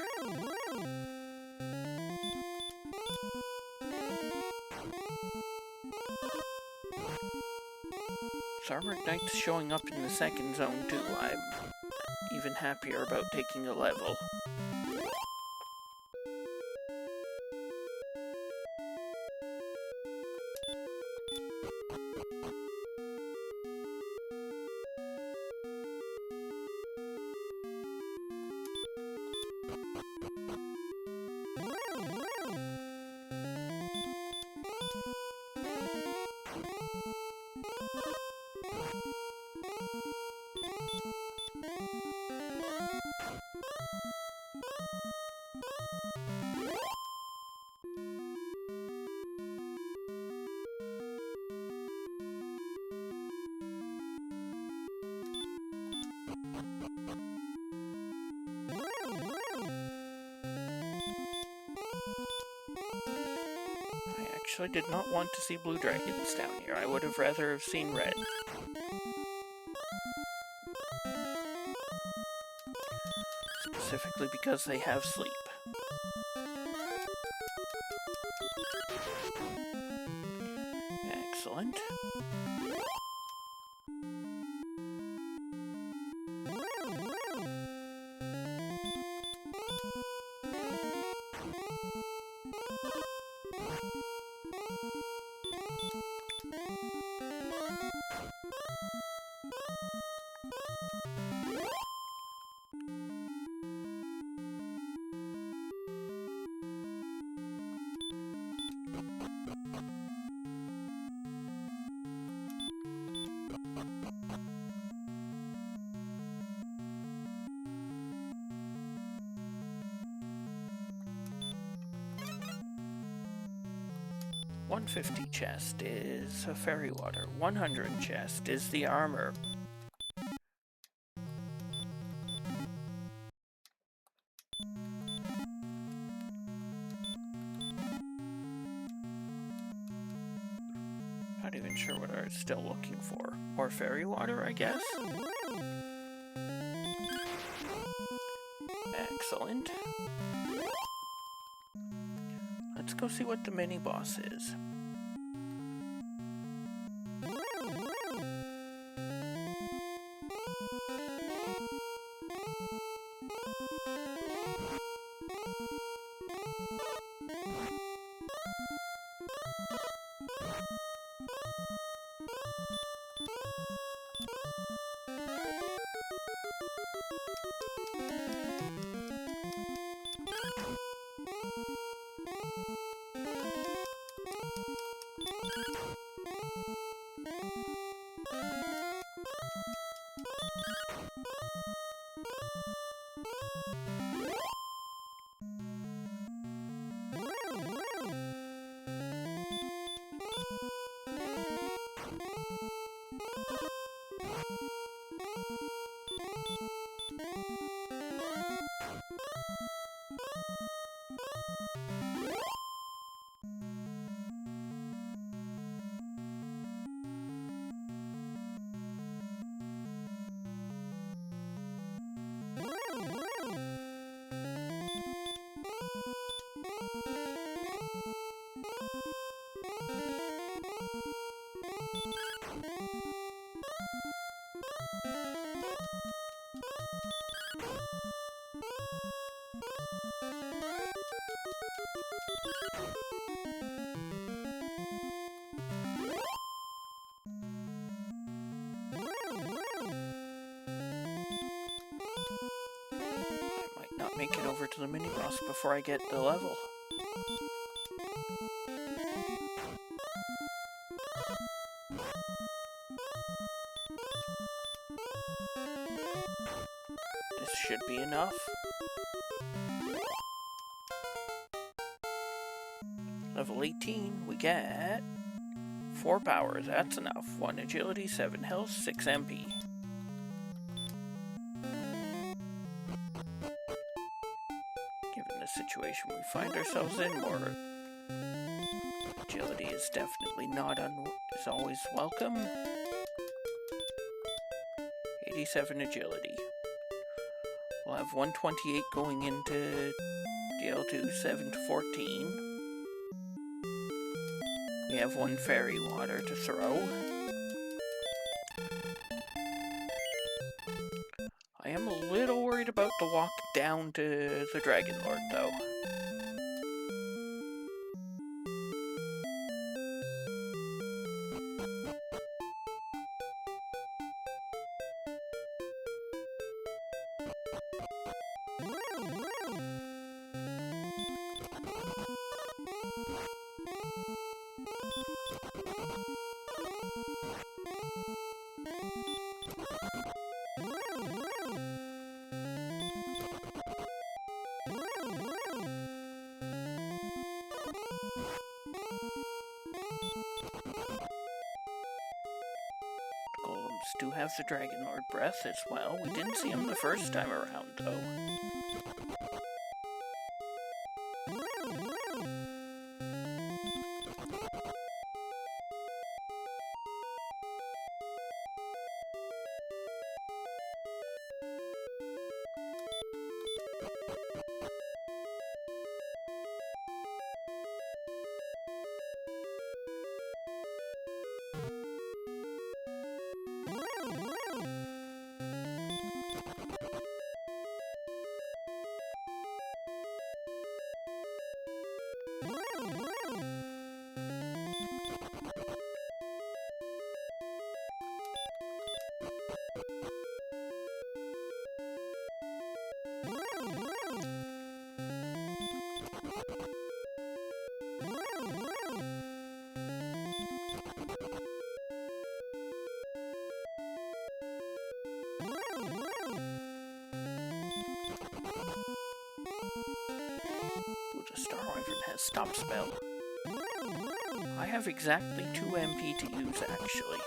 Armored Knight's showing up in the second zone too. I'm even happier about taking a level. I actually did not want to see blue dragons down here. I would have rather have seen red. Specifically because they have sleep. Excellent. 150 chest is a fairy water. 100 chest is the armor. Not even sure what I'm still looking for. Or fairy water, I guess? Excellent. Let's go see what the mini-boss is. Make it over to the mini-boss before I get the level. This should be enough. Level 18, we get 4 powers, that's enough. 1 agility, 7 health, 6 MP. Situation we find ourselves in, more agility is definitely is always welcome. 87 agility. We'll have 128 going into DL2, 7 to 14. We have 1 fairy water to throw. I am a little worried about the walk down to the Dragon Lord, though. Do have the Dragon Lord breath as well. We didn't see him the first time around, though. Star Wyvern has Stop Spell. I have exactly 2 MP to use, actually.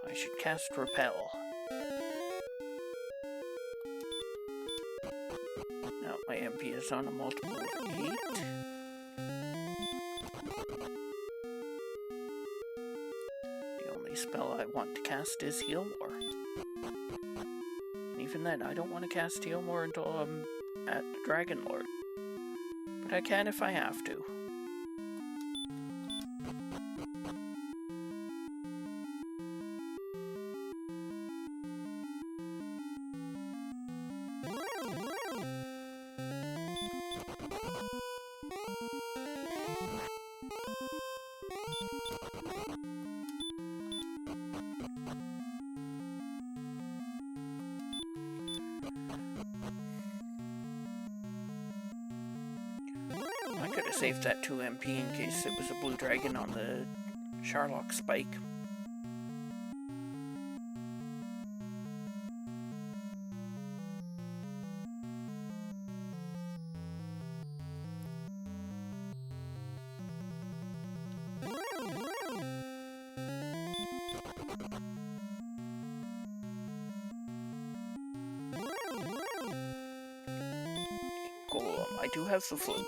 I should cast Repel. Now my MP is on a multiple of 8. The only spell I want to cast is Heal More. And even then, I don't want to cast Heal More until I'm at the Dragon Lord. But I can if I have to. I could have saved that 2 MP in case it was a blue dragon on the Sharlock spike. I do have the flute.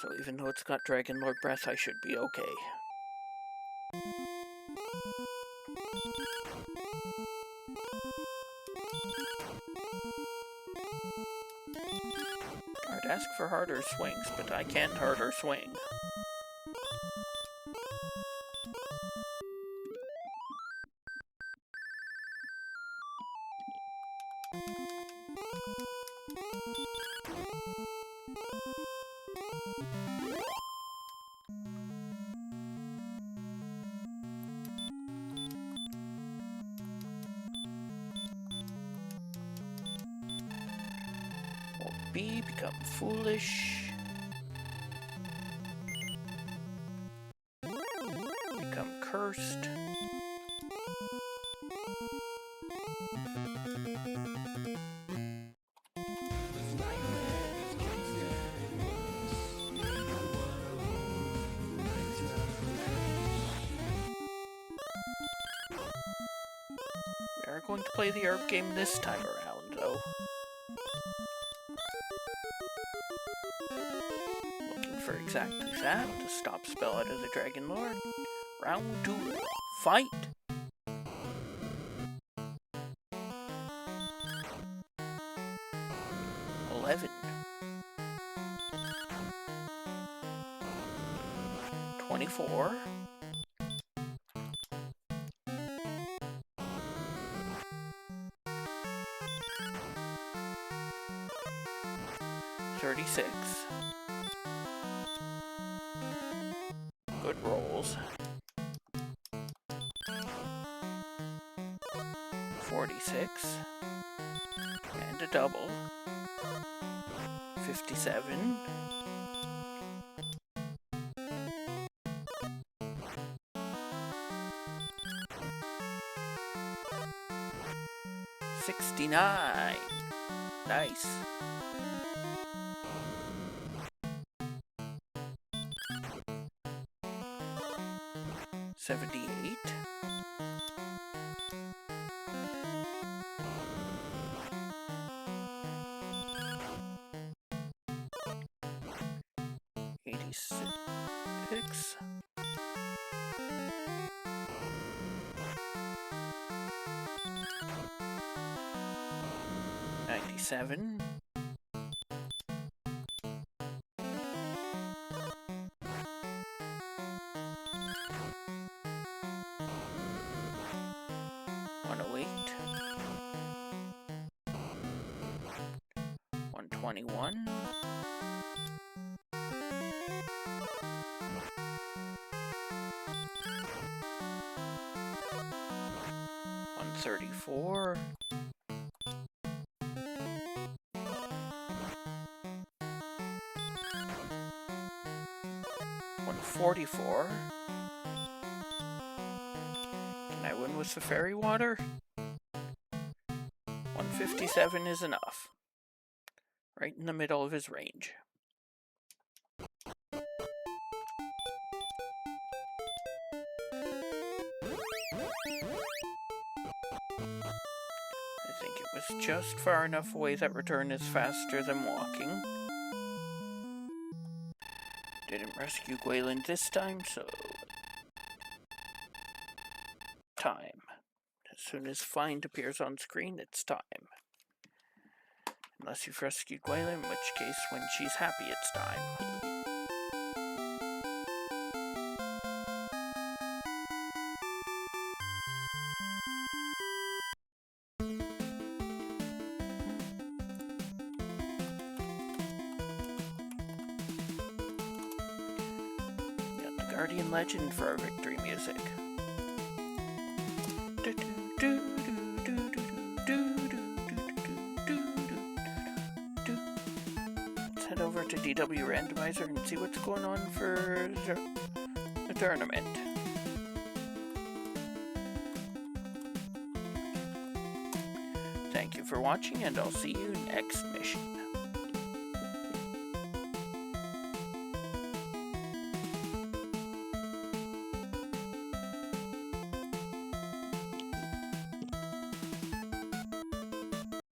So even though it's got Dragon Lord Breath, I should be okay. I'd ask for harder swings, but I can't harder swing. B, become foolish. Become cursed. We are going to play the herb game this time around, though. For exactly that, to stop spell out of the Dragon Lord. Round 2, fight! $11. 24. $36. Good rolls. 46. And a double. 57. $69. Nice. $78. $86. $97. $108. 121. $134. 144. Can I win with the fairy water? 157 is enough. right in the middle of his range. I think it was just far enough away that return is faster than walking. Didn't rescue Gwayland this time, so... time. As soon as find appears on screen, it's time. Unless you've rescued Gwayland, in which case when she's happy it's time. Got the Guardian Legend for our victory music. Let's head over to DW Randomizer and see what's going on for the tournament. Thank you for watching, and I'll see you next mission.